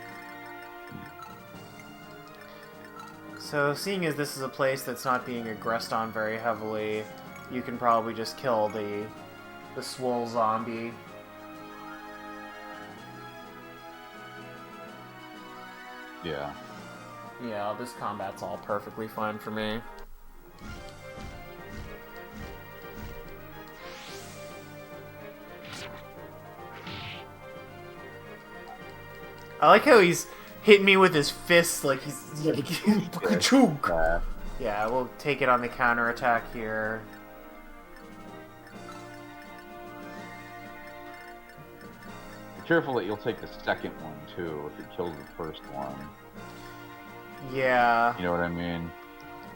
Speaker 1: So, seeing as this is a place that's not being aggressed on very heavily, you can probably just kill the swole zombie.
Speaker 2: Yeah.
Speaker 1: Yeah, this combat's all perfectly fine for me. I like how he's hitting me with his fists like he's like, yeah, we'll take it on the counterattack here.
Speaker 2: Be careful that you'll take the second one too if it kills the first one.
Speaker 1: Yeah.
Speaker 2: You know what I mean?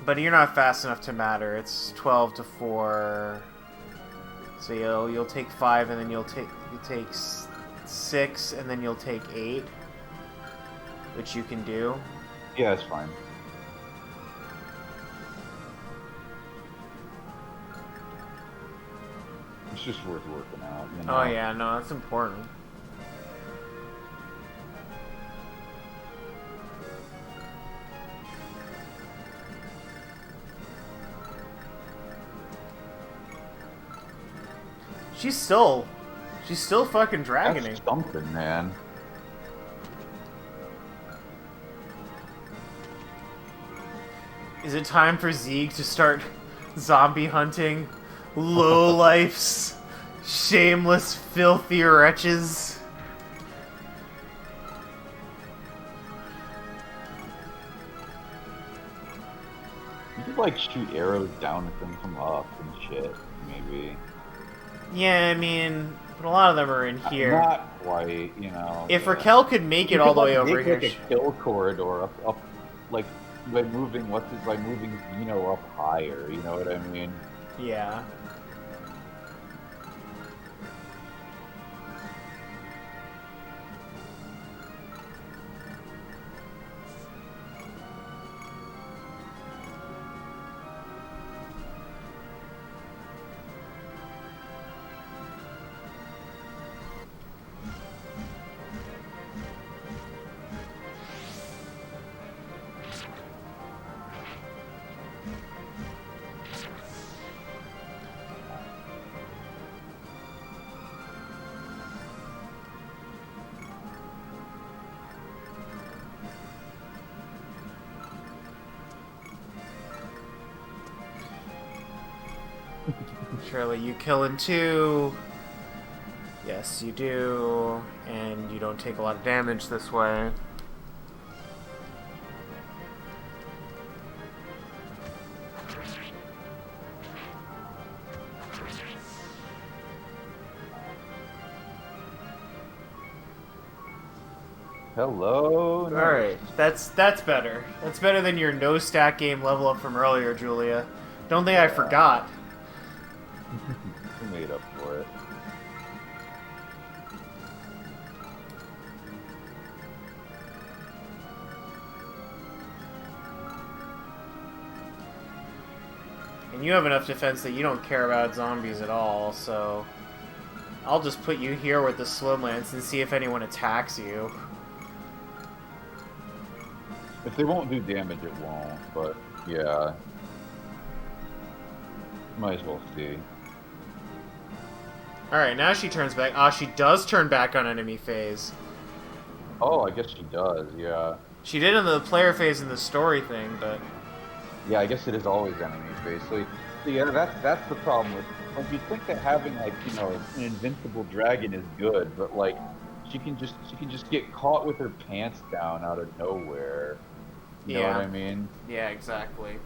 Speaker 1: But you're not fast enough to matter. It's 12 to 4. So you'll take 5 and then you take 6 and then you'll take 8. Which you can do.
Speaker 2: Yeah, it's fine. It's just worth working out, you know?
Speaker 1: Oh yeah, no, that's important. She's still fucking dragging
Speaker 2: That's
Speaker 1: me.
Speaker 2: something, man.
Speaker 1: Is it time for Zeeg to start zombie hunting? Lowlifes, shameless, filthy wretches.
Speaker 2: You could like shoot arrows down at them from up and shit, maybe.
Speaker 1: Yeah, I mean, but a lot of them are in here.
Speaker 2: Not quite, you know.
Speaker 1: If
Speaker 2: yeah.
Speaker 1: Raquel could make it all the way over here,
Speaker 2: like a kill corridor up, like by moving Zeno up higher. You know what I mean?
Speaker 1: yeah. Surely you kill in 2. Yes, you do. And you don't take a lot of damage this way.
Speaker 2: Hello.
Speaker 1: All right, that's better. That's better than your no stack game level up from earlier, Julia. Don't think I forgot.
Speaker 2: You made up for it.
Speaker 1: And you have enough defense that you don't care about zombies at all, so I'll just put you here with the slow lance and see if anyone attacks you.
Speaker 2: If they won't do damage, it won't. But yeah, might as well see.
Speaker 1: Alright, now she turns back. Ah, she does turn back on enemy phase.
Speaker 2: Oh, I guess she does. Yeah.
Speaker 1: She did in the player phase in the story thing, but
Speaker 2: Yeah, I guess it is always enemy phase. So yeah, that's the problem with. Like, you'd think that having like an invincible dragon is good, but like she can just get caught with her pants down out of nowhere. You know what I mean?
Speaker 1: Yeah, exactly.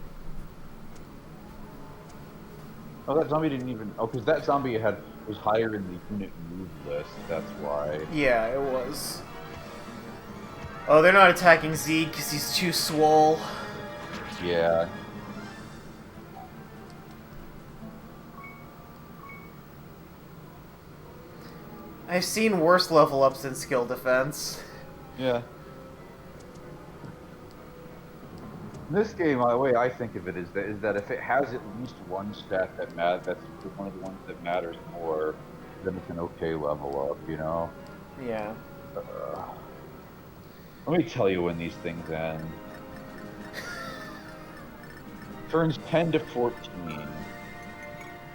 Speaker 2: Oh, that zombie didn't even. Oh, because that zombie was higher in the unit move list. That's why.
Speaker 1: Yeah, it was. Oh, they're not attacking Zeke because he's too swole.
Speaker 2: Yeah.
Speaker 1: I've seen worse level ups in skill defense.
Speaker 2: Yeah. In this game, the way I think of it is that if it has at least one stat that's one of the ones that matters more, then it's an okay level up, you know?
Speaker 1: Yeah.
Speaker 2: Let me tell you when these things end. Turns 10 to 14.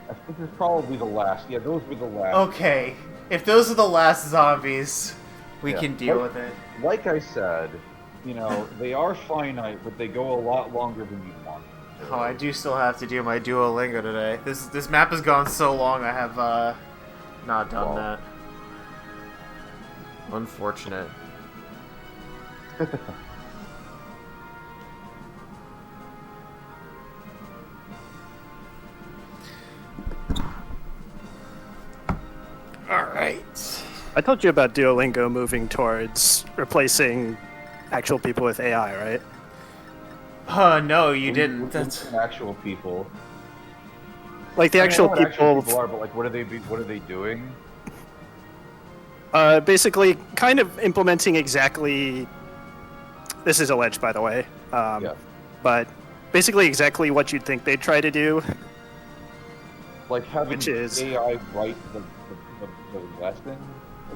Speaker 2: I think this is probably the last. Yeah, those were the last.
Speaker 1: Okay. If those are the last zombies, we can deal with it.
Speaker 2: Like I said, they are finite, but they go a lot longer than you want.
Speaker 1: Oh, I do still have to do my Duolingo today. This map has gone so long, I have not done that. Unfortunate. Alright.
Speaker 4: I told you about Duolingo moving towards replacing actual people with AI, right?
Speaker 1: No, you didn't. That's
Speaker 2: actual people.
Speaker 4: Like the actual people.
Speaker 2: Actual people are, but like, what are they doing?
Speaker 4: Basically, kind of implementing exactly. This is alleged, by the way.
Speaker 2: Yeah.
Speaker 4: But basically, exactly what you'd think they'd try to do.
Speaker 2: Like having
Speaker 4: Which is
Speaker 2: AI write the lesson,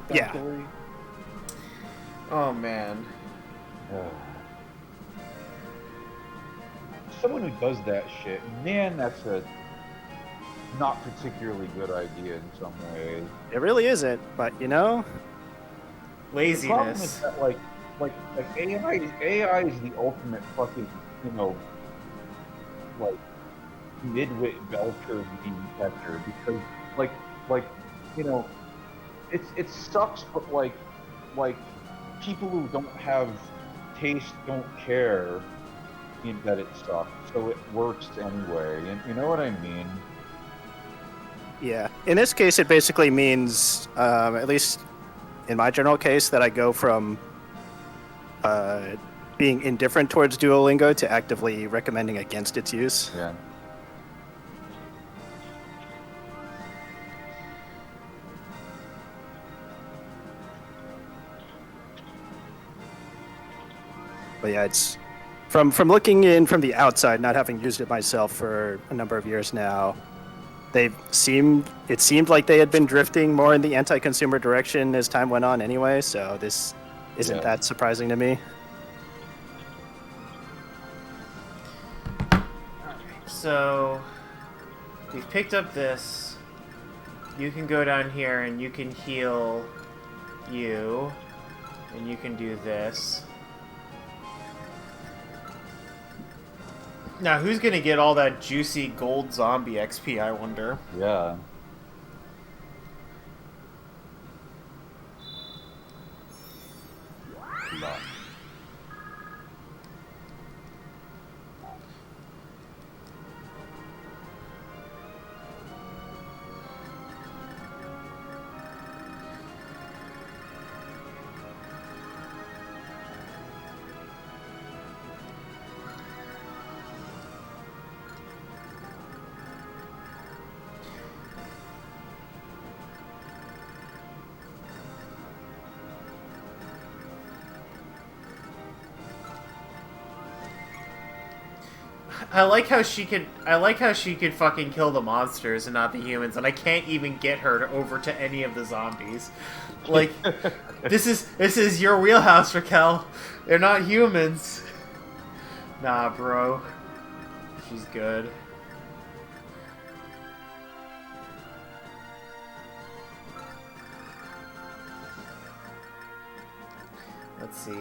Speaker 2: essentially.
Speaker 1: Yeah. Oh man.
Speaker 2: Someone who does that shit, man, that's a not particularly good idea in some ways.
Speaker 4: It really isn't, but
Speaker 1: Laziness.
Speaker 2: The problem is that like AI is the ultimate fucking like midwit bell curve detector, because it sucks, but like people who don't have taste don't care that it sucks, so it works anyway. And you know what I mean?
Speaker 4: Yeah. In this case, it basically means, at least in my general case, that I go from being indifferent towards Duolingo to actively recommending against its use.
Speaker 2: Yeah.
Speaker 4: But yeah, it's from looking in from the outside, not having used it myself for a number of years now. It seemed like they had been drifting more in the anti-consumer direction as time went on anyway, so this isn't that surprising to me.
Speaker 1: So, we've picked up this. You can go down here and you can heal you. And you can do this. Now, who's gonna get all that juicy gold zombie XP, I wonder?
Speaker 2: Yeah. No.
Speaker 1: I like how she could fucking kill the monsters and not the humans, and I can't even get her over to any of the zombies. Like, this is your wheelhouse, Raquel. They're not humans. Nah, bro. She's good. Let's see.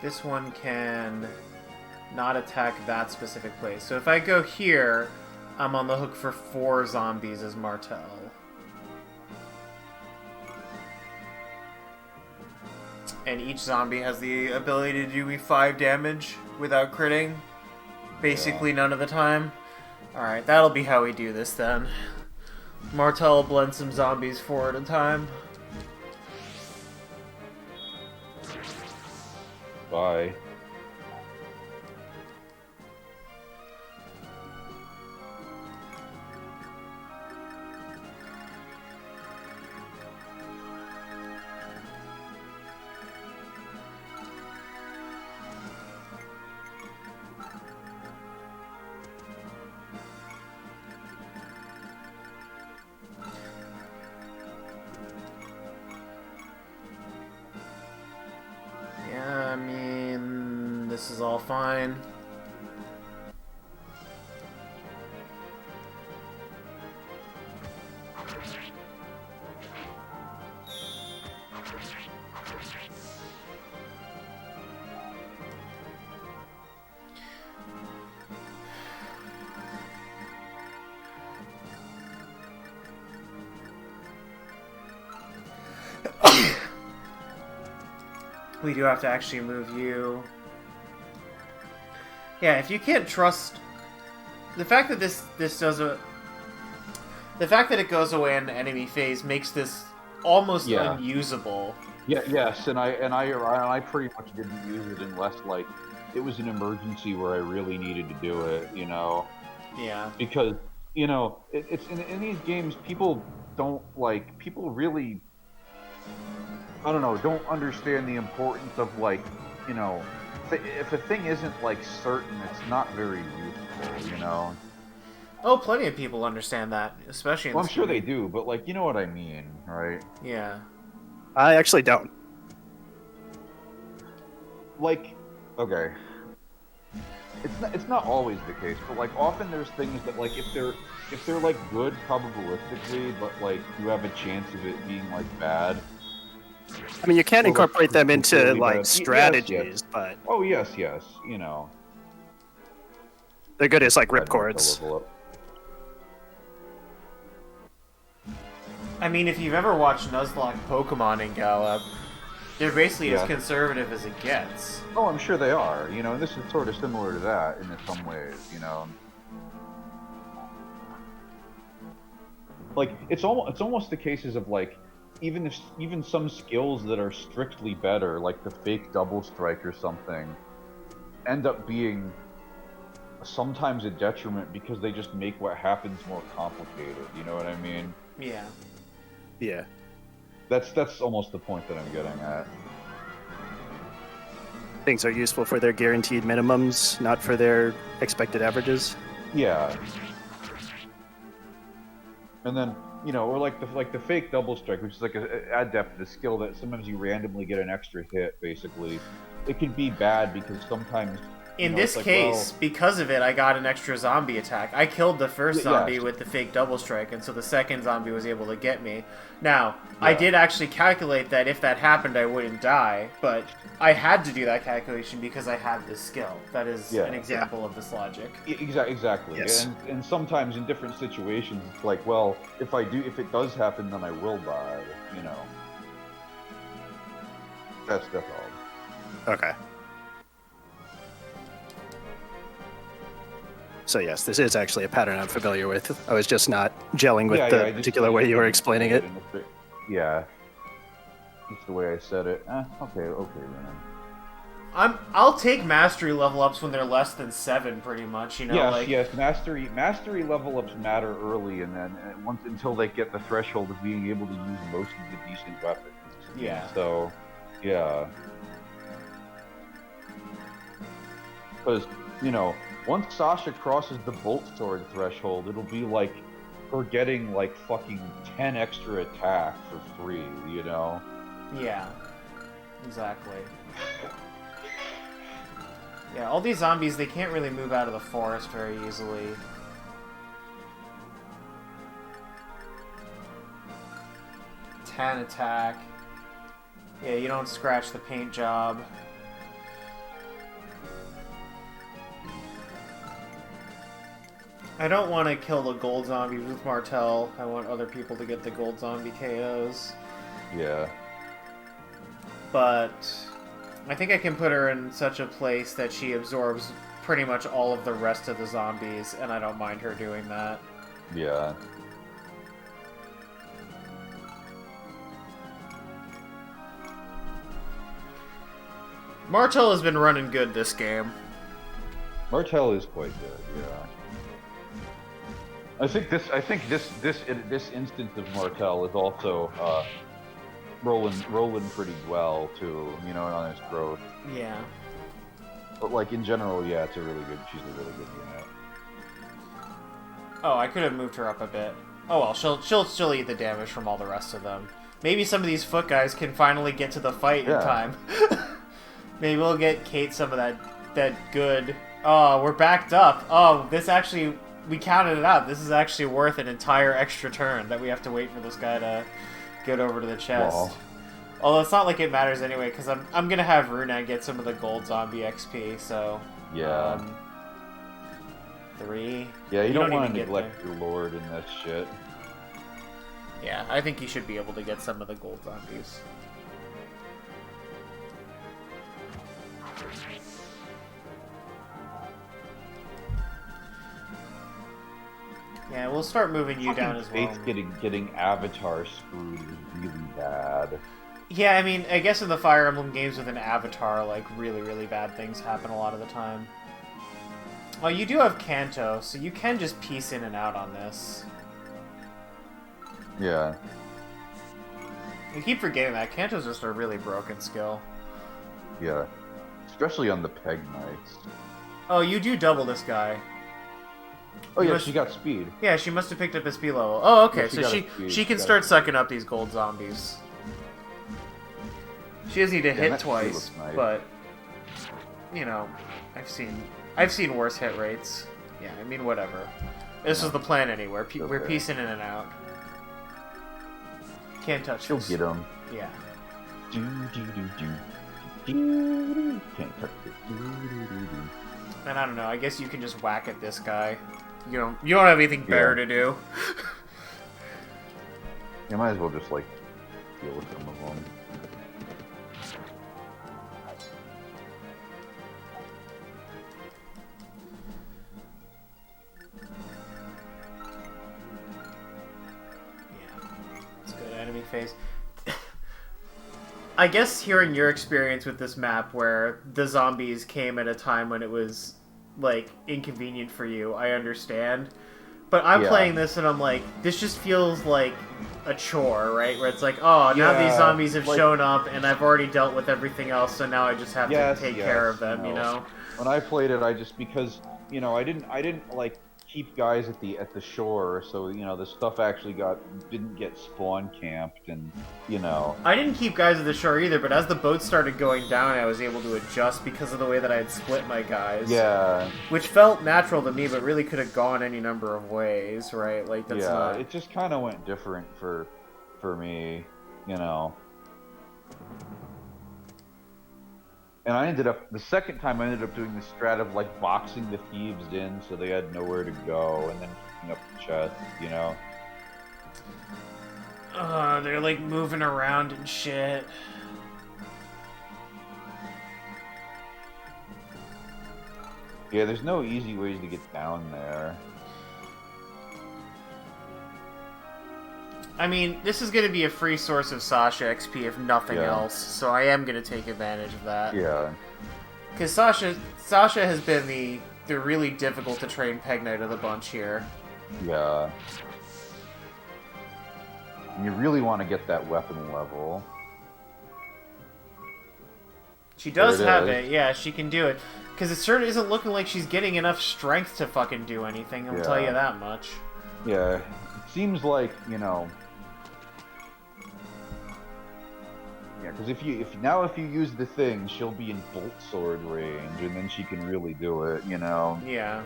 Speaker 1: This one can not attack that specific place. So if I go here, I'm on the hook for 4 zombies as Martel. And each zombie has the ability to do me 5 damage without critting. Basically none of the time. Alright, that'll be how we do this then. Martel will blend some zombies 4 at a time.
Speaker 2: Bye.
Speaker 1: Yeah, I mean, this is all fine. We do have to actually move you. Yeah, if you can't trust the fact that this does a the fact that it goes away in the enemy phase makes this almost unusable.
Speaker 2: Yeah, yes, and I pretty much didn't use it unless like it was an emergency where I really needed to do it, you know.
Speaker 1: Yeah.
Speaker 2: Because it's in these games people really, I don't know, don't understand the importance of like, if a thing isn't like certain, it's not very useful, you know.
Speaker 1: Oh, plenty of people understand that, especially in
Speaker 2: I'm sure they do, but like, you know what I mean, right?
Speaker 1: Yeah.
Speaker 4: I actually don't.
Speaker 2: Like, okay. It's not always the case, but like often there's things that like if they're like good probabilistically, but like you have a chance of it being like bad.
Speaker 4: I mean, you can incorporate them into like
Speaker 2: bad.
Speaker 4: strategies,
Speaker 2: yes.
Speaker 4: but
Speaker 2: oh yes,
Speaker 4: they're good as like ripcords.
Speaker 1: I mean, if you've ever watched Nuzlocke Pokemon in Galap, they're basically as conservative as it gets.
Speaker 2: Oh, I'm sure they are, and this is sort of similar to that in some ways, Like, it's almost the cases of, like, even some skills that are strictly better, like the fake double strike or something, end up being sometimes a detriment because they just make what happens more complicated, you know what I mean?
Speaker 1: Yeah.
Speaker 4: Yeah.
Speaker 2: That's almost the point that I'm getting at.
Speaker 4: Things are useful for their guaranteed minimums, not for their expected averages.
Speaker 2: Yeah. And then, or like the fake double strike, which is like a adept, the skill that sometimes you randomly get an extra hit, basically. It can be bad because sometimes...
Speaker 1: In this case, because of it, I got an extra zombie attack. I killed the first zombie with the fake double strike, and so the second zombie was able to get me. Now, I did actually calculate that if that happened, I wouldn't die, but I had to do that calculation because I had this skill. That is an example of this logic.
Speaker 2: Exactly.
Speaker 4: Yes.
Speaker 2: And sometimes in different situations, it's like, well, if it does happen, then I will die, That's all.
Speaker 4: Okay. So yes, this is actually a pattern I'm familiar with. I was just not gelling with the particular way you were explaining it.
Speaker 2: Yeah. That's the way I said it. Okay, man.
Speaker 1: I'll take mastery level ups when they're less than 7, pretty much.
Speaker 2: Yes. Mastery level ups matter early, and then until they get the threshold of being able to use most of the decent weapons.
Speaker 1: Yeah.
Speaker 2: So, yeah. Because, you know, once Sasha crosses the bolt sword threshold, it'll be like her getting like fucking 10 extra attack for free, you know?
Speaker 1: Yeah. Exactly. Yeah, all these zombies, they can't really move out of the forest very easily. Attack. Yeah, you don't scratch the paint job. I don't want to kill the gold zombies with Martel. I want other people to get the gold zombie KOs.
Speaker 2: Yeah.
Speaker 1: But I think I can put her in such a place that she absorbs pretty much all of the rest of the zombies, and I don't mind her doing that.
Speaker 2: Yeah.
Speaker 1: Martel has been running good this game.
Speaker 2: Martel is quite good, yeah. I think this instance of Martel is also rolling pretty well too, you know, on its growth.
Speaker 1: Yeah.
Speaker 2: But like in general, yeah, she's a really good unit.
Speaker 1: Oh, I could have moved her up a bit. Oh well, she'll eat the damage from all the rest of them. Maybe some of these foot guys can finally get to the fight in time. Maybe we'll get Kate some of that good. Oh, we're backed up. Oh, this actually, we counted it out. This is actually worth an entire extra turn that we have to wait for this guy to get over to the chest.
Speaker 2: Wow.
Speaker 1: Although it's not like it matters anyway, because I'm gonna have Runa get some of the gold zombie XP. So
Speaker 2: yeah.
Speaker 1: 3.
Speaker 2: Yeah, you don't want to
Speaker 1: even
Speaker 2: neglect your lord in that shit.
Speaker 1: Yeah, I think you should be able to get some of the gold zombies. Yeah, we'll start moving you down as well.
Speaker 2: Faith getting Avatar screwed is really bad.
Speaker 1: Yeah, I mean, I guess in the Fire Emblem games with an Avatar, like, really, really bad things happen a lot of the time. Well, you do have Kanto, so you can just piece in and out on this.
Speaker 2: Yeah.
Speaker 1: You keep forgetting that. Kanto's just a really broken skill.
Speaker 2: Yeah. Especially on the Peg Knights.
Speaker 1: Oh, you do double this guy.
Speaker 2: Oh yeah, she got speed.
Speaker 1: Yeah, she must have picked up a speed level. Oh, okay,
Speaker 2: Yeah,
Speaker 1: so she can start sucking up these gold zombies. She doesn't need to hit twice,
Speaker 2: nice.
Speaker 1: but you know, I've seen worse hit rates. Yeah, I mean whatever. This is the plan anyway. We're piecing in and out. Can't touch
Speaker 2: She'll
Speaker 1: this.
Speaker 2: get him.
Speaker 1: Yeah.
Speaker 2: Can't touch it.
Speaker 1: And I don't know. I guess you can just whack at this guy. You don't have anything better to do.
Speaker 2: You might as well just like deal with some of them.
Speaker 1: It's good enemy phase. I guess hearing your experience with this map where the zombies came at a time when it was, like, inconvenient for you, I understand. But I'm playing this and I'm like, this just feels like a chore, right? Where it's like, oh, now these zombies have shown up and I've already dealt with everything else, so now I just have to take care of them, you know?
Speaker 2: When I played it, I just, because, you know, I didn't like keep guys at the shore, so you know the stuff actually didn't get spawn camped, and you know.
Speaker 1: I didn't keep guys at the shore either, but as the boat started going down, I was able to adjust because of the way that I had split my guys.
Speaker 2: Yeah.
Speaker 1: Which felt natural to me, but really could have gone any number of ways, right? Like that's not...
Speaker 2: it just kind of went different for me, you know. And I ended up, the second time I ended up doing the strat of like boxing the thieves in so they had nowhere to go and then picking up the chest, you know?
Speaker 1: They're like moving around and shit.
Speaker 2: Yeah, there's no easy ways to get down there.
Speaker 1: I mean, this is going to be a free source of Sasha XP if nothing else, so I am going to take advantage of that.
Speaker 2: Yeah.
Speaker 1: Because Sasha has been the really difficult to train Peg Knight of the bunch here.
Speaker 2: Yeah. And you really want to get that weapon level.
Speaker 1: She does have
Speaker 2: is.
Speaker 1: it, yeah, she can do it. Because it certainly isn't looking like she's getting enough strength to fucking do anything, I'll tell you that much.
Speaker 2: Yeah, it seems like, you know... Yeah, because if you use the thing, she'll be in bolt sword range, and then she can really do it, you know?
Speaker 1: Yeah.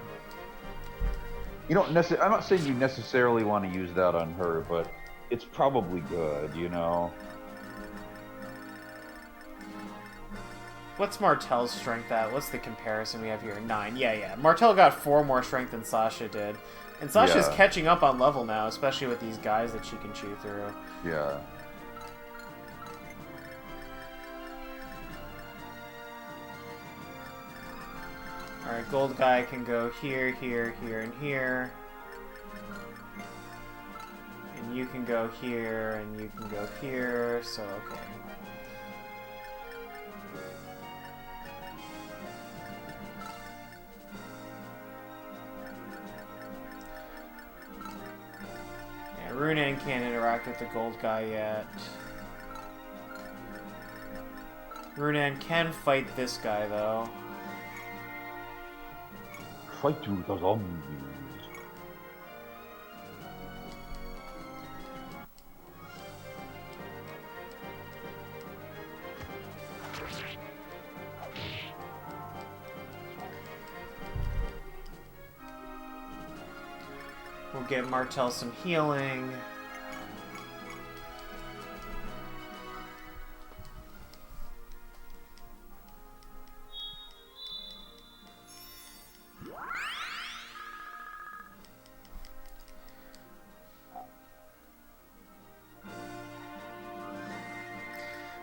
Speaker 2: You don't I'm not saying you necessarily want to use that on her, but it's probably good, you know?
Speaker 1: What's Martel's strength at? What's the comparison we have here? 9. Yeah. Martel got 4 more strength than Sasha did. And Sasha's catching up on level now, especially with these guys that she can chew through.
Speaker 2: Yeah.
Speaker 1: Alright, gold guy can go here, here, here, and here. And you can go here, and you can go here, so okay. Runan can't interact with the gold guy yet. Runan can fight this guy, though.
Speaker 2: Fight to the zombies.
Speaker 1: We'll get Martel some healing.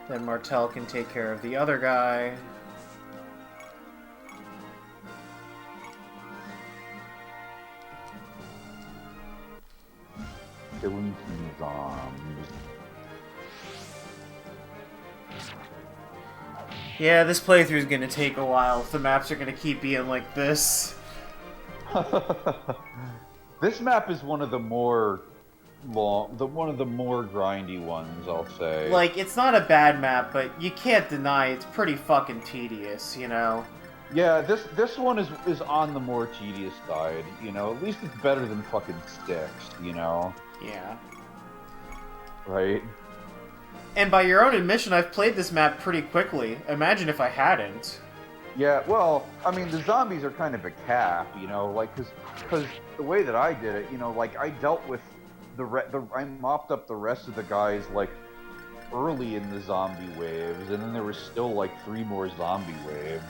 Speaker 1: Then Martel can take care of the other guy.
Speaker 2: Killing some zombies.
Speaker 1: Yeah, this playthrough is going to take a while if the maps are going to keep being like this.
Speaker 2: This map is one of the more one of the more grindy ones, I'll say.
Speaker 1: Like, it's not a bad map, but you can't deny it's pretty fucking tedious, you know?
Speaker 2: Yeah, this one is on the more tedious side, you know? At least it's better than fucking Styx, you know?
Speaker 1: Yeah.
Speaker 2: Right?
Speaker 1: And by your own admission, I've played this map pretty quickly. Imagine if I hadn't.
Speaker 2: Yeah, well, I mean, the zombies are kind of a cap, you know? Like, because the way that I did it, you know, like, I dealt with I mopped up the rest of the guys, like, early in the zombie waves, and then there was still, like, 3 more zombie waves.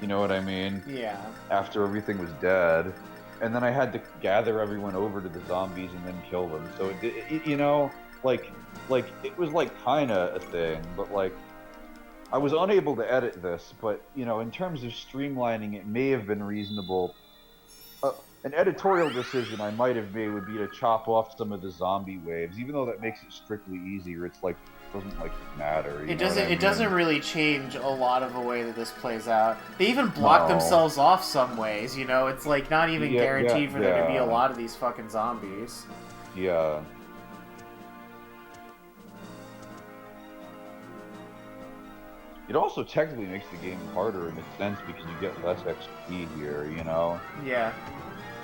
Speaker 2: You know what I mean?
Speaker 1: Yeah.
Speaker 2: After everything was dead. And then I had to gather everyone over to the zombies and then kill them. So, you know, like, it was, like, kind of a thing, but, like, I was unable to edit this, but, you know, in terms of streamlining, it may have been reasonable. An editorial decision I might have made would be to chop off some of the zombie waves, even though that makes it strictly easier. It's like doesn't like matter.
Speaker 1: It doesn't. It doesn't really change a lot of the way that this plays out. They even block themselves off some ways. You know, it's like not even guaranteed for there to be a lot of these fucking zombies.
Speaker 2: Yeah. It also technically makes the game harder in a sense because you get less XP here. You know.
Speaker 1: Yeah.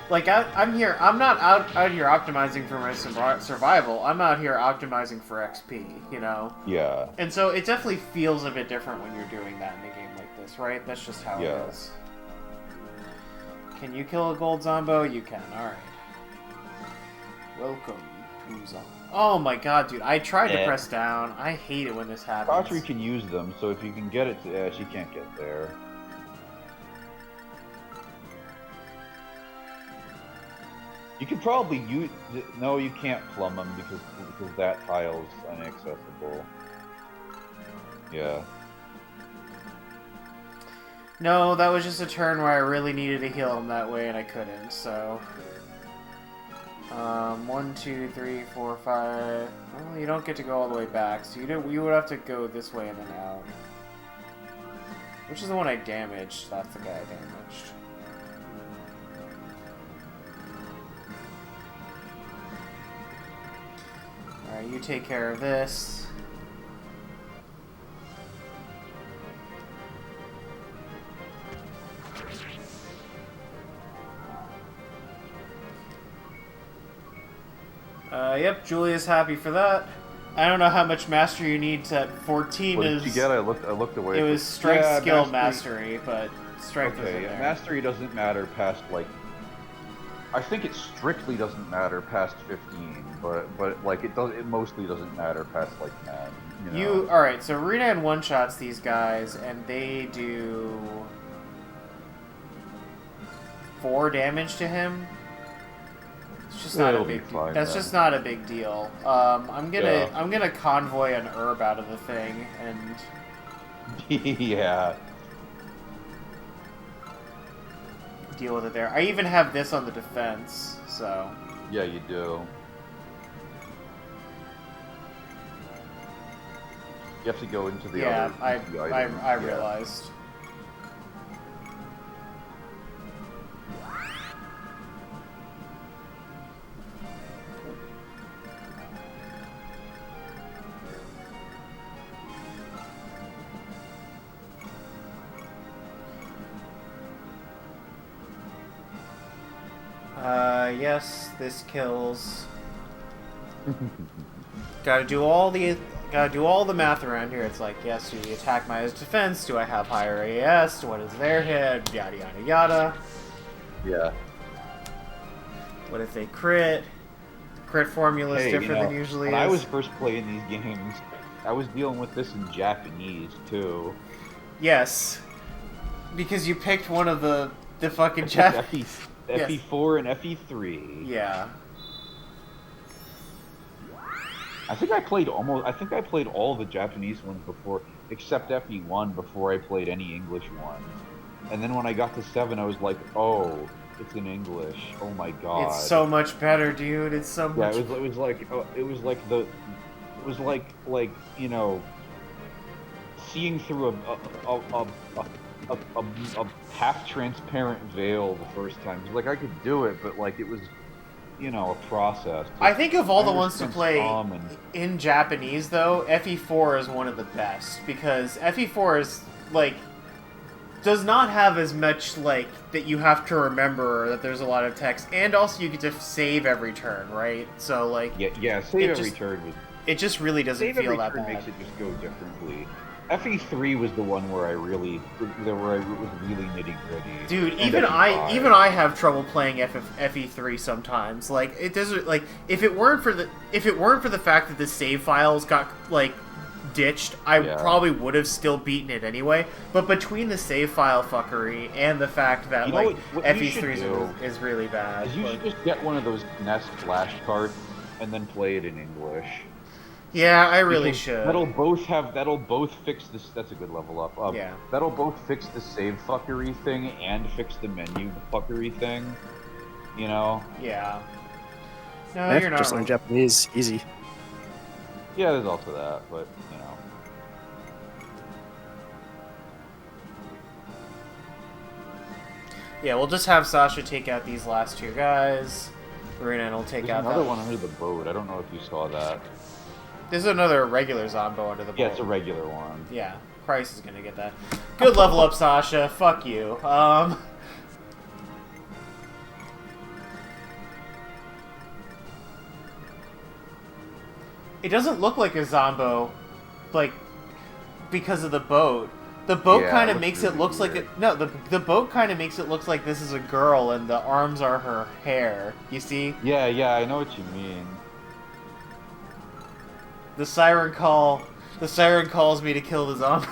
Speaker 1: Like, I'm here, I'm not out here optimizing for my survival, I'm out here optimizing for XP, you know?
Speaker 2: Yeah.
Speaker 1: And so it definitely feels a bit different when you're doing that in a game like this, right? That's just how it is. Can you kill a gold zombo? You can, alright. Welcome to Zombo. Oh my god, dude, I tried to press down. I hate it when this happens.
Speaker 2: Autry can use them, so if you can get it to she can't get there. You could probably use... No, you can't plumb them because that tile's inaccessible. Yeah.
Speaker 1: No, that was just a turn where I really needed to heal him that way and I couldn't, so... 1, 2, 3, 4, 5... Well, you don't get to go all the way back, so you would have to go this way and then out. Which is the one I damaged? That's the guy I damaged. Alright, you take care of this. Yep, Julia's happy for that. I don't know how much mastery you need to... 14
Speaker 2: What
Speaker 1: is...
Speaker 2: did you get? I looked away.
Speaker 1: It was strength,
Speaker 2: Yeah,
Speaker 1: skill, mastery, but strength
Speaker 2: okay,
Speaker 1: isn't there.
Speaker 2: mastery doesn't matter past, like... I think it strictly doesn't matter past 15, but like, it mostly doesn't matter past, like, 10. You know?
Speaker 1: Alright, so Renan one-shots these guys, and they do... 4 damage to him? It's just not a big. That's just not a big deal. I'm gonna convoy an herb out of the thing and.
Speaker 2: Yeah.
Speaker 1: Deal with it there. I even have this on the defense, so.
Speaker 2: Yeah, you do. You have to go into the other.
Speaker 1: Yeah, I realized. Yes, this kills. Gotta do all the math around here. It's like, yes, do we attack my defense? Do I have higher AS? What is their hit? Yada yada yada.
Speaker 2: Yeah.
Speaker 1: What if they crit? Crit formula is different than usually.
Speaker 2: When I was first playing these games, I was dealing with this in Japanese too.
Speaker 1: Yes, because you picked one of the fucking Japanese.
Speaker 2: FE4 and FE3.
Speaker 1: Yeah.
Speaker 2: I think I played all the Japanese ones before, except FE1 before I played any English ones. And then when I got to 7, I was like, oh, it's in English. Oh my god.
Speaker 1: It's so much better, dude. It's so much.
Speaker 2: Yeah, it was like you know, seeing through a half-transparent veil the first time. It was like I could do it, but like it was, you know, a process.
Speaker 1: I think of all the ones to play in Japanese, though, FE4 is one of the best, because FE4 is, like, does not have as much, like, that you have to remember that there's a lot of text, and also you get to save every turn, right? So, like...
Speaker 2: Yeah, save every turn was...
Speaker 1: It just really doesn't feel that bad.
Speaker 2: Makes it just go differently. FE3 was the one where it was really nitty gritty.
Speaker 1: Dude, even I have trouble playing FE3 sometimes. Like, it doesn't, like, if it weren't for the fact that the save files got, like, ditched, I probably would have still beaten it anyway. But between the save file fuckery and the fact that, what FE3 is really bad.
Speaker 2: You should just get one of those Nest flashcards and then play it in English.
Speaker 1: Yeah, I really should.
Speaker 2: That'll both fix this. That's a good level up.
Speaker 1: Yeah.
Speaker 2: That'll both fix the save fuckery thing and fix the menu fuckery thing. You know?
Speaker 1: Yeah. No, you're not.
Speaker 4: Just learn Japanese, easy.
Speaker 2: Yeah, there's also that, but you know.
Speaker 1: Yeah, we'll just have Sasha take out these last 2 guys. Marina will take out
Speaker 2: another one under the boat. I don't know if you saw that.
Speaker 1: There's another regular Zombo under the boat.
Speaker 2: Yeah, it's a regular one.
Speaker 1: Yeah, Christ is gonna get that. Good level up, Sasha. Fuck you. It doesn't look like a Zombo, like, because of the boat. The boat kind of makes it look like it. No, the boat kind of makes it look like this is a girl, and the arms are her hair. You see?
Speaker 2: Yeah, I know what you mean.
Speaker 1: The siren calls me to kill the zombie.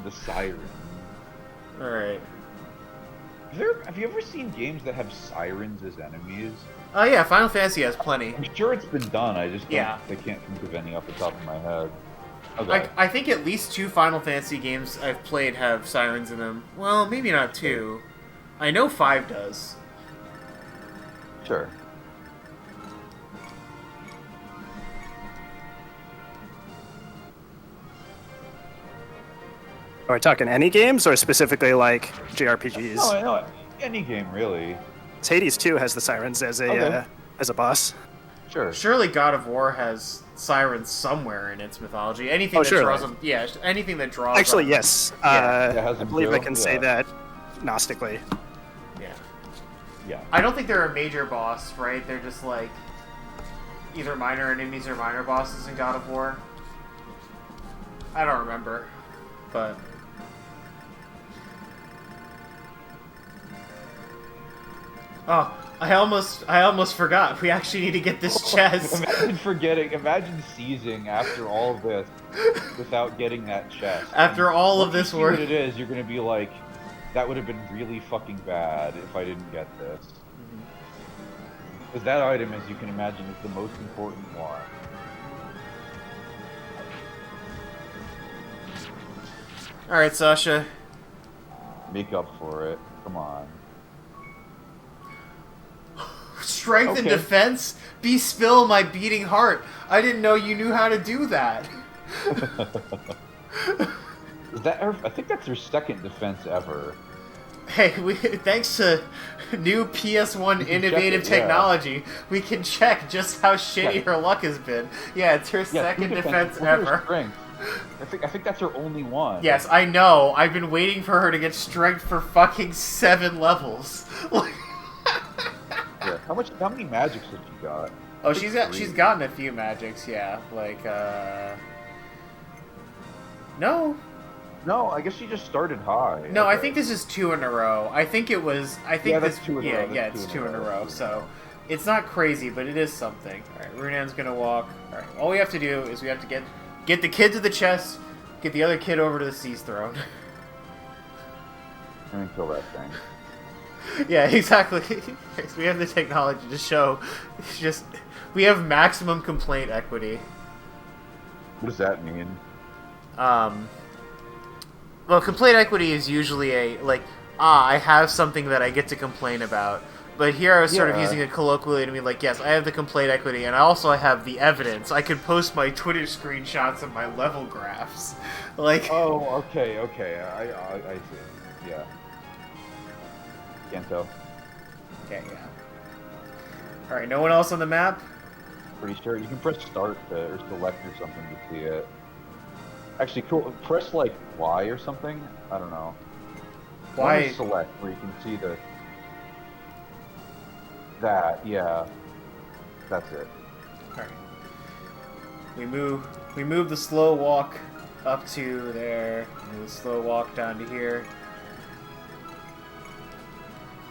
Speaker 2: The siren.
Speaker 1: Alright.
Speaker 2: Have you ever seen games that have sirens as enemies?
Speaker 1: Oh yeah, Final Fantasy has plenty.
Speaker 2: I'm sure it's been done, I can't think of any off the top of my head. Okay.
Speaker 1: I think at least 2 Final Fantasy games I've played have sirens in them. Well, maybe not 2. I know 5 does.
Speaker 2: Sure.
Speaker 4: Are we talking any games or specifically like JRPGs?
Speaker 2: No, any game really.
Speaker 4: Hades 2 has the sirens as a boss.
Speaker 2: Sure.
Speaker 1: Surely God of War has sirens somewhere in its mythology. Anything that draws them. Yeah, anything that draws.
Speaker 4: Actually,
Speaker 1: them.
Speaker 4: Yes. I believe I can say that gnostically.
Speaker 1: Yeah.
Speaker 2: Yeah.
Speaker 1: I don't think they're a major boss, right? They're just like. either minor enemies or minor bosses in God of War. I don't remember, but... Oh, I almost forgot. We actually need to get this chest.
Speaker 2: Imagine seizing after all of this without getting that chest.
Speaker 1: After all of this work.
Speaker 2: What it is, you're gonna be like, that would have been really fucking bad if I didn't get this. Because that item, as you can imagine, is the most important one.
Speaker 1: Alright, Sasha.
Speaker 2: Make up for it. Come on.
Speaker 1: Strength and defense? Be still, my beating heart. I didn't know you knew how to do that.
Speaker 2: Is that I think that's her second defense ever.
Speaker 1: Hey, thanks to new PS1 innovative technology, we can check just how shitty her luck has been. Yeah, it's her second defense ever.
Speaker 2: I think that's her only one.
Speaker 1: Yes, I know. I've been waiting for her to get strength for fucking 7 levels.
Speaker 2: Yeah. How many magics have you got?
Speaker 1: Oh, she's gotten a few magics, yeah. Like, No,
Speaker 2: I guess she just started high.
Speaker 1: No,
Speaker 2: okay.
Speaker 1: I think this is 2 in a row. I think it was. I think
Speaker 2: yeah,
Speaker 1: this.
Speaker 2: That's 2 in a row.
Speaker 1: Yeah, it's 2 in a row. So it's not crazy, but it is something. All right, Runan's gonna walk. All right, all we have to do is we have to get the kid to the chest, get the other kid over to the Seas Throne.
Speaker 2: And kill that thing.
Speaker 1: Yeah, exactly. We have the technology to show. It's just we have maximum complaint equity.
Speaker 2: What does that mean?
Speaker 1: Well, complaint equity is usually I have something that I get to complain about. But here I was sort of using it colloquially to mean like, yes, I have the complaint equity, and I have the evidence. I could post my Twitter screenshots of my level graphs. Like.
Speaker 2: Oh, okay. I see. Yeah. Can't tell.
Speaker 1: Okay, yeah. Alright, no one else on the map?
Speaker 2: Pretty sure. You can press start or select or something to see it. Actually, cool. Press like Y or something. I don't know.
Speaker 1: Y.
Speaker 2: Select where you can see that. Yeah. That's it.
Speaker 1: Alright. We move the slow walk up to there. Move the slow walk down to here.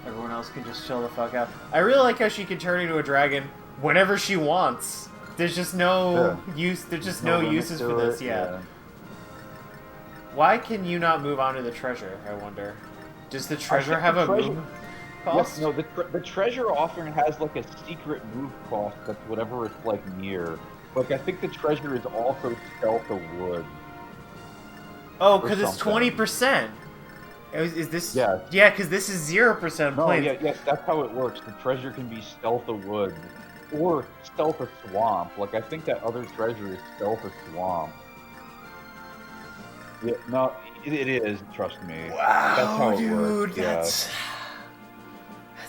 Speaker 1: Everyone else can just chill the fuck out. I really like how she can turn into a dragon whenever she wants. There's just no use. There's just no uses for this. Yeah. Why can you not move on to the treasure? I wonder. Does the treasure have a move cost?
Speaker 2: Yes, no. The treasure often has like a secret move cost that's whatever it's like near. Like I think the treasure is also stealth of wood.
Speaker 1: Oh, because it's 20%. Is this?
Speaker 2: Yeah.
Speaker 1: Yeah, because this is 0%
Speaker 2: No,
Speaker 1: planes.
Speaker 2: yes, that's how it works. The treasure can be stealth of wood, or stealth of swamp. Like I think that other treasure is stealth of swamp. Yeah, no, it is. Trust me.
Speaker 1: Wow,
Speaker 2: that's how it
Speaker 1: dude,
Speaker 2: works.
Speaker 1: that's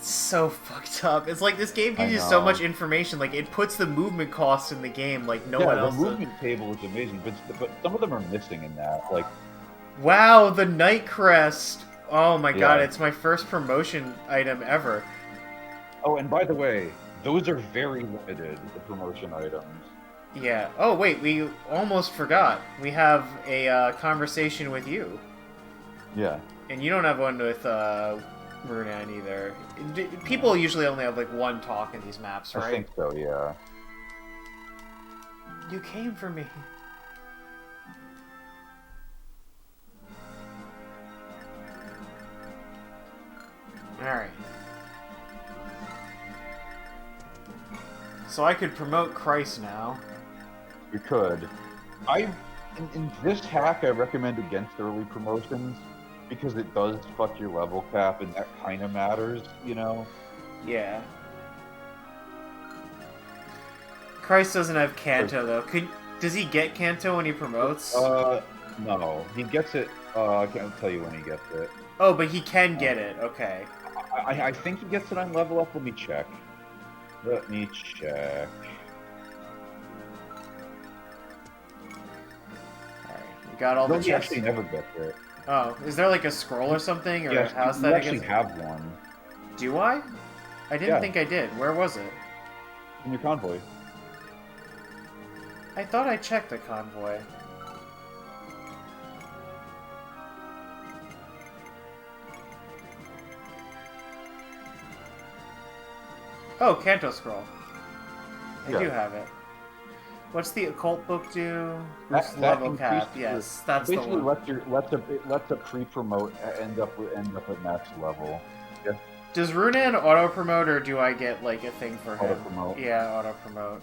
Speaker 1: so fucked up. It's like this game gives you so much information. Like it puts the movement costs in the game like no one else.
Speaker 2: The movement table is amazing, but some of them are missing in that. Like.
Speaker 1: Wow, the Night Crest! Oh my god, it's my first promotion item ever.
Speaker 2: Oh, and by the way, those are very limited, the promotion items.
Speaker 1: Yeah. Oh, wait, we almost forgot. We have a conversation with you.
Speaker 2: Yeah.
Speaker 1: And you don't have one with Runan either. People usually only have like one talk in these maps, right?
Speaker 2: I think so, yeah.
Speaker 1: You came for me. Alright. So I could promote Christ now.
Speaker 2: You could. In this hack, I recommend against early promotions because it does fuck your level cap, and that kind of matters, you know?
Speaker 1: Yeah. Christ doesn't have Kanto, though. Does he get Kanto when he promotes?
Speaker 2: No. He gets it, I can't tell you when he gets it.
Speaker 1: Oh, but he can get it, okay.
Speaker 2: I think he gets it on level up. Let me check. Alright, we
Speaker 1: got all the
Speaker 2: chests. He
Speaker 1: chests.
Speaker 2: actually never gets it.
Speaker 1: Oh, is there like a scroll or something? Or
Speaker 2: Yes,
Speaker 1: how's
Speaker 2: you
Speaker 1: that
Speaker 2: actually
Speaker 1: against...
Speaker 2: have one.
Speaker 1: Do I? I didn't think I did. Where was it?
Speaker 2: In your convoy.
Speaker 1: I thought I checked the convoy. Oh, Canto Scroll. I do have it. What's the occult book do? Boost level cap. Yes, that's the one.
Speaker 2: Basically, lets a pre-promote end up at max level. Yeah.
Speaker 1: Does Runan auto promote, or do I get like a thing for him?
Speaker 2: Auto promote.
Speaker 1: Yeah, auto promote.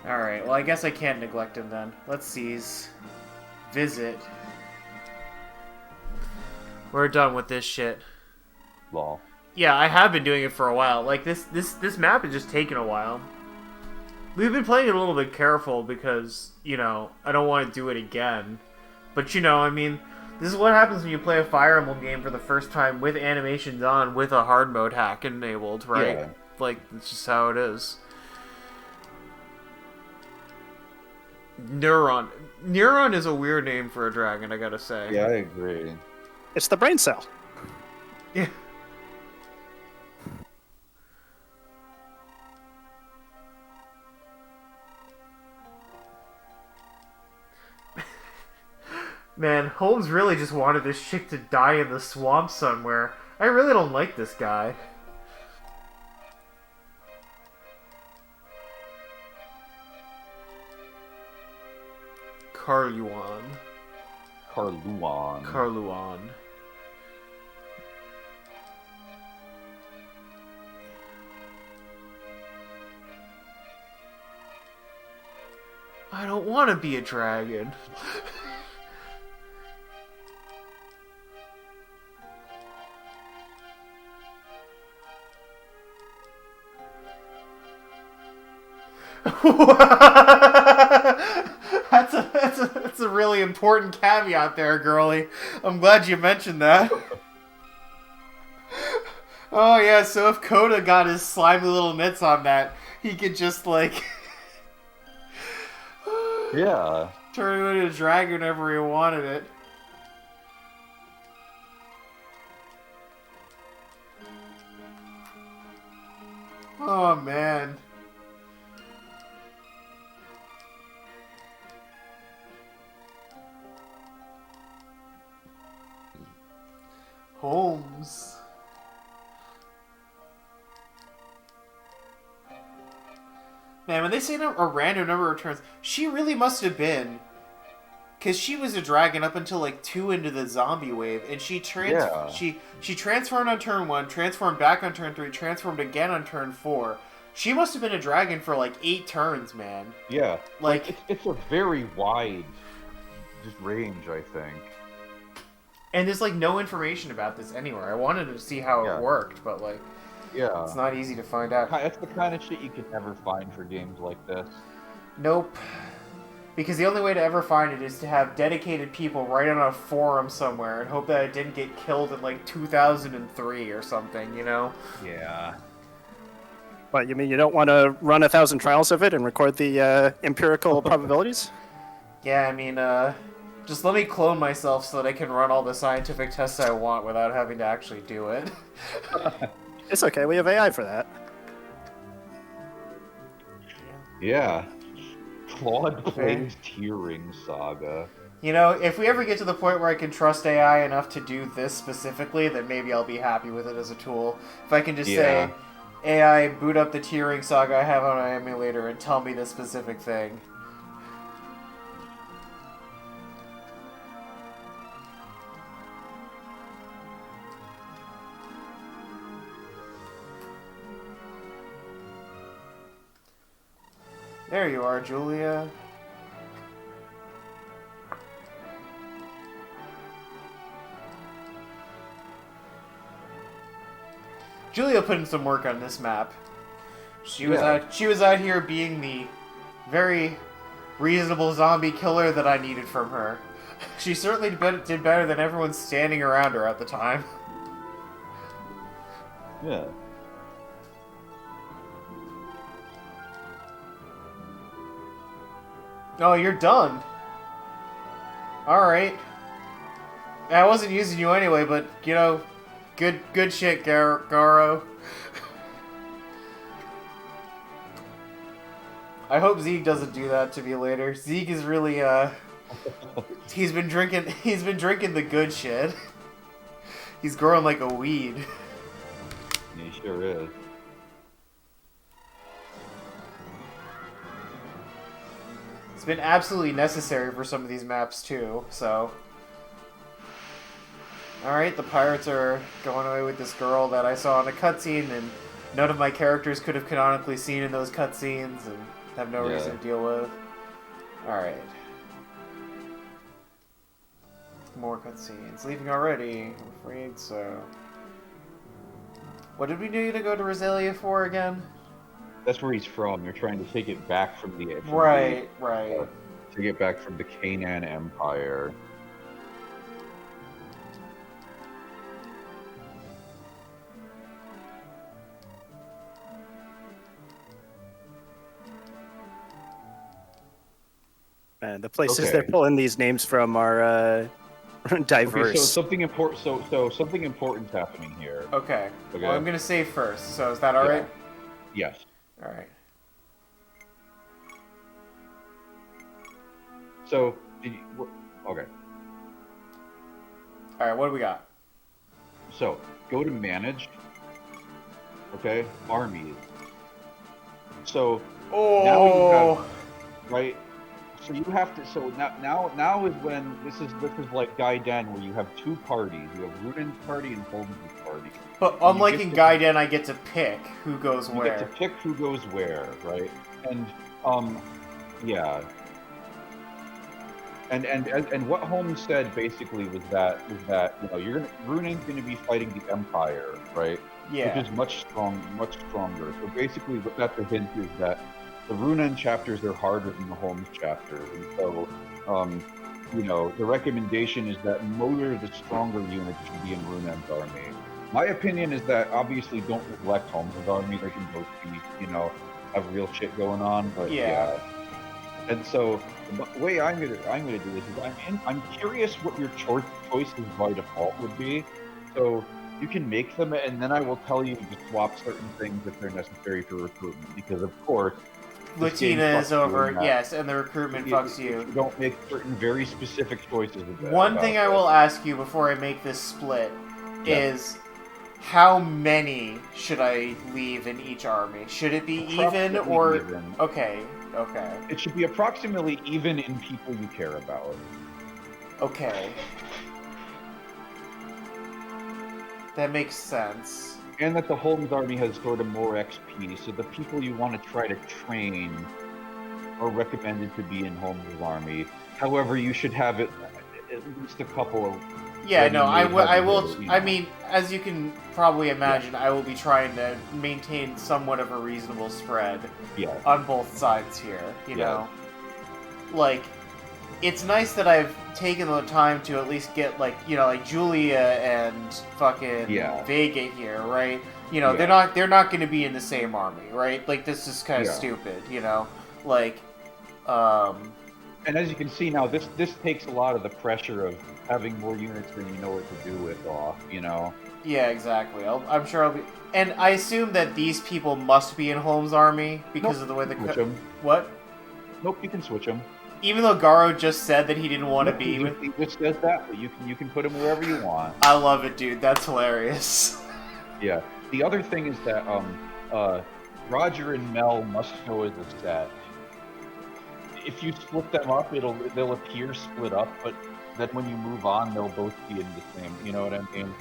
Speaker 1: All right. Well, I guess I can't neglect him then. Let's seize. Visit. We're done with this shit.
Speaker 2: Lol.
Speaker 1: Yeah, I have been doing it for a while. Like this map is just taking a while. We've been playing it a little bit careful because, you know, I don't want to do it again. But, you know, I mean, this is what happens when you play a Fire Emblem game for the first time with animations on, with a hard mode hack enabled, right?
Speaker 2: Yeah.
Speaker 1: Like, it's just how it is. Neuron. Neuron is a weird name for a dragon, I gotta say.
Speaker 2: Yeah, I agree.
Speaker 4: It's the brain cell.
Speaker 1: Yeah. Man, Holmes really just wanted this chick to die in the swamp somewhere. I really don't like this guy. Carluan.
Speaker 2: Carluan.
Speaker 1: Carluan. I don't want to be a dragon. That's a really important caveat there, girlie. I'm glad you mentioned that. Oh yeah, so if Coda got his slimy little mitts on that, he could just like
Speaker 2: Yeah.
Speaker 1: turn it into a dragon whenever he wanted it. Oh man. Holmes. Man, when they say a random number of turns, she really must have been, because she was a dragon up until like 2 into the zombie wave, and she transformed on turn 1, transformed back on turn 3, transformed again on turn 4. She must have been a dragon for like 8 turns, man.
Speaker 2: Yeah.
Speaker 1: Like
Speaker 2: it's a very wide just range, I think.
Speaker 1: And there's like no information about this anywhere. I wanted to see how it worked, but like,
Speaker 2: yeah,
Speaker 1: it's not easy to find out.
Speaker 2: That's the kind of shit you could never find for games like this.
Speaker 1: Nope. Because the only way to ever find it is to have dedicated people write on a forum somewhere and hope that it didn't get killed in like 2003 or something, you know?
Speaker 2: Yeah.
Speaker 4: What, you mean you don't want to run 1,000 trials of it and record the empirical probabilities?
Speaker 1: Yeah, I mean, just let me clone myself so that I can run all the scientific tests I want without having to actually do it.
Speaker 4: It's okay, we have AI for that.
Speaker 2: Yeah. Claude plays Tearing Saga.
Speaker 1: You know, if we ever get to the point where I can trust AI enough to do this specifically, then maybe I'll be happy with it as a tool. If I can just say, AI, boot up the Tearing Saga I have on my emulator and tell me the specific thing. There you are, Julia. Julia put in some work on this map. She was out here being the very reasonable zombie killer that I needed from her. She certainly did better than everyone standing around her at the time.
Speaker 2: Yeah.
Speaker 1: Oh, you're done. Alright. I wasn't using you anyway, but, you know, good shit, Garo. I hope Zeke doesn't do that to me later. Zeke is really he's been drinking the good shit. He's growing like a weed.
Speaker 2: He sure is.
Speaker 1: It's been absolutely necessary for some of these maps too, so. Alright, the pirates are going away with this girl that I saw in a cutscene and none of my characters could have canonically seen in those cutscenes and have no reason to deal with. Alright. More cutscenes. Leaving already, I'm afraid so. What did we need to go to Rosalia for again?
Speaker 2: That's where he's from. You're trying to take it back from the...
Speaker 1: Right.
Speaker 2: Take it back from the Canaan Empire.
Speaker 4: Man, the places they're pulling these names from are diverse.
Speaker 2: Okay, so something important. So something important's happening here.
Speaker 1: Okay. Well, I'm gonna save first. So is that all right?
Speaker 2: Yes.
Speaker 1: All right.
Speaker 2: So okay.
Speaker 1: All right. What do we got?
Speaker 2: So go to manage. Okay, armies. So now you have, right. So you have to. So now is when this is like Gaiden, where you have two parties. You have Runan's party and Holmes' party.
Speaker 1: But unlike in Gaiden, I get to pick who goes where.
Speaker 2: You get to pick who goes where, right? And yeah. And what Holmes said basically was that Runan's gonna be fighting the Empire, right?
Speaker 1: Yeah.
Speaker 2: Which is much stronger. So basically, what that's a hint is that the Runan chapters are harder than the Holmes chapters, and so the recommendation is that motor the stronger units should be in Runan's army. My opinion is that obviously don't neglect Holmes' army. They can both be, have real shit going on, but yeah. And so the way I'm gonna do this is I'm curious what your choices by default would be. So you can make them, and then I will tell you to swap certain things if they're necessary for recruitment. Because of course,
Speaker 1: Latina is over, yes, and the recruitment fucks you.
Speaker 2: You don't make certain very specific choices.
Speaker 1: One thing I will ask you before I make this split is, how many should I leave in each army? Should it be even or
Speaker 2: even.
Speaker 1: Okay.
Speaker 2: It should be approximately even in people you care about.
Speaker 1: Okay. That makes sense.
Speaker 2: And that the Holmes army has sort of more XP, so the people you want to try to train are recommended to be in Holmes' army. However, you should have at least a couple of...
Speaker 1: Yeah, no, I will. I mean, as you can probably imagine, I will be trying to maintain somewhat of a reasonable spread on both sides here, you know? Like, it's nice that I've taken the time to at least get, like Julia and fucking Vega here, right? They're not going to be in the same army, right? Like, this is kind of stupid, Like,
Speaker 2: And as you can see now, this takes a lot of the pressure of having more units than you know what to do with off,
Speaker 1: Yeah, exactly. I'm sure I'll be... And I assume that these people must be in Holmes' army because of the way the...
Speaker 2: Switch them.
Speaker 1: What?
Speaker 2: Nope, you can switch them.
Speaker 1: Even though Garo just said that he didn't want to be with...
Speaker 2: He just says that, but you can put him wherever you want.
Speaker 1: I love it, dude. That's hilarious.
Speaker 2: Yeah. The other thing is that Roger and Mel must go as a set. If you split them up, they'll appear split up, but then when you move on, they'll both be in the same. You know what I mean?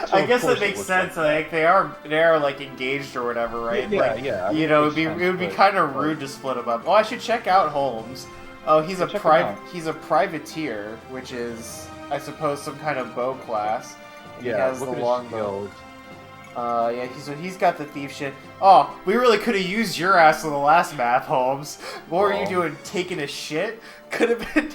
Speaker 1: I guess that makes sense. Like they are like engaged or whatever, right?
Speaker 2: Yeah.
Speaker 1: It would be kind of rude to split them up. Oh, I should check out Holmes. Oh, he's a privateer, which is, I suppose, some kind of bow class. He has the longbow. He's got the thief shit. Oh, we really could have used your ass on the last map, Holmes. What were you doing? Taking a shit? Could have been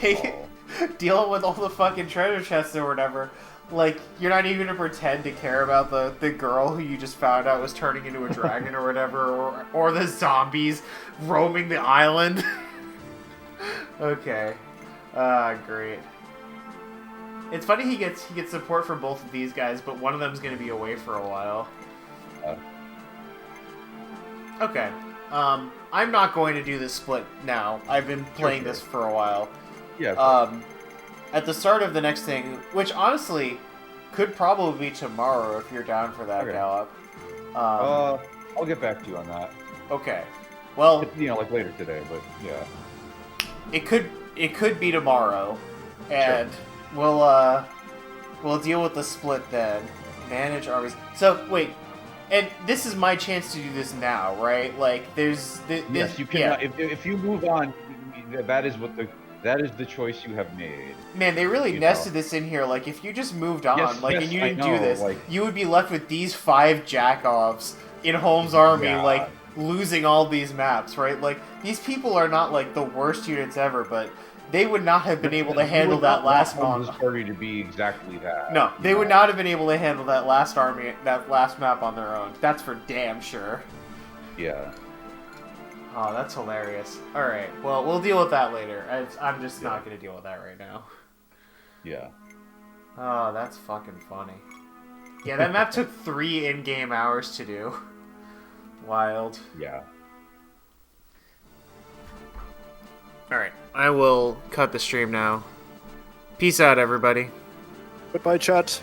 Speaker 1: dealing with all the fucking treasure chests or whatever. Like, you're not even gonna pretend to care about the girl who you just found out was turning into a dragon or whatever, or the zombies roaming the island. Okay. Great. It's funny he gets support from both of these guys, but one of them's gonna be away for a while. Okay. I'm not going to do this split now. I've been playing this for a while.
Speaker 2: Yeah.
Speaker 1: At the start of the next thing, which honestly could probably be tomorrow if you're down for that,
Speaker 2: Okay.
Speaker 1: Galap.
Speaker 2: I'll get back to you on that.
Speaker 1: Okay. Well,
Speaker 2: Like later today, but yeah.
Speaker 1: it could be tomorrow, and we'll deal with the split then. Manage armies. So wait, and this is my chance to do this now, right? Like, there's
Speaker 2: Yes, you can.
Speaker 1: Yeah.
Speaker 2: If you move on, that is the choice you have made.
Speaker 1: Man, they really nested this in here. Like, if you just moved on,
Speaker 2: Yes,
Speaker 1: and you
Speaker 2: I
Speaker 1: didn't
Speaker 2: know,
Speaker 1: do this,
Speaker 2: like-
Speaker 1: you would be left with these 5 Jackoffs in Holmes' army,
Speaker 2: Yeah.
Speaker 1: like, losing all these maps, right? Like, these people are not, like, the worst units ever, but they would not have been able to handle that last
Speaker 2: Holmes'
Speaker 1: map.
Speaker 2: party to be exactly that.
Speaker 1: No, they would not have been able to handle that last map on their own. That's for damn sure.
Speaker 2: Yeah.
Speaker 1: Oh, that's hilarious. Alright, well, we'll deal with that later. I'm just not going to deal with that right now.
Speaker 2: Yeah.
Speaker 1: Oh, that's fucking funny. Yeah, that map took 3 in-game hours to do. Wild.
Speaker 2: Yeah.
Speaker 1: Alright, I will cut the stream now. Peace out, everybody.
Speaker 4: Goodbye, chat.